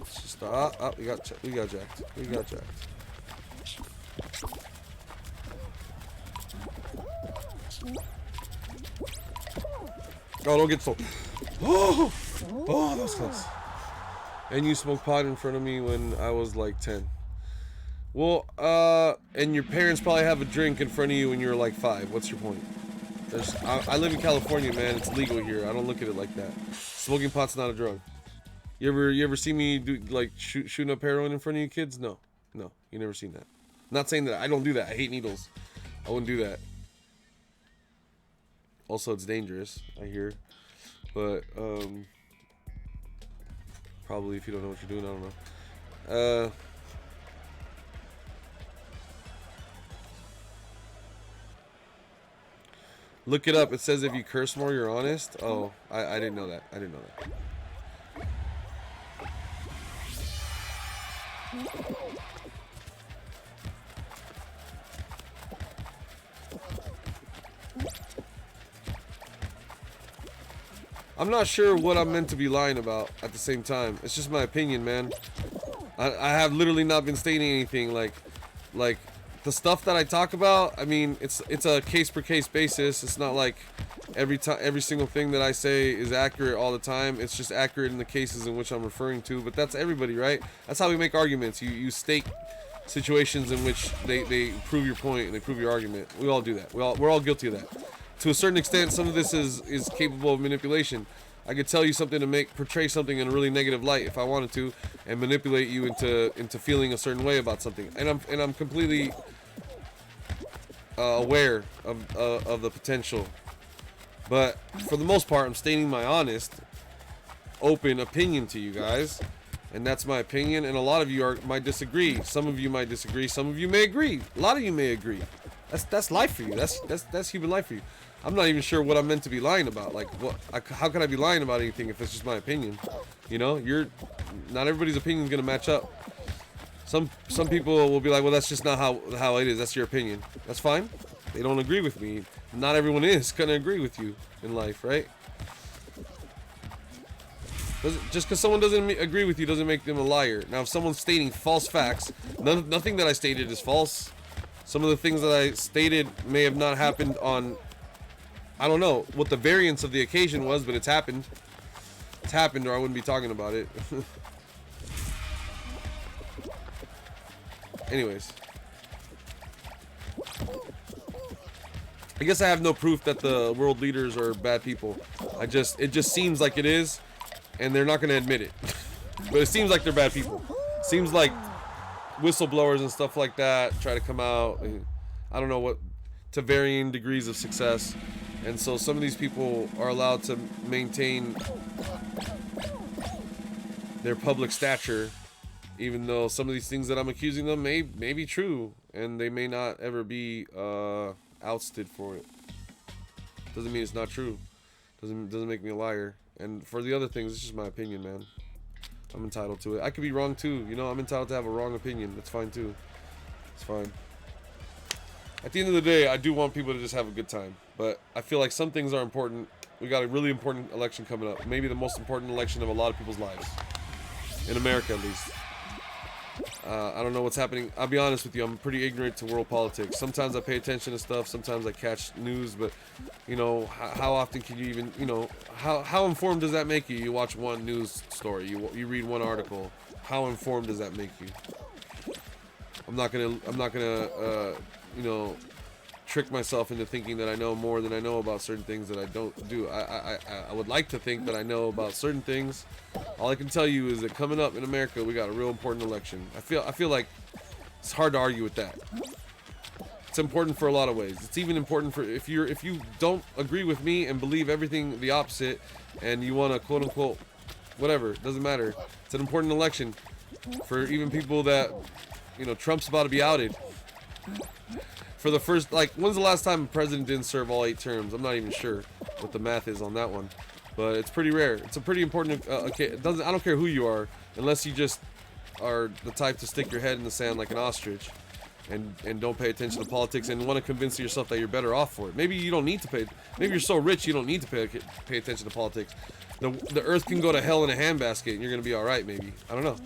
Stop. We got jacked. We got jacked. Oh, don't get so. Oh, that was close. And you smoked pot in front of me when I was like 10. Well, and your parents probably have a drink in front of you when you were like 5. What's your point? I live in California, man. It's legal here. I don't look at it like that. Smoking pot's not a drug. You ever see me do like shooting up heroin in front of you kids? No, you never seen that. I'm not saying that I don't do that. I hate needles. I wouldn't do that. Also, it's dangerous, I hear. But probably if you don't know what you're doing, I don't know. Look it up. It says if you curse more, you're honest. Oh, I didn't know that. I didn't know that. I'm not sure what I'm meant to be lying about at the same time. It's just my opinion, man. I have literally not been stating anything like the stuff that I talk about. I mean, it's a case per case basis. It's not like every single thing that I say is accurate all the time. It's just accurate in the cases in which I'm referring to. But that's everybody, right? That's how we make arguments. You state situations in which they prove your point and they prove your argument. We all do that. We're all guilty of that. To a certain extent, some of this is capable of manipulation. I could tell you something to portray something in a really negative light if I wanted to, and manipulate you into feeling a certain way about something. And I'm completely aware of the potential. But for the most part, I'm stating my honest, open opinion to you guys, and that's my opinion. And a lot of you might disagree. Some of you might disagree. Some of you may agree. A lot of you may agree. That's life for you. That's human life for you. I'm not even sure what I'm meant to be lying about. Like, how can I be lying about anything if it's just my opinion? You know, not everybody's opinion is gonna match up. Some people will be like, well, that's just not how it is. That's your opinion. That's fine. They don't agree with me. Not everyone is gonna agree with you in life, right? Just because someone doesn't agree with you doesn't make them a liar. Now, if someone's stating false facts, nothing that I stated is false. Some of the things that I stated may have not happened on, I don't know what the variance of the occasion was, but it's happened. It's happened, or I wouldn't be talking about it. anyways. I guess I have no proof that the world leaders are bad people. It just seems like it is, and they're not going to admit it. But it seems like they're bad people. Seems like whistleblowers and stuff like that try to come out, and I don't know what, to varying degrees of success. And so some of these people are allowed to maintain their public stature, even though some of these things that I'm accusing them may be true, and they may not ever be ousted for it. Doesn't mean it's not true. Doesn't make me a liar. And for the other things, it's just my opinion, man. I'm entitled to it. I could be wrong too, you know. I'm entitled to have a wrong opinion. That's fine too. It's fine. At the end of the day, I do want people to just have a good time, but I feel like some things are important. We got a really important election coming up. Maybe the most important election of a lot of people's lives. In America, at least. I don't know what's happening. I'll be honest with you, I'm pretty ignorant to world politics. Sometimes I pay attention to stuff, sometimes I catch news, but, you know, how often can you even, you know, how informed does that make you? You watch one news story, you read one article. How informed does that make you? I'm not gonna, you know, trick myself into thinking that I know more than I know about certain things that I don't do. I would like to think that I know about certain things. All I can tell you is that coming up in America, we got a real important election. I feel like it's hard to argue with that. It's important for a lot of ways. It's even important for if you don't agree with me and believe everything the opposite, and you want to quote unquote whatever, doesn't matter. It's an important election for even people that, you know, Trump's about to be outed. For the first, like, when's the last time a president didn't serve all 8 terms? I'm not even sure what the math is on that one, but it's pretty rare. It's a pretty important. Okay, I don't care who you are, unless you just are the type to stick your head in the sand like an ostrich, and don't pay attention to politics and want to convince yourself that you're better off for it. Maybe you don't need to pay. Maybe you're so rich you don't need to pay attention to politics. The earth can go to hell in a handbasket, and you're gonna be all right. Maybe, I don't know.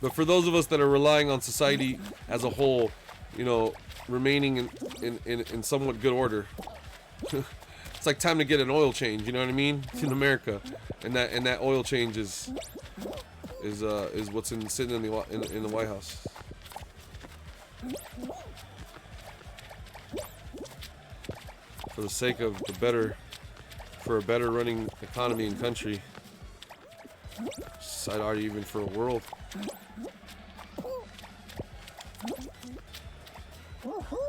But for those of us that are relying on society as a whole, you know, remaining in somewhat good order, it's like time to get an oil change. You know what I mean? In America, and that oil change is what's sitting in the White House. For the sake of for a better running economy and country, I'd argue even for a world.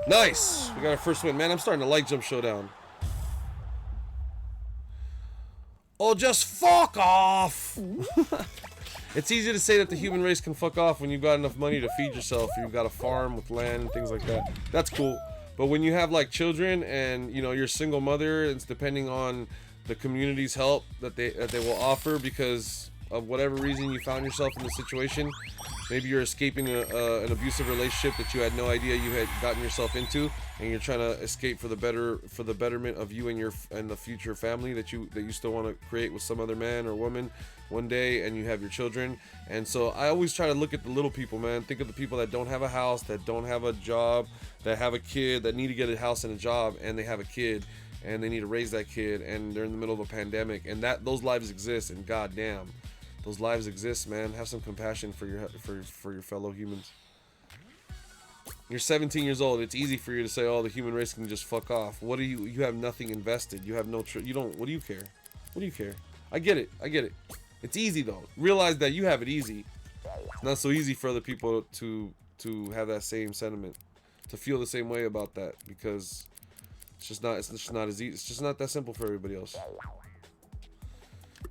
Nice! We got our first win. Man, I'm starting to like Jump Showdown. Oh, just fuck off! It's easy to say that the human race can fuck off when you've got enough money to feed yourself. You've got a farm with land and things like that. That's cool. But when you have, like, children and, you know, you're a single mother, it's depending on the community's help that they will offer because of whatever reason you found yourself in the situation. Maybe you're escaping an abusive relationship that you had no idea you had gotten yourself into, and you're trying to escape for the betterment of you and the future family that you still want to create with some other man or woman one day, and you have your children. And so I always try to look at the little people, man. Think of the people that don't have a house, that don't have a job, that have a kid, that need to get a house and a job, and they have a kid, and they need to raise that kid, and they're in the middle of a pandemic, and those lives exist, and goddamn, those lives exist, man. Have some compassion for your fellow humans. You're 17 years old. It's easy for you to say, "Oh, the human race can just fuck off." What do you have nothing invested. You have no you don't. What do you care? What do you care? I get it. It's easy though. Realize that you have it easy. It's not so easy for other people to have that same sentiment, to feel the same way about that, because it's just not as easy. It's just not that simple for everybody else.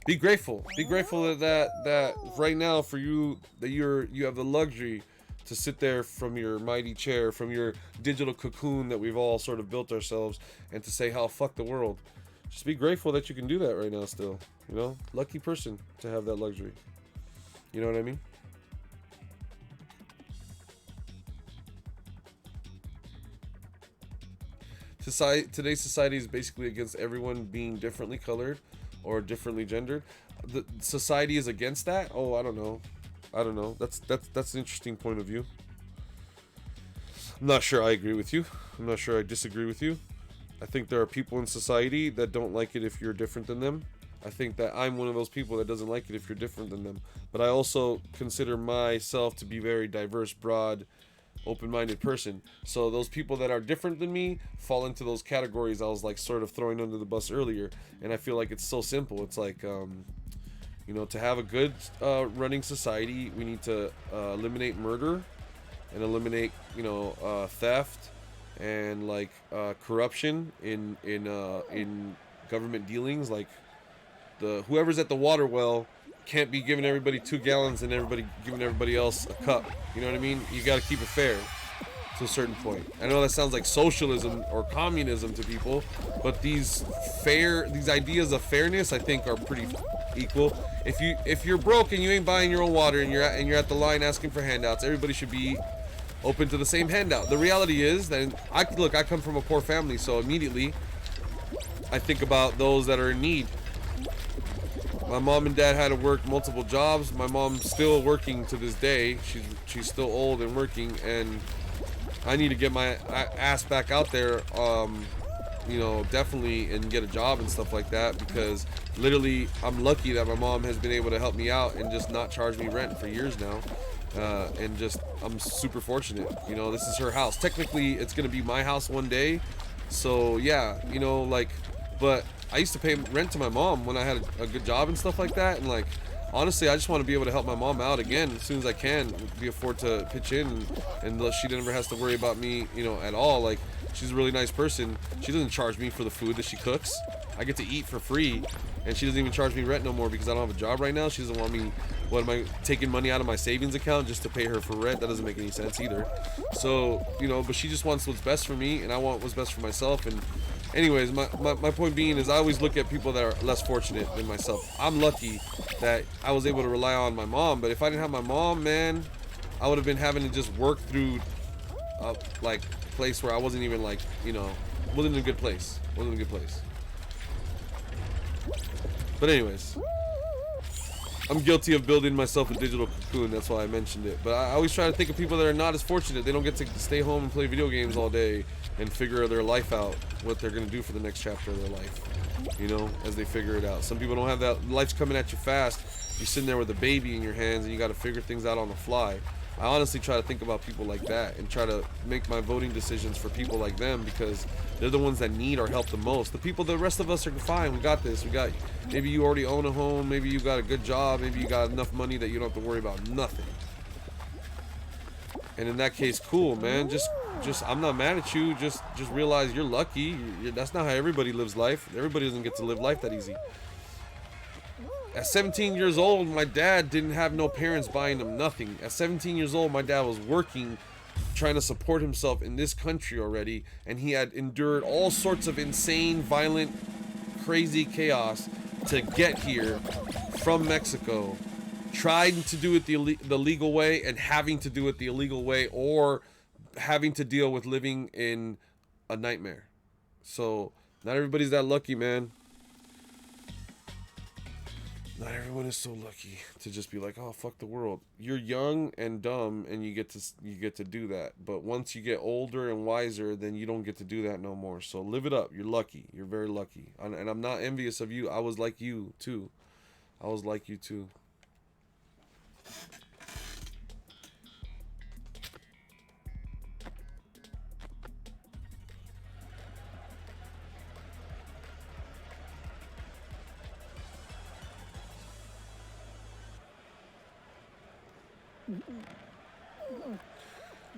Be grateful. Be grateful that right now for you that you have the luxury to sit there from your mighty chair, from your digital cocoon that we've all sort of built ourselves, and to say how fuck the world. Just be grateful that you can do that right now still. You know, lucky person to have that luxury. You know what I mean? Today's society is basically against everyone being differently colored or differently gendered. The society is against that? Oh, I don't know. That's an interesting point of view. I'm not sure I agree with you. I'm not sure I disagree with you. I think there are people in society that don't like it if you're different than them. I think that I'm one of those people that doesn't like it if you're different than them. But I also consider myself to be very diverse, broad, open-minded person. So those people that are different than me fall into those categories I was like sort of throwing under the bus earlier. And I feel like it's so simple. It's like, you know, to have a good running society, we need to eliminate murder and eliminate, you know, theft and like corruption in government dealings. Like whoever's at the water well can't be giving everybody 2 gallons and everybody giving everybody else a cup. You know what I mean? You got to keep it fair to a certain point. I know that sounds like socialism or communism to people, but these ideas of fairness, I think, are pretty equal. If you're broke and you ain't buying your own water and you're at the line asking for handouts, everybody should be open to the same handout. The reality is that I come from a poor family, so immediately I think about those that are in need. My mom and dad had to work multiple jobs. My mom's still working to this day. She's still old and working, and I need to get my ass back out there, you know, definitely, and get a job and stuff like that, because literally I'm lucky that my mom has been able to help me out and just not charge me rent for years now. And just, I'm super fortunate. You know, this is her house. Technically, it's going to be my house one day. So, yeah, you know, like, but I used to pay rent to my mom when I had a good job and stuff like that. And, like, honestly, I just want to be able to help my mom out again as soon as I can, be afford to pitch in, and she never has to worry about me, you know, at all. Like, she's a really nice person. She doesn't charge me for the food that she cooks. I get to eat for free, and she doesn't even charge me rent no more because I don't have a job right now. She doesn't want me, what am I, taking money out of my savings account just to pay her for rent? That doesn't make any sense either. So, you know, but she just wants what's best for me, and I want what's best for myself. And anyways, my point being is I always look at people that are less fortunate than myself. I'm lucky that I was able to rely on my mom, but if I didn't have my mom, man, I would have been having to just work through a like place where I wasn't even, like, you know, wasn't in a good place. But anyways, I'm guilty of building myself a digital cocoon. That's why I mentioned it. But I always try to think of people that are not as fortunate. They don't get to stay home and play video games all day and figure their life out, what they're going to do for the next chapter of their life, you know, as they figure it out. Some people don't have that. Life's coming at you fast. You're sitting there with a baby in your hands and you got to figure things out on the fly. I honestly try to think about people like that and try to make my voting decisions for people like them, because they're the ones that need our help the most. The rest of us are fine. We got this. Maybe you already own a home. Maybe you got a good job. Maybe you got enough money that you don't have to worry about nothing. And in that case, cool, man. Just I'm not mad at you. Just realize you're lucky. That's not how everybody lives life. Everybody doesn't get to live life that easy. At 17 years old, my dad didn't have no parents buying him nothing. At 17 years old, my dad was working, trying to support himself in this country already, and he had endured all sorts of insane, violent, crazy chaos to get here from Mexico, trying to do it the legal way and having to do it the illegal way, or having to deal with living in a nightmare. So not everybody's that lucky, man. Not everyone is so lucky to just be like, oh, fuck the world. You're young and dumb, and you get to do that. But once you get older and wiser, then you don't get to do that no more. So live it up. You're lucky. You're very lucky. And I'm not envious of you. I was like you too.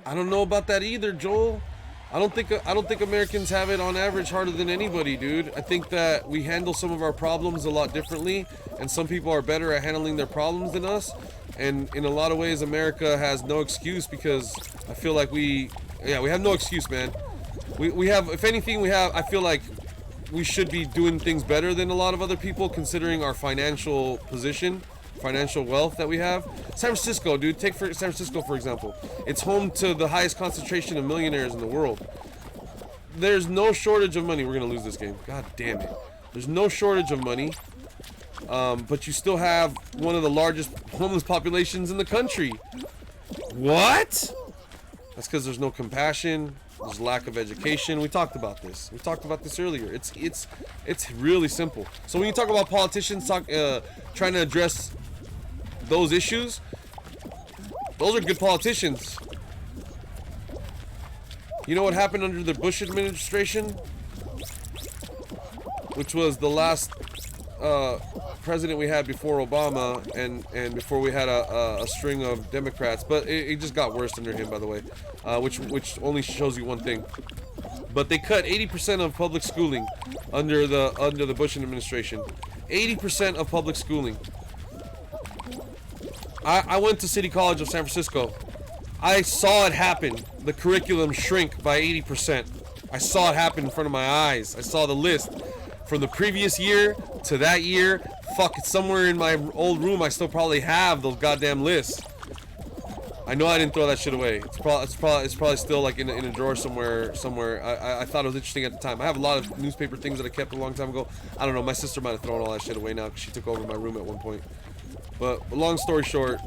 I don't know about that either, Joel. I don't think Americans have it on average harder than anybody, dude. I think that we handle some of our problems a lot differently, and some people are better at handling their problems than us. And in a lot of ways, America has no excuse, because I feel like we have no excuse, man. We have, if anything, I feel like we should be doing things better than a lot of other people, considering our financial position, financial wealth that we have. San Francisco, dude, take San Francisco for example. It's home to the highest concentration of millionaires in the world. There's no shortage of money. We're gonna lose this game. God damn it. There's no shortage of money, but you still have one of the largest homeless populations in the country. What? That's because there's no compassion. There's lack of education. We talked about this. We talked about this earlier. It's really simple. So when you talk about politicians trying to address those issues, those are good politicians. You know what happened under the Bush administration, which was the last president we had before Obama, and before we had a string of Democrats, but it just got worse under him, by the way, which only shows you one thing. But they cut 80% of public schooling under the Bush administration. 80% of public schooling. I went to City College of San Francisco. I saw it happen. The curriculum shrink by 80%. I saw it happen in front of my eyes. I saw the list from the previous year to that year. Fuck, it's somewhere in my old room. I still probably have those goddamn lists. I know I didn't throw that shit away. It's probably still like in a drawer somewhere. I thought it was interesting at the time. I have a lot of newspaper things that I kept a long time ago. I don't know. My sister might have thrown all that shit away now because she took over my room at one point. But long story short,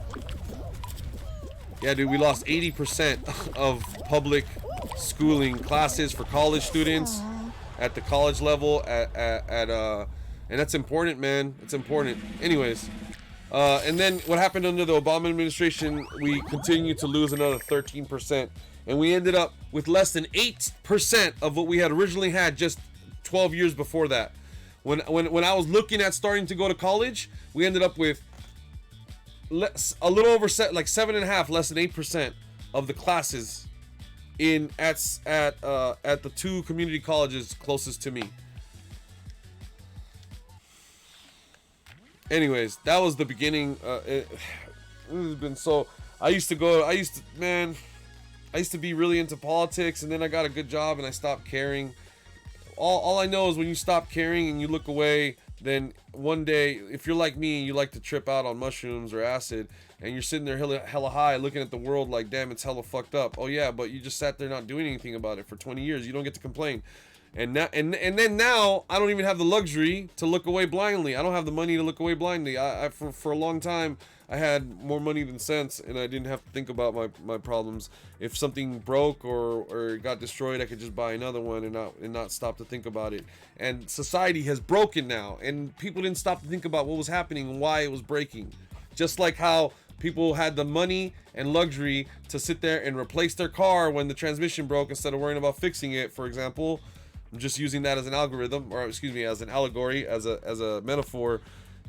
yeah, dude, we lost 80% of public schooling classes for college students at the college level. And that's important, man. It's important. Anyways, and then what happened under the Obama administration? We continued to lose another 13%, and we ended up with less than 8% of what we had originally had just 12 years before that. When I was looking at starting to go to college, we ended up with a little over like 7.5, less than 8% of the classes at the two community colleges closest to me. Anyways, that was the beginning. It has been so. I used to be really into politics, and then I got a good job and I stopped caring. All I know is when you stop caring and you look away, then one day, if you're like me and you like to trip out on mushrooms or acid, and you're sitting there hella high looking at the world like, damn, it's hella fucked up. Oh yeah, but you just sat there not doing anything about it for 20 years. You don't get to complain. And then now I don't even have the luxury to look away blindly. I don't have the money to look away blindly. For a long time I had more money than sense, and I didn't have to think about my problems. If something broke or got destroyed, I could just buy another one and not stop to think about it. And society has broken now, and people didn't stop to think about what was happening and why it was breaking. Just like how people had the money and luxury to sit there and replace their car when the transmission broke instead of worrying about fixing it, for example. I'm just using that as an algorithm, or excuse me, as an allegory, as a metaphor.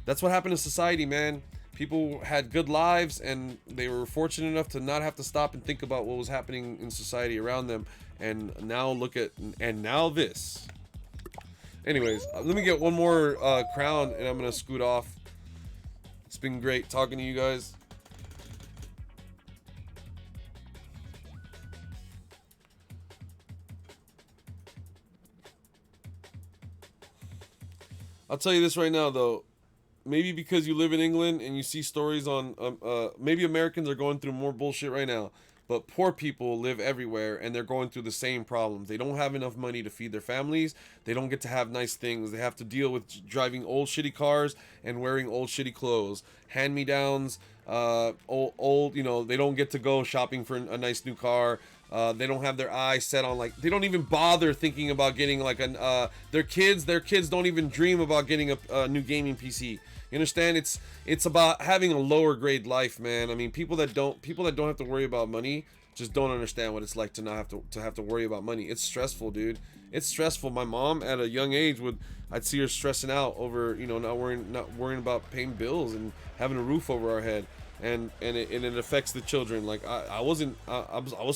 That's what happened in society, man. People had good lives, and they were fortunate enough to not have to stop and think about what was happening in society around them. And now now this. Anyways, let me get one more crown, and I'm gonna scoot off. It's been great talking to you guys. I'll tell you this right now, though. Maybe because you live in England and you see stories on... maybe Americans are going through more bullshit right now. But poor people live everywhere, and they're going through the same problems. They don't have enough money to feed their families. They don't get to have nice things. They have to deal with driving old shitty cars and wearing old shitty clothes. Hand-me-downs, old, you know, they don't get to go shopping for a nice new car. They don't have their eyes set on, like, they don't even bother thinking about getting like their kids don't even dream about getting a new gaming PC. You understand? It's about having a lower grade life, man. I mean, people that don't have to worry about money just don't understand what it's like to not have to worry about money. It's stressful, dude. It's stressful. My mom at a young age I'd see her stressing out over, you know, not worrying about paying bills and having a roof over our head. And it affects the children. Like I was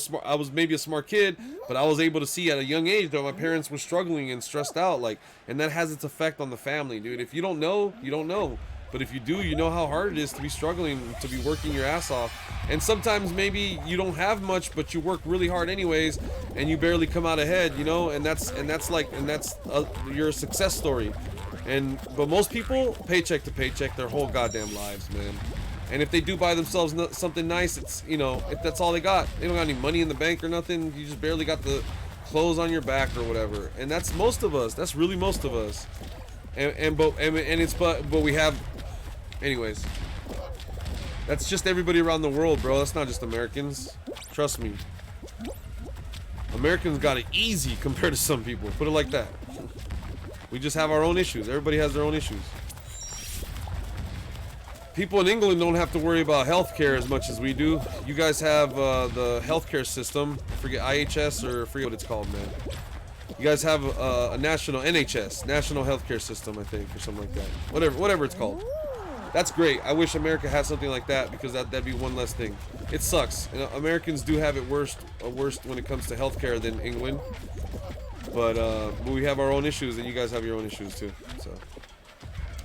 smart. I was maybe a smart kid, but I was able to see at a young age that my parents were struggling and stressed out. Like, and that has its effect on the family, dude. If you don't know, you don't know. But if you do, you know how hard it is to be struggling, to be working your ass off. And sometimes maybe you don't have much, but you work really hard anyways, and you barely come out ahead, you know. And that's your success story. But most people, paycheck to paycheck, their whole goddamn lives, man. And if they do buy themselves something nice, it's, you know, if that's all they got. They don't got any money in the bank or nothing. You just barely got the clothes on your back or whatever. And that's most of us. That's really most of us. But we have, anyways. That's just everybody around the world, bro. That's not just Americans. Trust me. Americans got it easy compared to some people. Put it like that. We just have our own issues. Everybody has their own issues. People in England don't have to worry about healthcare as much as we do. You guys have the healthcare system. I forget IHS or I forget what it's called, man. You guys have a national NHS, National Healthcare System, I think, or something like that. Whatever it's called. That's great. I wish America had something like that because that'd be one less thing. It sucks. You know, Americans do have it worse when it comes to healthcare than England. But we have our own issues, and you guys have your own issues too. So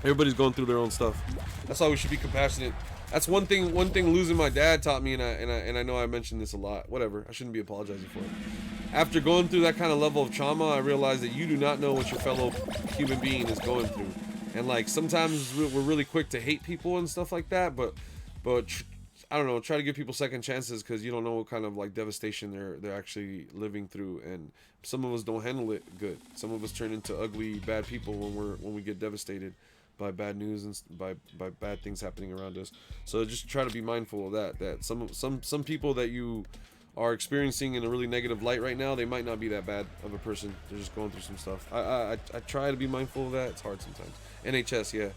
everybody's going through their own stuff. That's why we should be compassionate. That's one thing losing my dad taught me, and I know I mentioned this a lot. Whatever. I shouldn't be apologizing for it. After going through that kind of level of trauma, I realized that you do not know what your fellow human being is going through. And like sometimes we're really quick to hate people and stuff like that, but I don't know, try to give people second chances because you don't know what kind of like devastation they're actually living through. And some of us don't handle it good. Some of us turn into ugly, bad people when we get devastated by bad news and by bad things happening around us. So just try to be mindful of that. That some people that you are experiencing in a really negative light right now, they might not be that bad of a person. They're just going through some stuff. I try to be mindful of that. It's hard sometimes. NHS, yeah.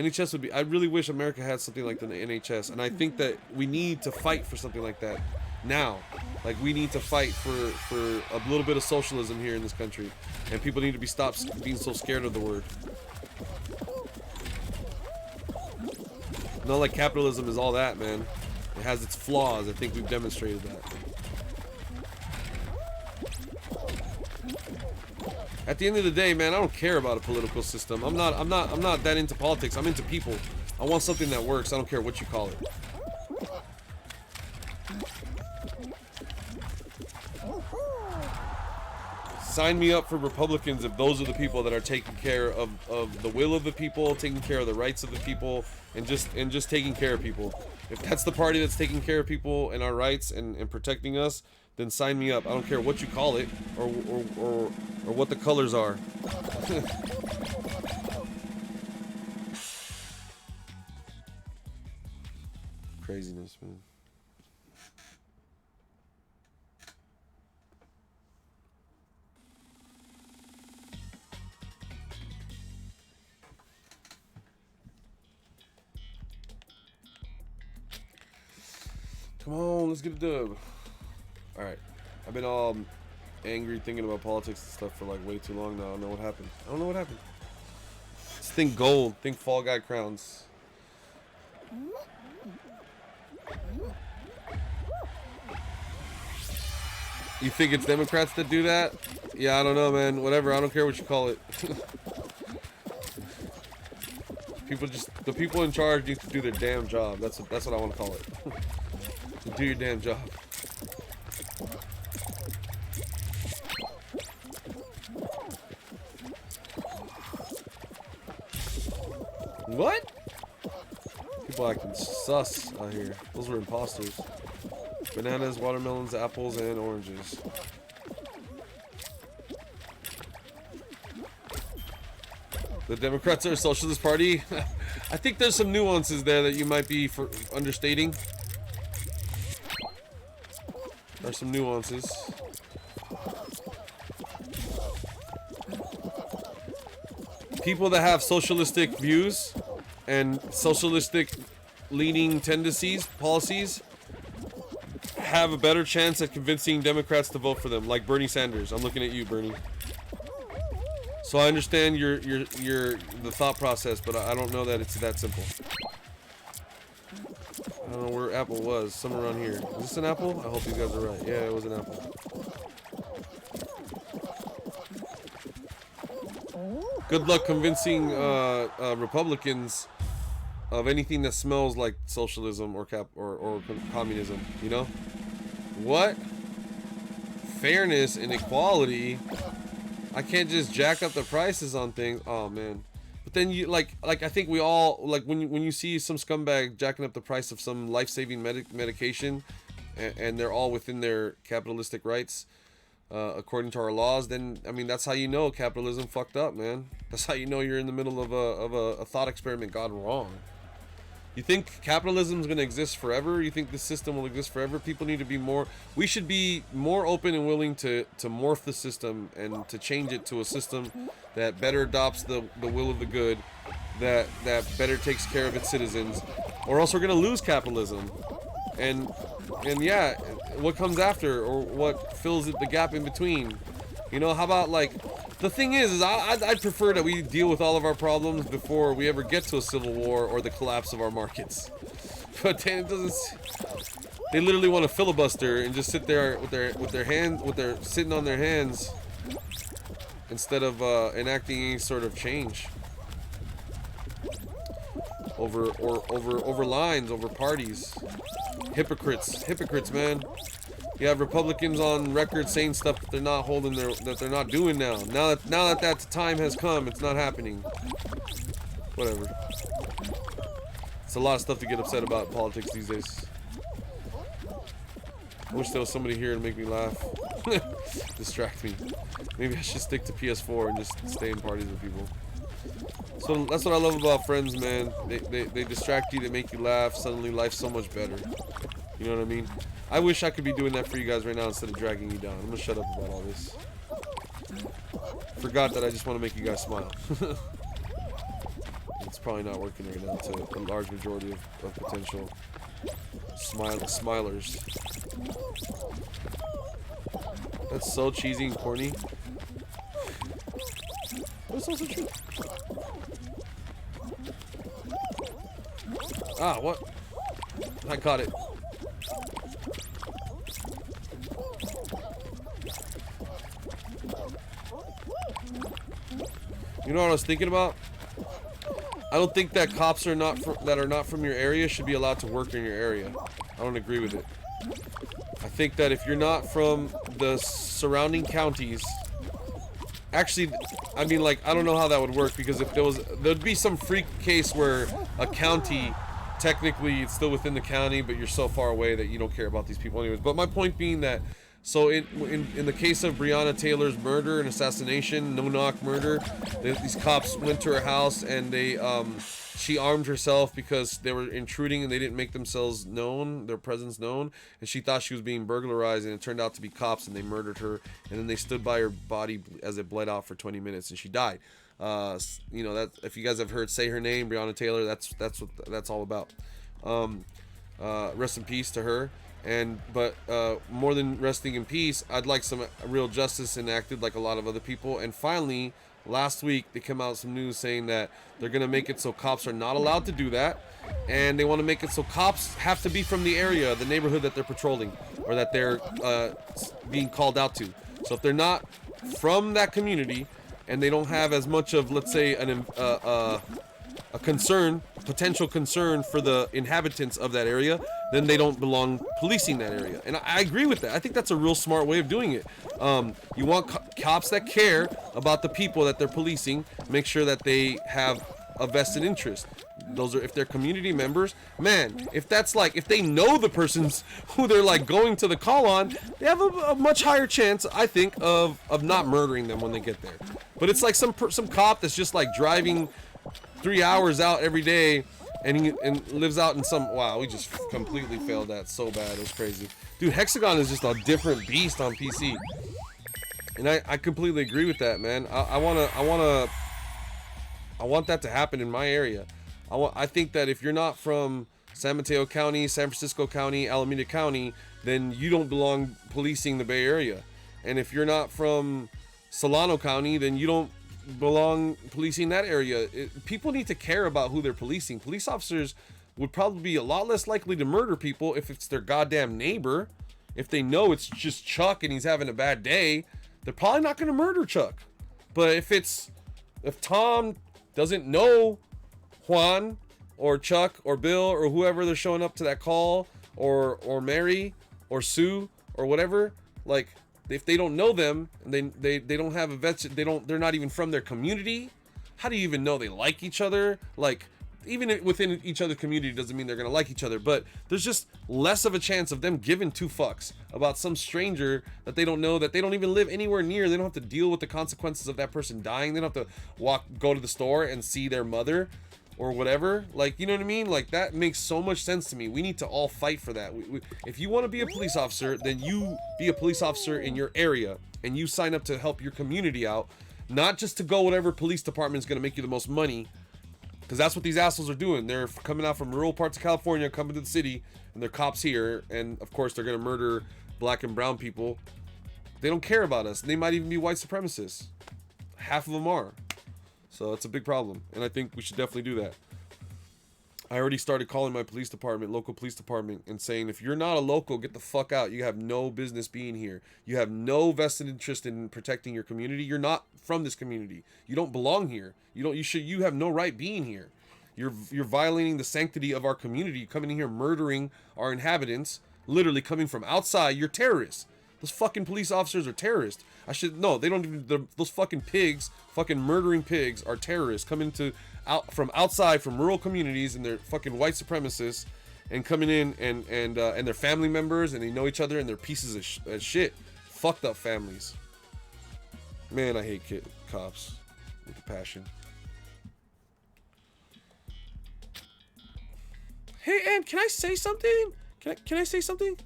NHS would be, I really wish America had something like the NHS, and I think that we need to fight for something like that now. Like we need to fight for a little bit of socialism here in this country, and people need to stop being so scared of the word. Not like capitalism is all that, man. It has its flaws. I think we've demonstrated that. At the end of the day, man, I don't care about a political system. I'm not that into politics. I'm into people. I want something that works. I don't care what you call it. Sign me up for Republicans if those are the people that are taking care of the will of the people, taking care of the rights of the people, and just taking care of people. If that's the party that's taking care of people and our rights and protecting us, then sign me up. I don't care what you call it or what the colors are. Craziness, man. Come on, let's get a dub. Alright. I've been all angry thinking about politics and stuff for like way too long now. I don't know what happened. I don't know what happened. Just think gold. Think Fall Guy crowns. You think it's Democrats that do that? Yeah, I don't know, man. Whatever. I don't care what you call it. The people in charge need to do their damn job. That's what I want to call it. Do your damn job. What? People acting sus out here. Those were imposters. Bananas, watermelons, apples, and oranges. The Democrats are a socialist party. I think there's some nuances there that you might be understating. There's some nuances. People that have socialistic views and socialistic leaning tendencies, policies, have a better chance at convincing Democrats to vote for them, like Bernie Sanders. I'm looking at you, Bernie. So I understand the thought process, but I don't know that it's that simple. I don't know where Apple was. Somewhere around here. Is this an apple? I hope you guys are right. Yeah, it was an apple. Good luck convincing Republicans of anything that smells like socialism or communism. You know what? Fairness and equality. I can't just jack up the prices on things. Oh man. But then you like I think we all like when you see some scumbag jacking up the price of some life-saving medication, and they're all within their capitalistic rights, according to our laws. Then I mean that's how you know capitalism fucked up, man. That's how you know you're in the middle of a thought experiment gone wrong. You think capitalism is going to exist forever? You think the system will exist forever? People need to be more. We should be more open and willing to morph the system and to change it to a system that better adopts the will of the good, that better takes care of its citizens, or else we're going to lose capitalism. And yeah, what comes after, or what fills the gap in between? You know, how about, like, the thing is I'd prefer that we deal with all of our problems before we ever get to a civil war or the collapse of our markets. But then it doesn't. They literally want to filibuster and just sit there with their sitting on their hands instead of enacting any sort of change over lines, over parties. Hypocrites, man. You have Republicans on record saying stuff that they're not that they're not doing now. Now that time has come, it's not happening. Whatever. It's a lot of stuff to get upset about in politics these days. I wish there was somebody here to make me laugh. Distract me. Maybe I should stick to PS4 and just stay in parties with people. So that's what I love about friends, man. They distract you, they make you laugh. Suddenly life's so much better. You know what I mean? I wish I could be doing that for you guys right now instead of dragging you down. I'm gonna shut up about all this. Forgot that I just want to make you guys smile. It's probably not working right now to a large majority of potential smilers. That's so cheesy and corny. That's also true. Ah, what? I caught it. You know what I was thinking about? I don't think that cops that are not from your area should be allowed to work in your area. I don't agree with it. I think that if you're not from the surrounding counties, actually, I mean, like, I don't know how that would work, because if there'd be some freak case where a county, technically it's still within the county, but you're so far away that you don't care about these people anyways. But my point being that, so in the case of Breonna Taylor's murder and assassination, no-knock murder, these cops went to her house and she armed herself because they were intruding and they didn't make themselves known, their presence known, and she thought she was being burglarized, and it turned out to be cops, and they murdered her, and then they stood by her body as it bled out for 20 minutes and she died. You know, that if you guys have heard Say Her Name, Breonna Taylor, that's what that's all about. Rest in peace to her. But more than resting in peace, I'd like some real justice enacted, like a lot of other people. And finally, last week they came out with some news saying that they're gonna make it so cops are not allowed to do that, and they want to make it so cops have to be from the area, the neighborhood that they're patrolling, or that they're being called out to. So if they're not from that community and they don't have as much of, let's say, a potential concern for the inhabitants of that area, then they don't belong policing that area. And I agree with that. I think that's a real smart way of doing it. You want cops that care about the people that they're policing, make sure that they have a vested interest. Those are, if they're community members, man, if they know the persons who they're like going to the call on, they have a much higher chance, I think, of not murdering them when they get there. But it's like some cop that's just like driving 3 hours out every day, and he lives out in some. Wow, we just completely failed that so bad. It was crazy, dude. Hexagon is just a different beast on PC, and I completely agree with that, man. I want that to happen in my area. I think that if you're not from San Mateo County, San Francisco County, Alameda County, then you don't belong policing the Bay Area. And if you're not from Solano County, then you don't belong policing that area. People need to care about who they're policing. Police officers would probably be a lot less likely to murder people if it's their goddamn neighbor. If they know it's just Chuck and he's having a bad day, they're probably not going to murder Chuck. But if Tom doesn't know Juan or Chuck or Bill or whoever they're showing up to that call, or Mary or Sue or whatever, like, if they don't know them and they don't have a vet, they're not even from their community, how do you even know they like each other? Like, even within each other's community doesn't mean they're gonna like each other, but there's just less of a chance of them giving two fucks about some stranger that they don't know, that they don't even live anywhere near. They don't have to deal with the consequences of that person dying. They don't have to go to the store and see their mother. or whatever. Like, you know what I mean? Like, that makes so much sense to me. We need to all fight for that. If you want to be a police officer, then you be a police officer in your area, and you sign up to help your community out, not just to go whatever police department is going to make you the most money, because that's what these assholes are doing. They're coming out from rural parts of California, coming to the city, and they're cops here, and of course they're going to murder black and brown people. They don't care about us. They might even be white supremacists. Half of them are. So it's a big problem, and I think we should definitely do that. I already started calling my police department, local police department, and saying, if you're not a local, get the fuck out. You have no business being here. You have no vested interest in protecting your community. You're not from this community. You don't belong here. You have no right being here. You're violating the sanctity of our community. You're coming in here murdering our inhabitants, literally coming from outside. You're terrorists. Those fucking police officers are terrorists. They don't even, those fucking pigs, fucking murdering pigs are terrorists coming from outside, from rural communities, and they're fucking white supremacists, and coming in and they're family members, and they know each other, and they're pieces of shit. Fucked up families. Man, I hate cops with a passion. Hey, Em, can I say something? Can I say something?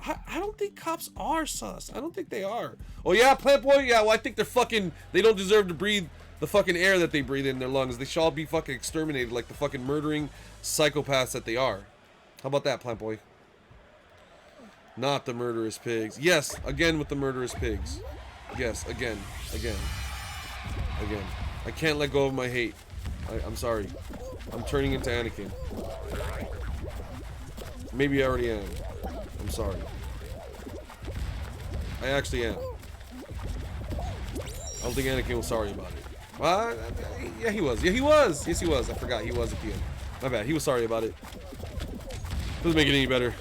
I don't think cops are sus. I don't think they are. Oh yeah, Plant Boy? Yeah, well I think they don't deserve to breathe the fucking air that they breathe in their lungs. They should all be fucking exterminated like the fucking murdering psychopaths that they are. How about that, Plant Boy? Not the murderous pigs. Yes, again with the murderous pigs. Yes, again. I can't let go of my hate. I'm sorry. I'm turning into Anakin. Maybe I already am. I'm sorry. I actually am. I don't think Anakin was sorry about it. Yeah, he was. Yeah, he was. Yes, he was. I forgot. He was at the end. My bad. He was sorry about it. Doesn't make it any better.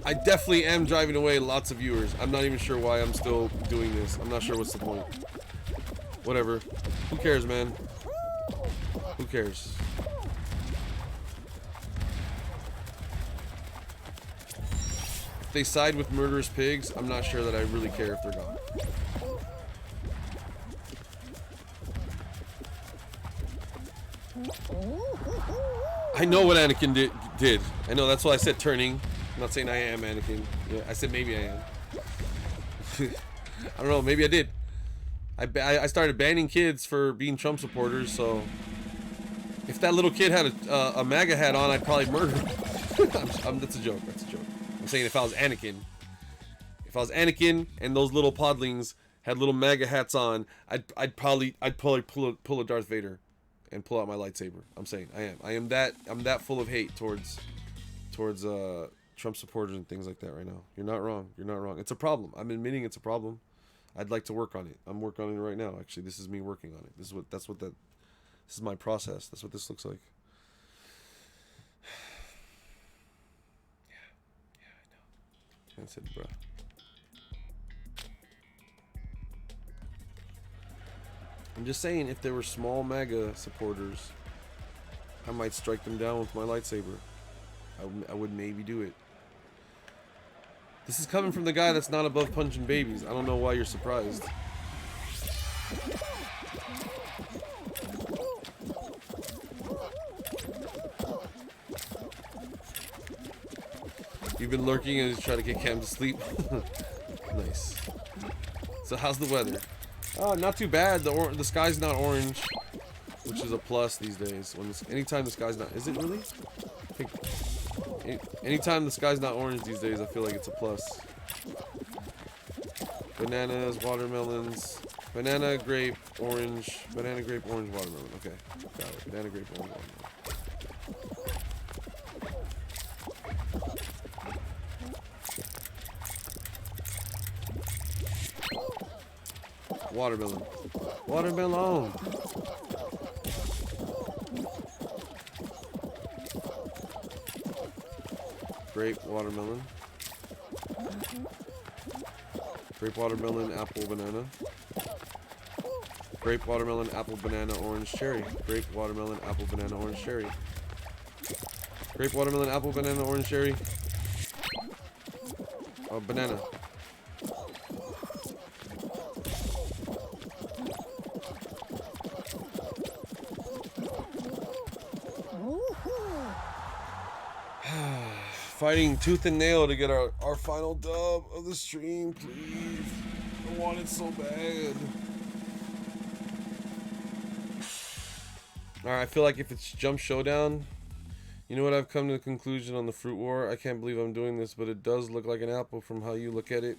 I definitely am driving away lots of viewers. I'm not even sure why I'm still doing this. I'm not sure what's the point. Whatever. Who cares, man? Who cares? If they side with murderous pigs, I'm not sure that I really care if they're gone. I know what Anakin did. I know, that's why I said turning. I'm not saying I am Anakin. Yeah, I said maybe I am. I don't know, maybe I did. I started banning kids for being Trump supporters, so if that little kid had a MAGA hat on, I'd probably murder him. That's a joke. That's a joke. I'm saying if I was Anakin and those little podlings had little MAGA hats on, I'd probably pull a Darth Vader and pull out my lightsaber. I'm saying I'm that full of hate towards Trump supporters and things like that right now. You're not wrong. You're not wrong. It's a problem. I'm admitting it's a problem. I'd like to work on it. I'm working on it right now. Actually, this is me working on it. This is my process. That's what this looks like. Yeah, I know. That's it, bro. I'm just saying, if there were small MAGA supporters, I might strike them down with my lightsaber. I would maybe do it. This is coming from the guy that's not above punching babies. I don't know why you're surprised. You've been lurking and trying to get Cam to sleep. Nice. So how's the weather? Not too bad. The sky's not orange, which is a plus these days. Anytime the sky's not, is it really? I think anytime the sky's not orange these days, I feel like it's a plus. Bananas, watermelons, banana, grape, orange, watermelon. Okay, got it. Banana, grape, orange, watermelon. Watermelon. Grape, watermelon. Grape, watermelon, apple, banana. Grape, watermelon, apple, banana, orange, cherry. Grape, watermelon, apple, banana, orange, cherry. Grape, watermelon, apple, banana, orange, cherry. banana. Fighting tooth and nail to get our final dub of the stream, please. I want it so bad. Alright, I feel like if it's Jump Showdown, you know what, I've come to the conclusion on the Fruit War. I can't believe I'm doing this, but it does look like an apple from how you look at it.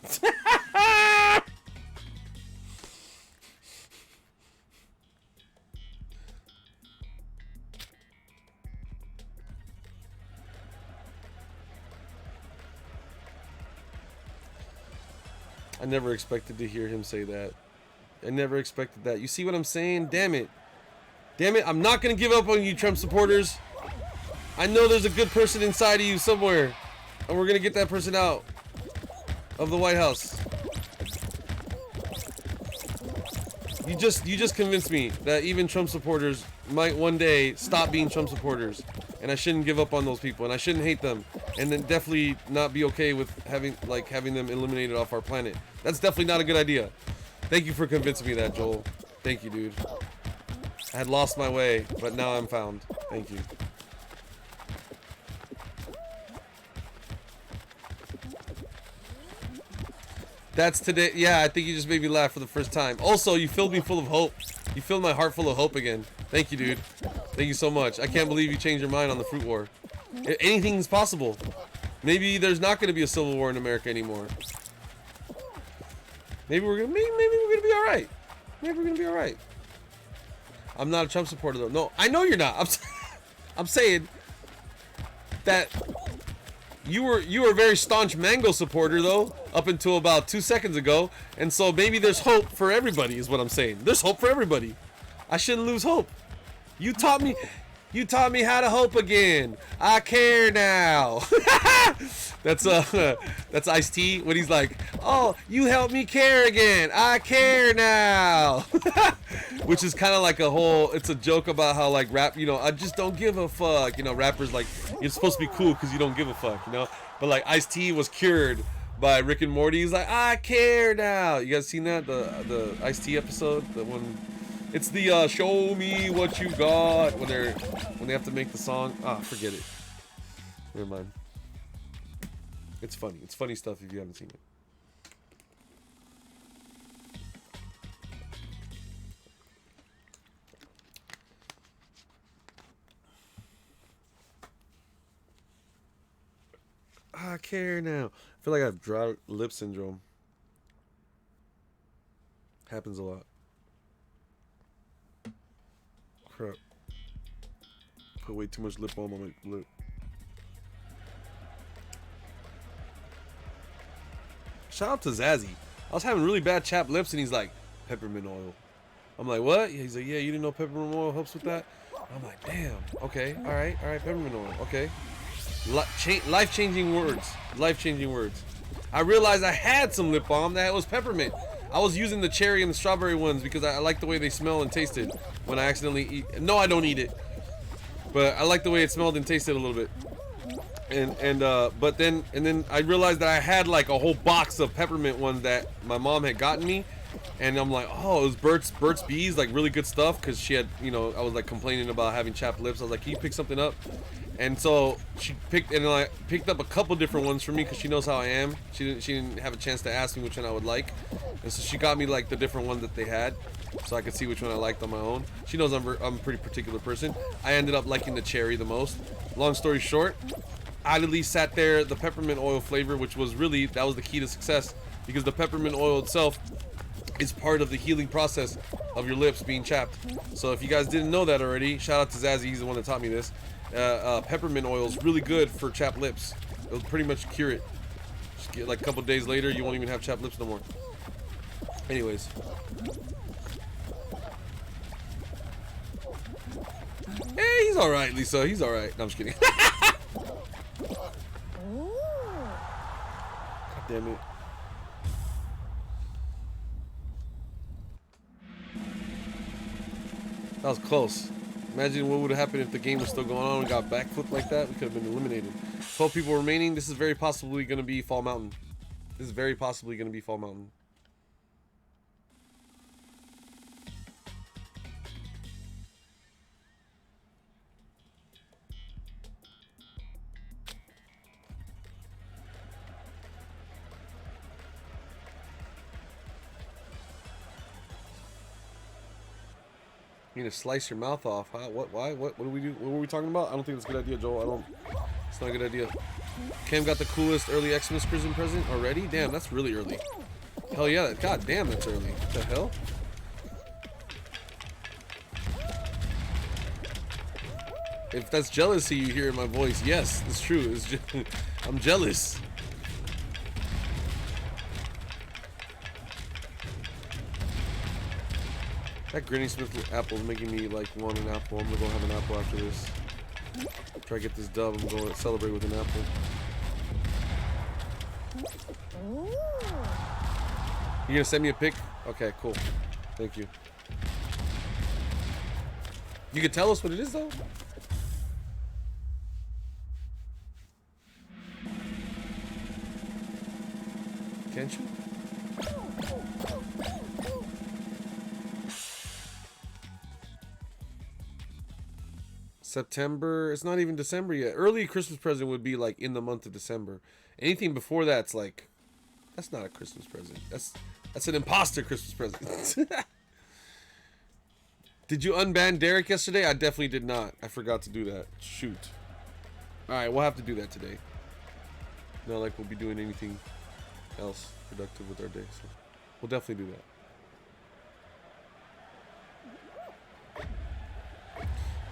I never expected to hear him say that. I never expected that. You see what I'm saying? Damn it. Damn it, I'm not gonna give up on you, Trump supporters. I know there's a good person inside of you somewhere, and we're gonna get that person out of the White House. You just convinced me that even Trump supporters might one day stop being Trump supporters, and I shouldn't give up on those people, and I shouldn't hate them, and then definitely not be okay with having them eliminated off our planet. That's definitely not a good idea. Thank you for convincing me of that, Joel. Thank you, dude. I had lost my way, but now I'm found. Thank you. That's today. Yeah, I think you just made me laugh for the first time. Also, you filled me full of hope. You filled my heart full of hope again. Thank you, dude. Thank you so much. I can't believe you changed your mind on the Fruit War. Anything's possible. Maybe there's not going to be a civil war in America anymore. Maybe we're gonna be all right. Maybe we're gonna be all right. I'm not a Trump supporter though. No, I know you're not. I'm saying that you were a very staunch Mango supporter though, up until about 2 seconds ago, and so maybe there's hope for everybody is what I'm saying. There's hope for everybody. I shouldn't lose hope. You taught me how to hope again. I care now. That's Ice-T when he's like, "Oh, you helped me care again. I care now." Which is kind of like it's a joke about how like rap, you know, I just don't give a fuck. You know, rappers like, you're supposed to be cool because you don't give a fuck, you know. But like Ice-T was cured by Rick and Morty. He's like, "I care now." You guys seen that the Ice-T episode? The one. It's the show me what you got when they have to make the song. Ah, forget it. Never mind. It's funny. It's funny stuff if you haven't seen it. I care now. I feel like I have dry lip syndrome. Happens a lot. Crap. Put way too much lip balm on my lip. Shout out to Zazzy. I was having really bad chapped lips and he's like, peppermint oil. I'm like, what? He's like, yeah, you didn't know peppermint oil helps with that? I'm like, damn. Okay, all right, peppermint oil. Okay. Life-changing words. Life-changing words. I realized I had some lip balm that was peppermint. I was using the cherry and the strawberry ones because I like the way they smell and tasted when I accidentally eat. No, I don't eat it. But I like the way it smelled and tasted a little bit. But then I realized that I had like a whole box of peppermint ones that my mom had gotten me. And I'm like, oh, it was Burt's Bees, like really good stuff. Cause she had, you know, I was like complaining about having chapped lips. I was like, can you pick something up? And so she picked up a couple different ones for me because she knows how I am. She didn't have a chance to ask me which one I would like, and so she got me like the different ones that they had, so I could see which one I liked on my own. She knows I'm a pretty particular person. I ended up liking the cherry the most. Long story short, I at least sat there the peppermint oil flavor, which was really that was the key to success because the peppermint oil itself is part of the healing process of your lips being chapped. So if you guys didn't know that already, shout out to Zazzy. He's the one that taught me this. Peppermint oil is really good for chapped lips. It'll pretty much cure it. Just get like a couple days later, you won't even have chapped lips no more. Anyways. Hey, he's alright, Lisa. He's alright. No, I'm just kidding. God damn it. That was close. Imagine what would have happened if the game was still going on and got backflipped like that. We could have been eliminated. 12 people remaining. This is very possibly going to be Fall Mountain. This is very possibly going to be Fall Mountain. You need to slice your mouth off, huh? What? Why? What do we do? What were we talking about? I don't think it's a good idea, Joel. I don't. It's not a good idea. Cam got the coolest early Xmas prison present already? Damn, that's really early. Hell yeah. God damn, that's early. What the hell? If that's jealousy you hear in my voice, yes, it's true. It's just, I'm jealous. That Granny Smith apple is making me like want an apple. I'm gonna go have an apple after this. Try to get this dub. I'm going to celebrate with an apple. You gonna send me a pic? Okay, cool. Thank you. You can tell us what it is though? Can't you? September. It's not even December yet. Early Christmas present would be like in the month of December. Anything before that's like, that's not a Christmas present. That's an imposter Christmas present. Did you unban Derek yesterday? I definitely did not. I forgot to do that. Shoot. All right, we'll have to do that today. Not like we'll be doing anything else productive with our day. So we'll definitely do that.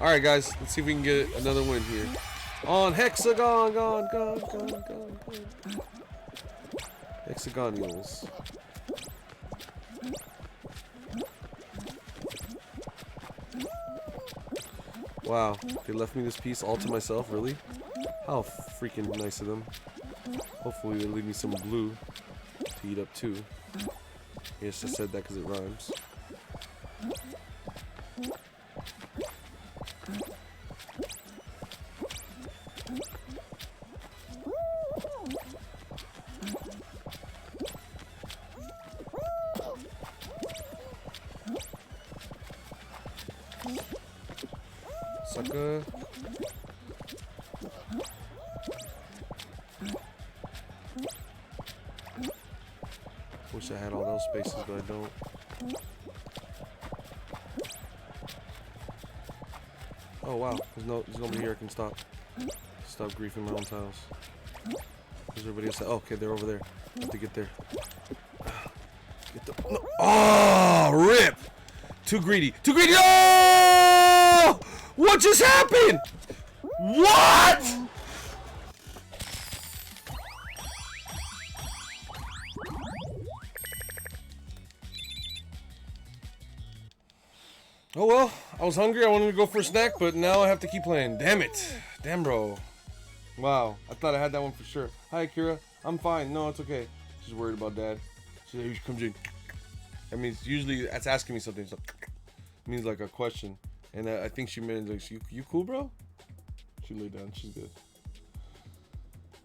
All right, guys. Let's see if we can get another win here. On Hexagon, gone. Hexagonials. Wow, they left me this piece all to myself, really? How freaking nice of them. Hopefully they leave me some blue to eat up too. Yes, I said that because it rhymes. Sucker. Wish I had all those spaces, but I don't. Oh wow, there's nobody here I can stop griefing my own tiles. There's everybody else. Oh, okay, they're over there. I have to get there. Get the. No. Oh, rip! Too greedy. Oh! What just happened? What? Oh well, I was hungry. I wanted to go for a snack, but now I have to keep playing. Damn it. Damn, bro. Wow, I thought I had that one for sure. Hi, Akira. I'm fine. No, it's okay. She's worried about Dad. She comes in. I mean, usually that's asking me something. So it means like a question. And I think she meant like, you cool, bro? She laid down. She's good.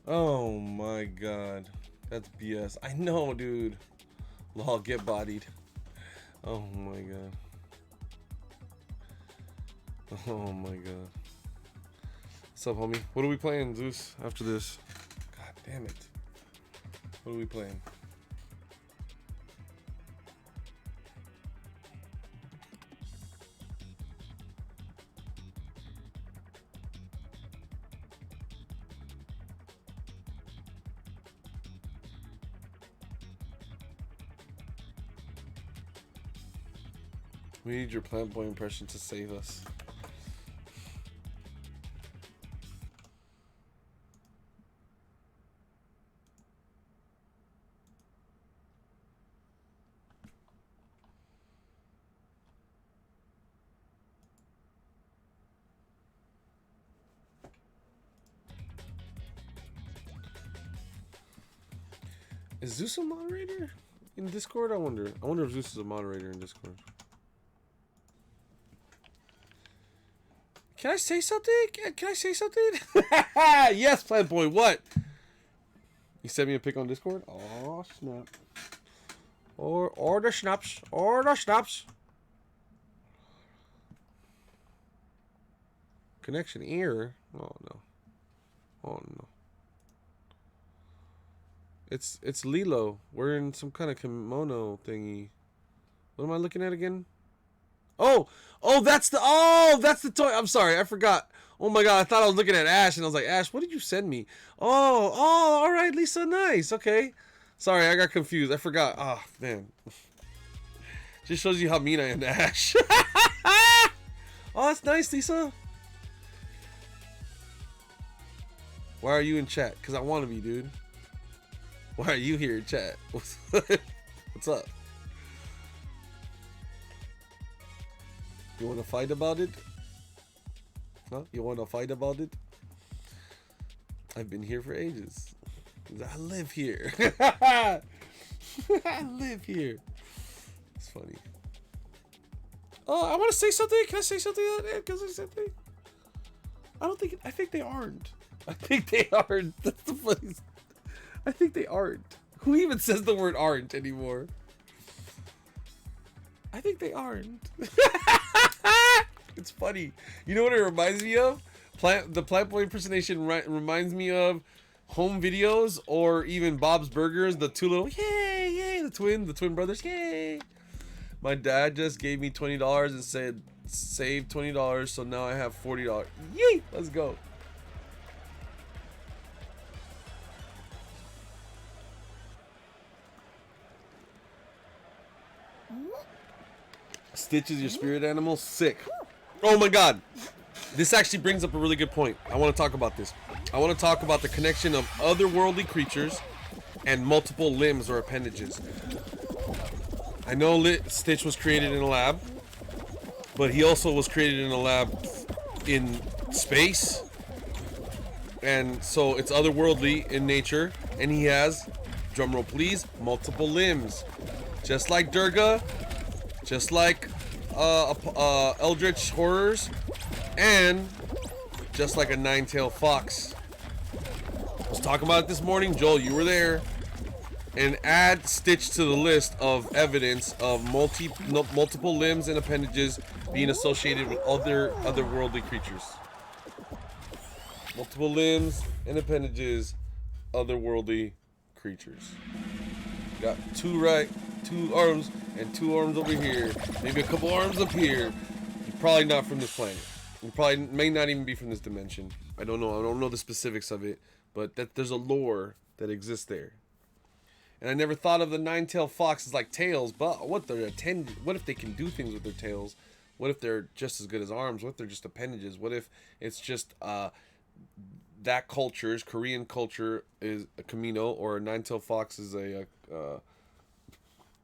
Oh my god. That's BS. I know, dude. Lol, get bodied. Oh my god. Oh my god. What's up, homie? What are we playing, Zeus, after this? God damn it. What are we playing? We need your Plant Boy impression to save us. Is Zeus a moderator in Discord? I wonder if Zeus is a moderator in Discord. Can I say something? Can I say something? Yes, Plant Boy. What? You sent me a pic on Discord? Oh, snap. Or the snaps. Or the snaps. Connection error. Oh, no. Oh, no. It's Lilo. We're in some kind of kimono thingy. What am I looking at again? Oh, that's the toy. I'm sorry, I forgot. Oh my god, I thought I was looking at Ash, and I was like, Ash, what did you send me? Oh, all right, Lisa, nice, okay. Sorry, I got confused. I forgot. Oh man, just shows you how mean I am to Ash. Oh, that's nice, Lisa. Why are you in chat? Because I want to be, dude. Why are you here in chat? What's up? You want to fight about it? Huh? You want to fight about it? I've been here for ages. I live here. I live here. It's funny. Oh, I want to say something. Can I say something? Can I say something? I think they aren't. I think they aren't. That's the funniest. I think they aren't. Who even says the word aren't anymore? I think they aren't. It's funny. You know what it reminds me of? The Plant Boy impersonation reminds me of home videos or even Bob's Burgers. The two little yay, the twin brothers, yay. My dad just gave me $20 and said save $20, so now I have $40. Yay! Let's go. Stitch is your spirit animal? Sick. Oh my god. This actually brings up a really good point. I want to talk about this. I want to talk about the connection of otherworldly creatures and multiple limbs or appendages. I know Stitch was created in a lab, but he also was created in a lab in space. And so it's otherworldly in nature. And he has, drumroll please, multiple limbs. Just like Durga, just like Eldritch Horrors, and just like a nine-tailed fox. I was talking about it this morning. Joel, you were there. And add Stitch to the list of evidence of multiple limbs and appendages being associated with otherworldly creatures. Multiple limbs and appendages, otherworldly creatures. Got two arms and two arms over here. Maybe a couple arms up here. You're probably not from this planet. You probably may not even be from this dimension. I don't know. I don't know the specifics of it, but there's a lore that exists there. And I never thought of the nine-tailed fox as like tails, but what if they can do things with their tails? What if they're just as good as arms? What if they're just appendages? What if it's just that culture's Korean culture is a Kamino, or a nine-tailed fox is a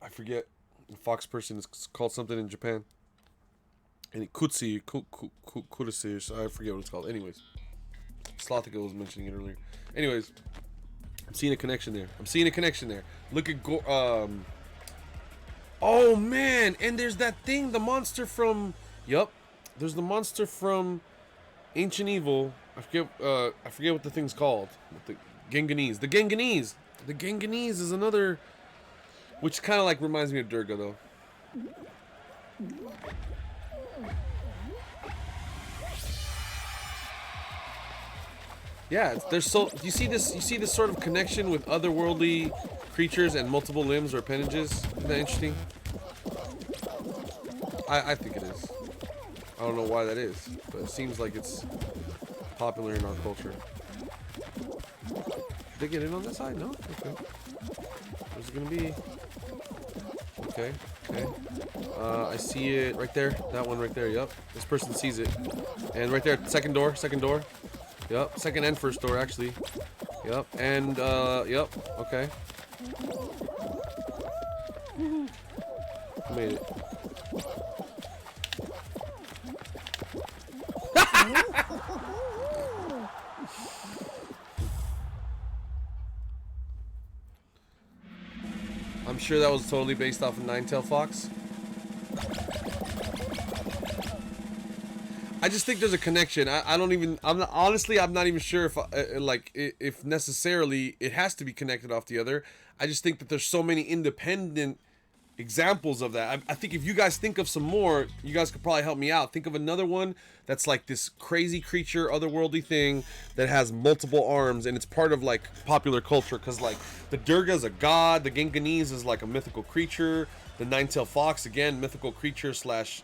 I forget, a fox person is called something in Japan. And Kutsi, I forget what it's called. Anyways, Slothika was mentioning it earlier. Anyways, I'm seeing a connection there. Look at oh man, and there's that thing, the monster from. Yup, there's the monster from Ancient Evil. I forget what the thing's called. The Genganese. The Genganese is another, which kind of like reminds me of Durga though. Yeah, there's you see this sort of connection with otherworldly creatures and multiple limbs or appendages. Isn't that interesting? I think it is. I don't know why that is, but it seems like it's popular in our culture. Did they get in on this side? No? Okay. Where's it gonna be? Okay. I see it right there. That one right there, yep. This person sees it. And right there, second door. Yep, second and first door actually. Yep, and yep, okay. Made it. I'm sure that was totally based off of Nine-Tailed Fox. I just think there's a connection. I don't even. Honestly, I'm not even sure if if necessarily it has to be connected off the other. I just think that there's so many independent examples of that. I think if you guys think of some more, you guys could probably help me out. Think of another one that's like this crazy creature, otherworldly thing that has multiple arms, and it's part of like popular culture, because like the Durga is a god, the Genganese is like a mythical creature, the nine-tailed fox, again, mythical creature slash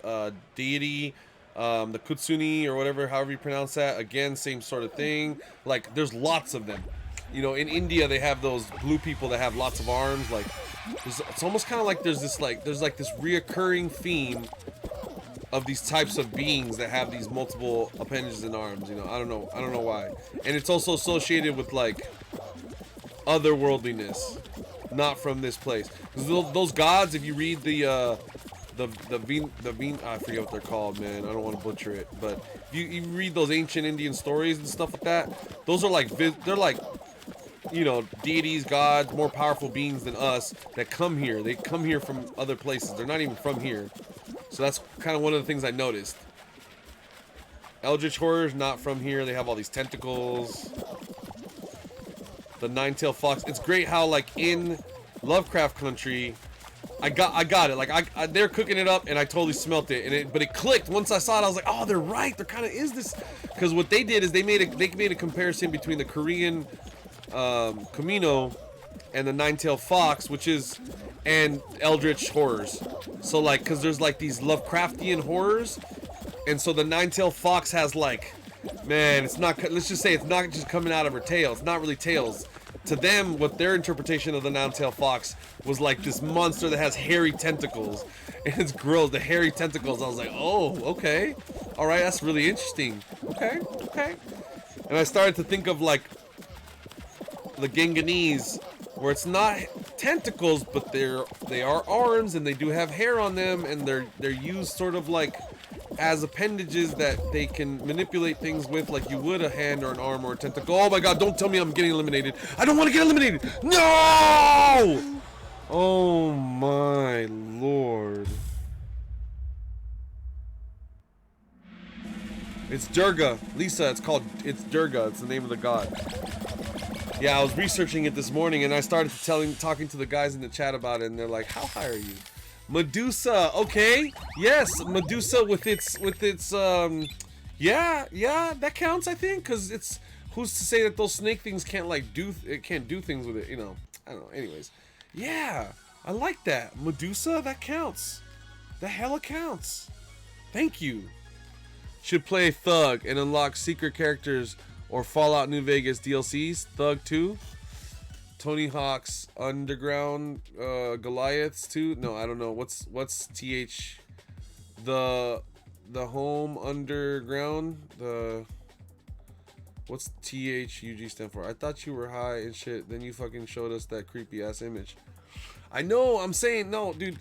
deity, the Kutsuni or whatever, however you pronounce that, again, same sort of thing. Like there's lots of them. You know, in India they have those blue people that have lots of arms. Like it's almost kind of like there's this reoccurring theme of these types of beings that have these multiple appendages and arms. You know, I don't know why. And it's also associated with like otherworldliness, not from this place. Because those gods, if you read the I forget what they're called, man. I don't want to butcher it, but if you read those ancient Indian stories and stuff like that, those are like they're like, you know, deities, gods, more powerful beings than us that come here. They come here from other places. They're not even from here. So that's kind of one of the things I noticed. Eldritch horrors, not from here. They have all these tentacles. The nine-tailed fox. It's great how like in Lovecraft country, I got it. Like they're cooking it up, and I totally smelt it. But it clicked once I saw it. I was like, oh, they're right. There kind of is this, because what they did is they made a comparison between the Korean Camino and the nine-tailed fox, and eldritch horrors. So like, because there's like these Lovecraftian horrors, and so the nine-tailed fox has like, man, it's not, let's just say it's not just coming out of her tail. It's not really tails. To them, what their interpretation of the nine-tailed fox was like this monster that has hairy tentacles. And it's gross, the hairy tentacles. I was like, oh, okay. All right, that's really interesting. Okay. And I started to think of like the Genganese, where it's not tentacles, but they are arms, and they do have hair on them, and they're used sort of like as appendages that they can manipulate things with, like you would a hand or an arm or a tentacle. Oh my god, don't tell me I'm getting eliminated. I don't want to get eliminated. No! Oh my lord. It's Durga. Lisa, it's Durga. It's the name of the god. Yeah, I was researching it this morning, and I started talking to the guys in the chat about it, and they're like, how high are you? Medusa, okay, yes, Medusa with its yeah, that counts, I think, because it's, who's to say that those snake things can't do things with it, you know, I don't know, anyways, yeah, I like that, Medusa, that counts, the hella counts, thank you. Should play Thug and unlock secret characters or Fallout New Vegas DLCs, Thug 2. Tony Hawk's Underground, Goliaths 2. No, I don't know. What's TH? The Home Underground. What's THUG stand for? I thought you were high and shit. Then you fucking showed us that creepy ass image. I know. I'm saying no, dude.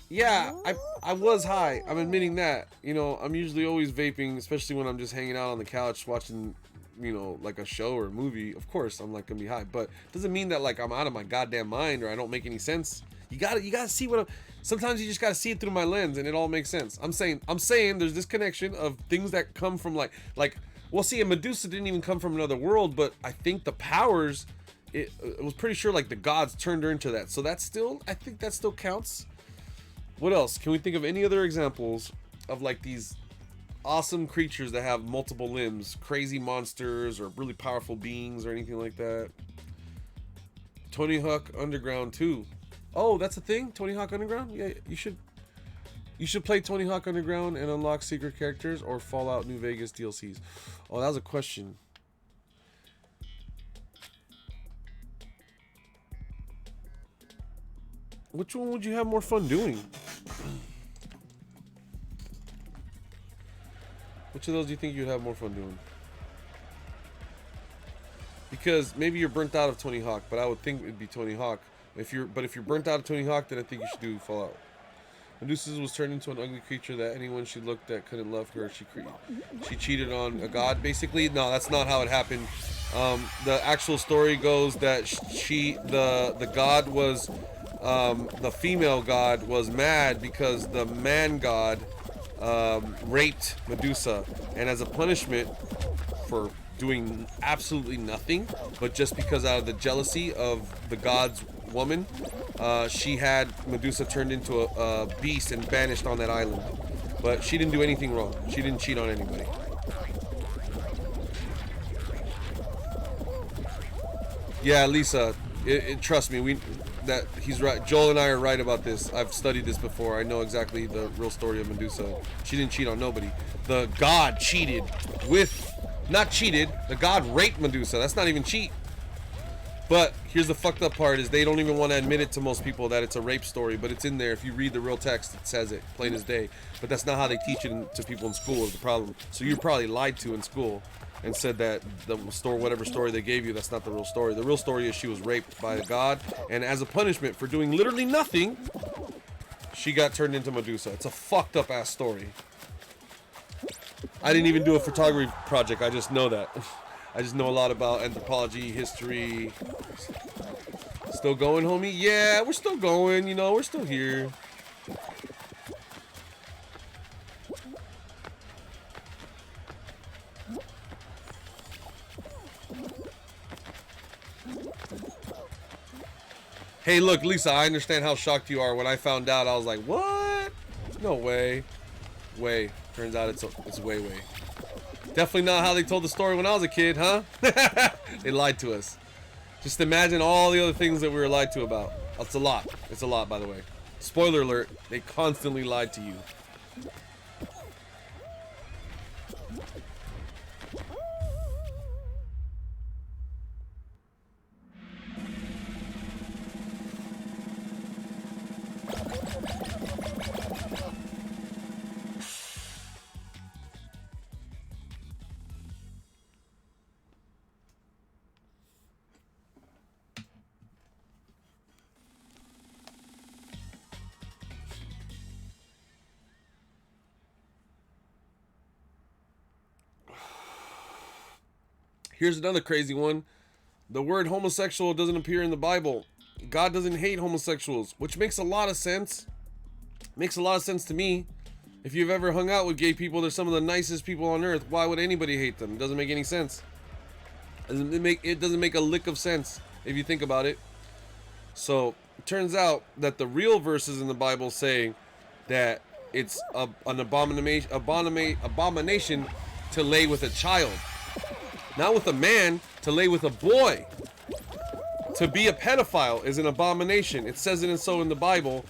Yeah, I was high. I'm admitting that. You know, I'm usually always vaping, especially when I'm just hanging out on the couch watching, you know, like a show or a movie. Of course I'm like gonna be high, but it doesn't mean that like I'm out of my goddamn mind or I don't make any sense. You gotta see what sometimes you just gotta see it through my lens and it all makes sense. I'm saying there's this connection of things that come from like well, see, a Medusa didn't even come from another world, but I think the powers, it was pretty sure like the gods turned her into that, so that's still, I think that still counts. What else can we think of? Any other examples of like these awesome creatures that have multiple limbs, crazy monsters or really powerful beings or anything like that? Tony Hawk Underground 2. Oh, that's a thing? Tony Hawk Underground? Yeah, you should play Tony Hawk Underground and unlock secret characters or Fallout New Vegas DLCs. Oh, that was a question. Which one would you have more fun doing? Which of those do you think you'd have more fun doing? Because maybe you're burnt out of Tony Hawk, but I would think it'd be Tony Hawk. If you're burnt out of Tony Hawk, then I think you should do Fallout. Medusa was turned into an ugly creature that anyone she looked at couldn't love her. She cheated on a god, basically. No, that's not how it happened. The actual story goes that the god was, the female god was mad because the man god raped Medusa, and as a punishment for doing absolutely nothing, but just because out of the jealousy of the god's woman, she had Medusa turned into a beast and banished on that island. But she didn't do anything wrong. She didn't cheat on anybody. Yeah, Lisa, trust me, he's right. Joel and I are right about this. I've studied this before. I know exactly the real story of Medusa. She didn't cheat on nobody. The god cheated with, not cheated, the god raped Medusa. That's not even cheat. But here's the fucked up part is they don't even want to admit it to most people that it's a rape story, but it's in there. If you read the real text, it says it, plain as day. But that's not how they teach it to people in school is the problem. So you're probably lied to in school and said that the story, whatever story they gave you, that's not the real story. The real story is she was raped by a god, and as a punishment for doing literally nothing, she got turned into Medusa. It's a fucked up ass story. I didn't even do a photography project. I just know that. I just know a lot about anthropology, history. Still going, homie? Yeah, we're still going. You know, we're still here. Hey, look, Lisa, I understand how shocked you are. When I found out, I was like, what? No way. Way. Turns out it's way. Definitely not how they told the story when I was a kid, huh? They lied to us. Just imagine all the other things that we were lied to about. It's a lot. It's a lot, by the way. Spoiler alert, they constantly lied to you. Here's another crazy one. The word homosexual doesn't appear in the Bible. God doesn't hate homosexuals, which makes a lot of sense. Makes a lot of sense to me. If you've ever hung out with gay people, they're some of the nicest people on earth. Why would anybody hate them? It doesn't make any sense. It doesn't make a lick of sense if you think about it. So it turns out that the real verses in the Bible say that it's an abomination to lay with a child. Not with a man, to lay with a boy. To be a pedophile is an abomination. It says it and so in the Bible.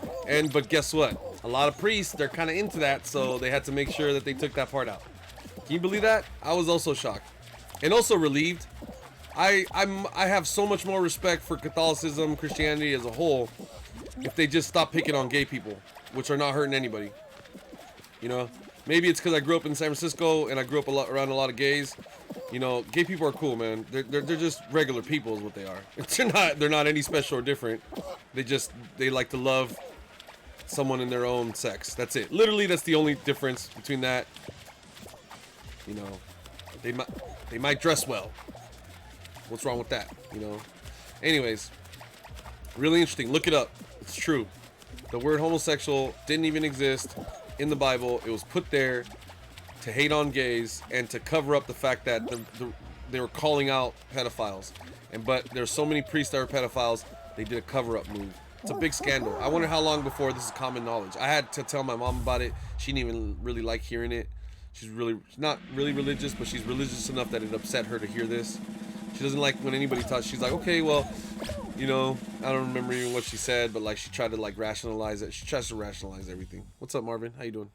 But guess what? A lot of priests, they're kind of into that, so they had to make sure that they took that part out. Can you believe that? I was also shocked. And also relieved. I have so much more respect for Catholicism, Christianity as a whole, if they just stop picking on gay people, which are not hurting anybody. You know? Maybe it's because I grew up in San Francisco and I grew up around a lot of gays. You know, gay people are cool, man. They're just regular people is what they are. They're not any special or different. They like to love someone in their own sex. That's it. Literally, that's the only difference between that. You know, they might dress well. What's wrong with that? You know. Anyways, really interesting. Look it up. It's true. The word homosexual didn't even exist in the Bible. It was put there to hate on gays and to cover up the fact that they were calling out pedophiles. But there's so many priests that are pedophiles, they did a cover-up move. It's a big scandal. I wonder how long before this is common knowledge. I had to tell my mom about it. She didn't even really like hearing it. She's not really religious, but she's religious enough that it upset her to hear this. She doesn't like when anybody talks. She's like, okay, well, you know, I don't remember even what she said, but like she tried to like rationalize it. She tries to rationalize everything. What's up, Marvin? How you doing?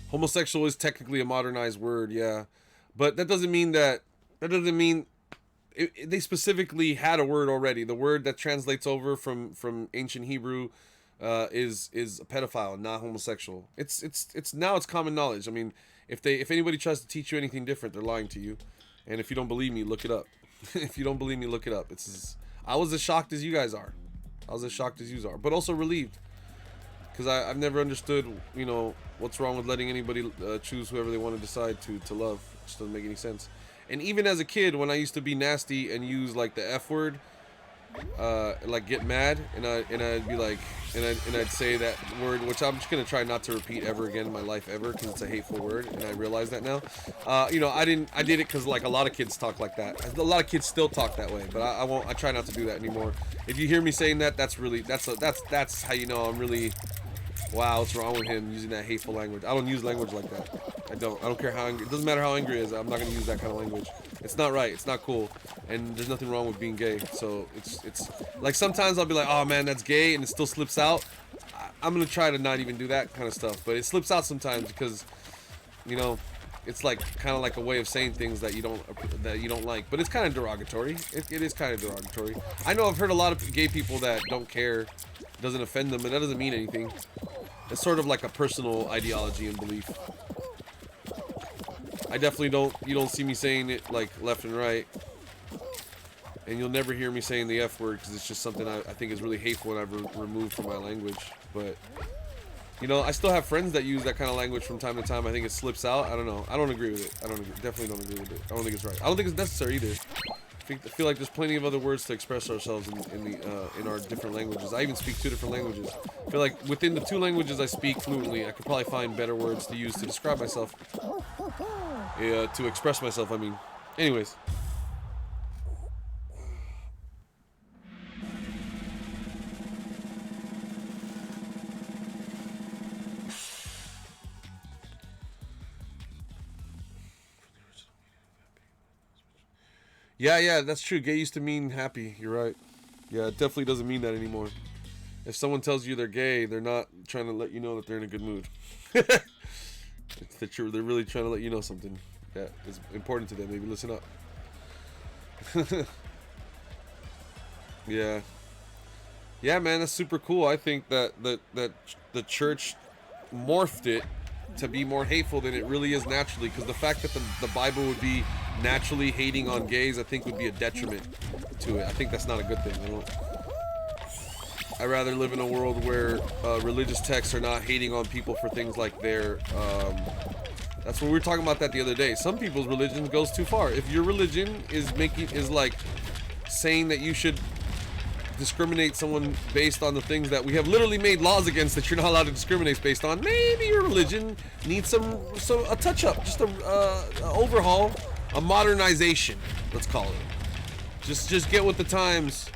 Homosexual is technically a modernized word, yeah, but that doesn't mean they specifically had a word already. The word that translates over from ancient Hebrew is a pedophile, not homosexual. It's now it's common knowledge. I mean, if anybody tries to teach you anything different, they're lying to you. And if you don't believe me, look it up. If you don't believe me, look it up. I was as shocked as you guys are. I was as shocked as you are, but also relieved. Because I've never understood, you know, what's wrong with letting anybody choose whoever they want to decide to love. It just doesn't make any sense. And even as a kid, when I used to be nasty and use like the F word, like get mad, and I'd be like, and I'd say that word, which I'm just gonna try not to repeat ever again in my life ever, because it's a hateful word, and I realize that now. You know, I did it because like a lot of kids talk like that. A lot of kids still talk that way, but I won't. I try not to do that anymore. If you hear me saying that, that's really that's how you know I'm really. Wow, what's wrong with him using that hateful language? I don't use language like that. I don't care how angry. It doesn't matter how angry he is. I'm not gonna use that kind of language. It's not right. It's not cool. And there's nothing wrong with being gay. So it's like sometimes I'll be like, oh man, that's gay, and it still slips out. I'm gonna try to not even do that kind of stuff. But it slips out sometimes because, you know, it's like kind of like a way of saying things that you don't like. But it's kind of derogatory. It is kind of derogatory. I know I've heard a lot of gay people that don't care, doesn't offend them, but that doesn't mean anything. It's sort of like a personal ideology and belief. I definitely you don't see me saying it like left and right. And you'll never hear me saying the F word because it's just something I think is really hateful and I've removed from my language. But, you know, I still have friends that use that kind of language from time to time. I think it slips out. I don't know. I don't agree with it. Definitely don't agree with it. I don't think it's right. I don't think it's necessary either. I feel like there's plenty of other words to express ourselves in our different languages. I even speak 2 different languages. I feel like within the 2 languages I speak fluently, I could probably find better words to use to describe myself. To express myself, I mean. Anyways. Yeah, that's true. Gay used to mean happy. You're right. Yeah, it definitely doesn't mean that anymore. If someone tells you they're gay, they're not trying to let you know that they're in a good mood. It's that they're really trying to let you know something that is important to them. Maybe listen up. Yeah. Yeah, man, that's super cool. I think that the church morphed it to be more hateful than it really is naturally, because the fact that the Bible would be naturally hating on gays, I think would be a detriment to it. I think that's not a good thing. I'd rather live in a world where religious texts are not hating on people for things like their that's what we were talking about that the other day. Some people's religion goes too far. If your religion is like saying that you should discriminate someone based on the things that we have literally made laws against that you're not allowed to discriminate based on, maybe your religion needs a touch up, just a overhaul, a modernization, let's call it. Just get with the times.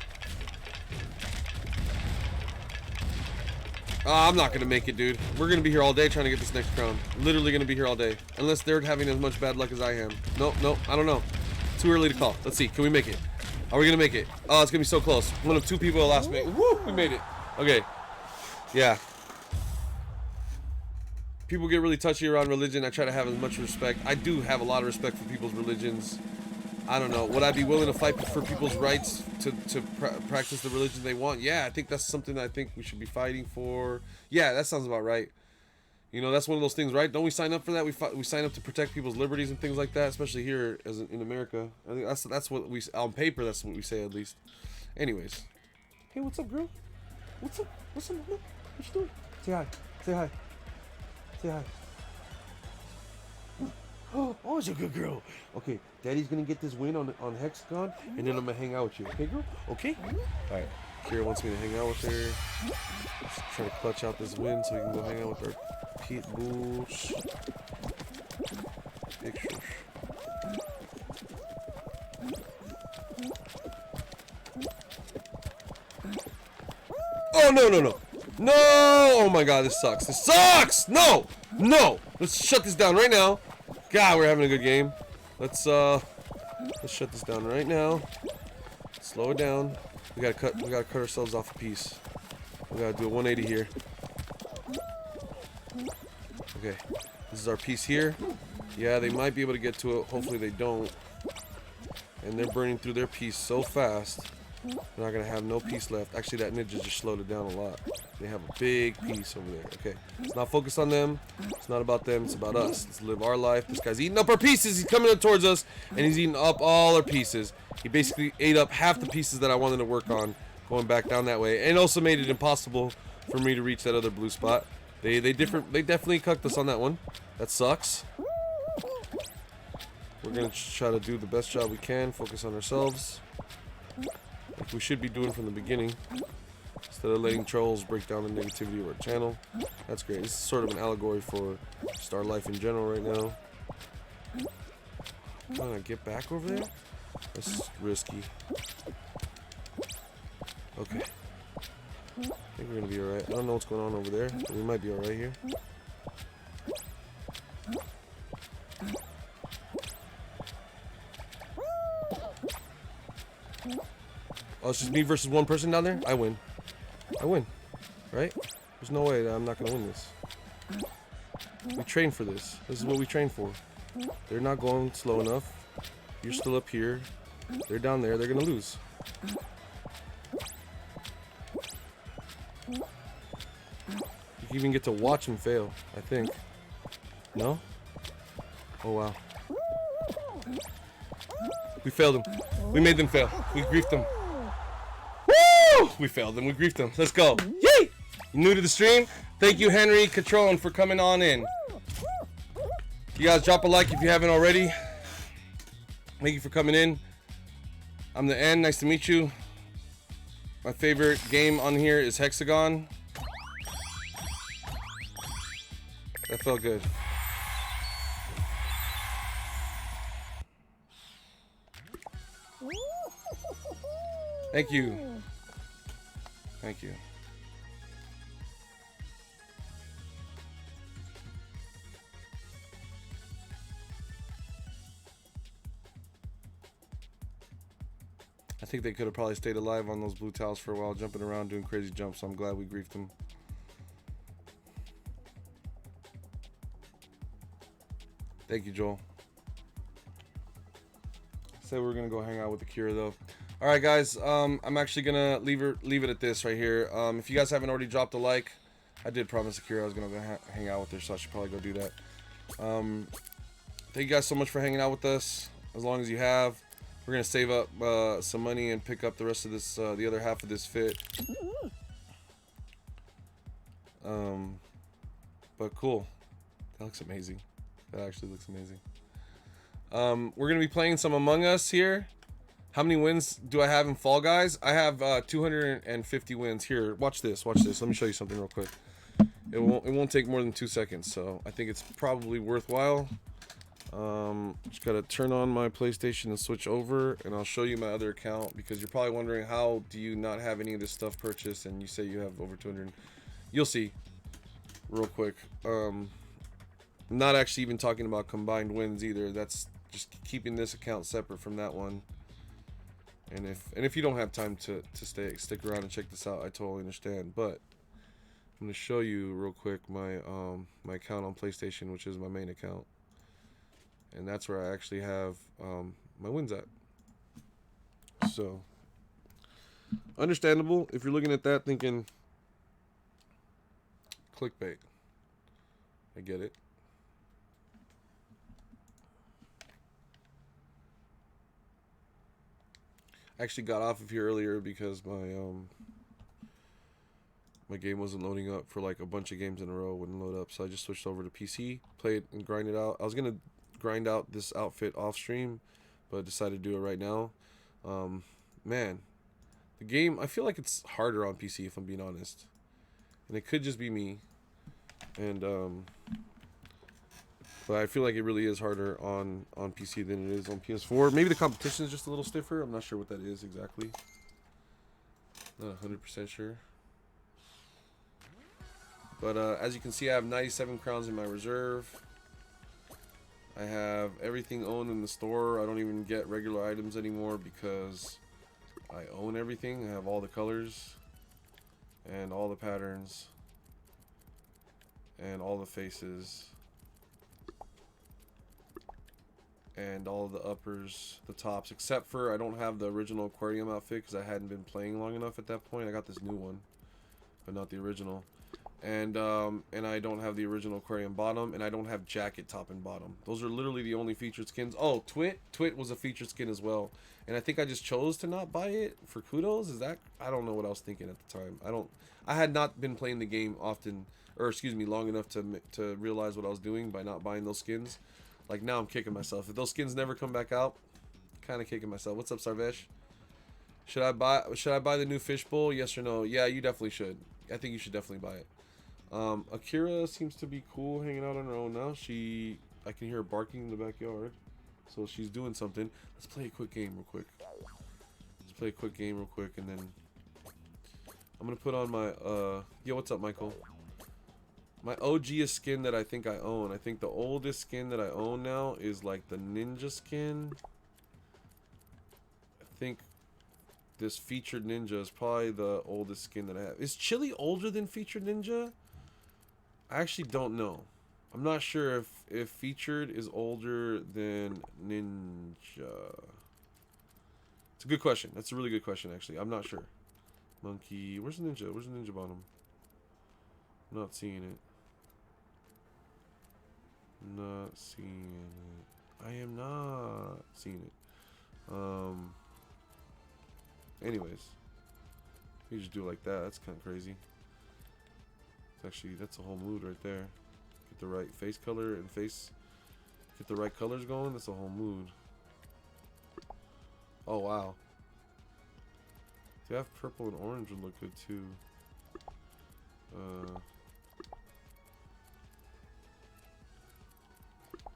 I'm not gonna make it, dude. We're gonna be here all day trying to get this next crown. Literally gonna be here all day, unless they're having as much bad luck as I am. Nope, I don't know. Too early to call. Let's see. Can we make it? Are we gonna make it? Oh, it's gonna be so close. One of 2 people at last minute. Woo! We made it. Okay. Yeah. People get really touchy around religion. I try to have as much respect. I do have a lot of respect for people's religions. I don't know. Would I be willing to fight for people's rights to practice the religion they want? Yeah, I think that's something that I think we should be fighting for. Yeah, that sounds about right. You know, that's one of those things, right? Don't we sign up for that? We sign up to protect people's liberties and things like that, especially here as in America. I think that's what we, on paper, that's what we say at least. Anyways. Hey, what's up, girl? What's up? What's up, man? What you doing? Say hi. Say hi. Say hi. Oh, it's a good girl. Okay, Daddy's gonna get this win on Hexagon, and then I'm gonna hang out with you. Okay, girl? Okay? Alright. Kira wants me to hang out with her. Let's try to clutch out this win so we can go hang out with our pit bulls. Pictures. Oh, no. No! Oh my god, this sucks. This sucks! No! Let's shut this down right now. God, we're having a good game. Let's shut this down right now. Slow it down. We gotta cut ourselves off a piece. We gotta do a 180 here. Okay, this is our piece here. Yeah, they might be able to get to it. Hopefully they don't. And they're burning through their piece so fast. They're not gonna have no piece left. Actually, that ninja just slowed it down a lot. They have a big piece over there. Okay, it's not focused on them. It's not about them. It's about us. Let's live our life. This guy's eating up our pieces. He's coming up towards us, and he's eating up all our pieces. He basically ate up half the pieces that I wanted to work on, going back down that way, and also made it impossible for me to reach that other blue spot. They definitely cucked us on that one. That sucks. We're gonna try to do the best job we can. Focus on ourselves. like we should be doing from the beginning, instead of letting trolls break down the negativity of our channel. That's great. This is sort of an allegory for just our life in general right now. Trying to get back over there? That's risky. Okay. I think we're gonna be alright. I don't know what's going on over there, but we might be alright here. Oh, it's just me versus one person down there? I win. I win. Right? There's no way that I'm not gonna win this. We train for this. This is what we train for. They're not going slow enough. You're still up here. They're down there. They're gonna lose. You can even get to watch them fail, I think. No? Oh, wow. We failed them. We made them fail. We griefed them. Woo! We failed them. We griefed them. Let's go. Yay! New to the stream? Thank you, Henry Catron, for coming on in. You guys drop a like if you haven't already. Thank you for coming in. I'm the N. Nice to meet you. My favorite game on here is Hexagon. That felt good. Thank you. Thank you. I think they could have probably stayed alive on those blue towels for a while, jumping around, doing crazy jumps, so I'm glad we griefed them. Thank you, Joel. Said we were gonna go hang out with Akira though. All right, guys. I'm actually gonna leave it at this right here. If you guys haven't already dropped a like, I did promise Akira I was gonna go hang out with her, so I should probably go do that. Thank you guys so much for hanging out with us. As long as you have, we're gonna save up some money and pick up the rest of this, the other half of this fit. But cool. That looks amazing. That actually looks amazing. We're gonna be playing some Among Us here. How many wins do I have in Fall Guys? I have 250 wins. Here, watch this. Watch this. Let me show you something real quick. It won't take more than 2 seconds, so I think it's probably worthwhile. Just gotta turn on my PlayStation and switch over, and I'll show you my other account, because you're probably wondering, how do you not have any of this stuff purchased and you say you have over 200. You'll see real quick. Not actually even talking about combined wins either. That's just keeping this account separate from that one. And if you don't have time to stick around and check this out, I totally understand. But I'm gonna show you real quick my my account on PlayStation, which is my main account, and that's where I actually have my wins at. So understandable if you're looking at that thinking clickbait. I get it. I actually got off of here earlier because my game wasn't loading up for like a bunch of games in a row. It wouldn't load up, so I just switched over to PC, played and grind it out. I was gonna grind out this outfit off stream, but I decided to do it right now. Man, the game, I feel like it's harder on PC, if I'm being honest, and it could just be me. And but I feel like it really is harder on PC than it is on PS4. Maybe the competition is just a little stiffer. I'm not sure what that is exactly. Not 100% sure. But as you can see, I have 97 crowns in my reserve. I have everything owned in the store. I don't even get regular items anymore because I own everything. I have all the colors and all the patterns and all the faces and all the uppers, the tops, except for I don't have the original aquarium outfit because I hadn't been playing long enough at that point. I got this new one, but not the original. And I don't have the original aquarium bottom, and I don't have jacket top and bottom. Those are literally the only featured skins. Oh, Twit was a featured skin as well, and I think I just chose to not buy it for kudos. Is that, I don't know what I was thinking at the time. I had not been playing the game often, or excuse me, long enough to realize what I was doing by not buying those skins. Like, now I'm kicking myself. If those skins never come back out, kind of kicking myself. What's up, Sarvesh? Should I buy the new fishbowl? Yes or no? Yeah, you definitely should. I think you should definitely buy it. Akira seems to be cool hanging out on her own now. I can hear her barking in the backyard. So she's doing something. Let's play a quick game real quick. And then I'm gonna put on my yo, what's up, Michael? My OG skin that I think I own. I think the oldest skin that I own now is like the ninja skin. I think this featured ninja is probably the oldest skin that I have. Is Chili older than featured ninja? I actually don't know. I'm not sure if featured is older than ninja. It's a good question. That's a really good question, actually. I'm not sure. Monkey. Where's the ninja? Where's the ninja bottom? I'm not seeing it. Not seeing it. I am not seeing it. Anyways. You just do it like that. That's kind of crazy. It's actually, that's a whole mood right there. Get the right face color and get the right colors going. That's a whole mood. Oh, wow. If you have purple and orange would look good too.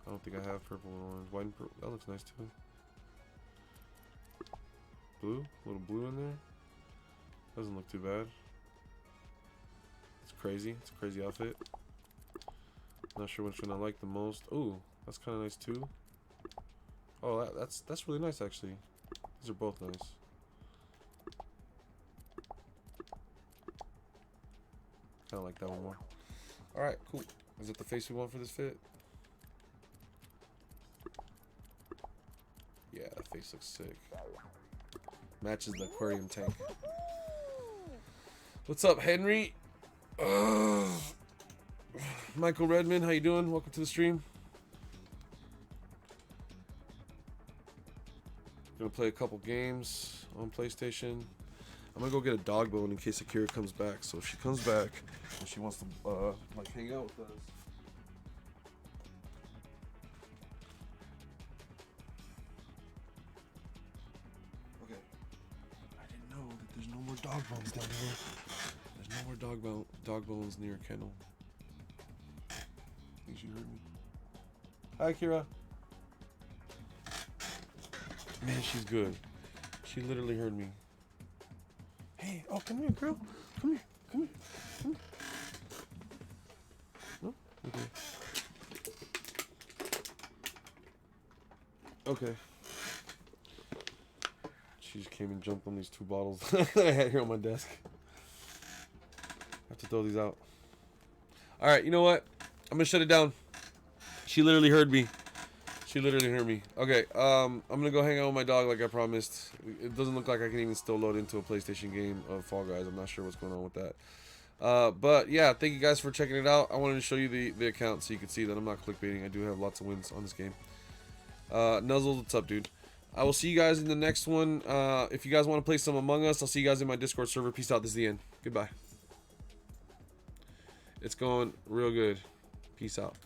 I don't think I have purple and orange. White and purple. That looks nice too. Blue? A little blue in there. Doesn't look too bad. It's crazy. It's a crazy outfit. Not sure which one I like the most. Ooh, that's kind of nice too. Oh, that's really nice actually. These are both nice. Kind of like that one more. All right, cool. Is it the face we want for this fit? Yeah, that face looks sick. Matches the aquarium tank. What's up, Henry? Michael Redmond, how you doing? Welcome to the stream. Gonna play a couple games on PlayStation. I'm gonna go get a dog bone in case Akira comes back. So if she comes back and she wants to like hang out with us. Okay. I didn't know that there's no more dog bones down here. There's no more dog bones near a kennel. I think she heard me. Hi, Akira. Man, she's good. She literally heard me. Hey, oh, come here, girl. Come here, come here, come here. No? Okay. Okay. She just came and jumped on these 2 bottles that I had here on my desk. I have to throw these out. Alright, you know what? I'm gonna shut it down. She literally heard me. She literally heard me. Okay, I'm gonna go hang out with my dog like I promised. It doesn't look like I can even still load into a PlayStation game of Fall Guys. I'm not sure what's going on with that. But yeah, thank you guys for checking it out. I wanted to show you the account so you can see that I'm not clickbaiting. I do have lots of wins on this game. Nuzzles, what's up, dude? I will see you guys in the next one. If you guys want to play some Among Us, I'll see you guys in my Discord server. Peace out. This is the end. Goodbye. It's going real good. Peace out.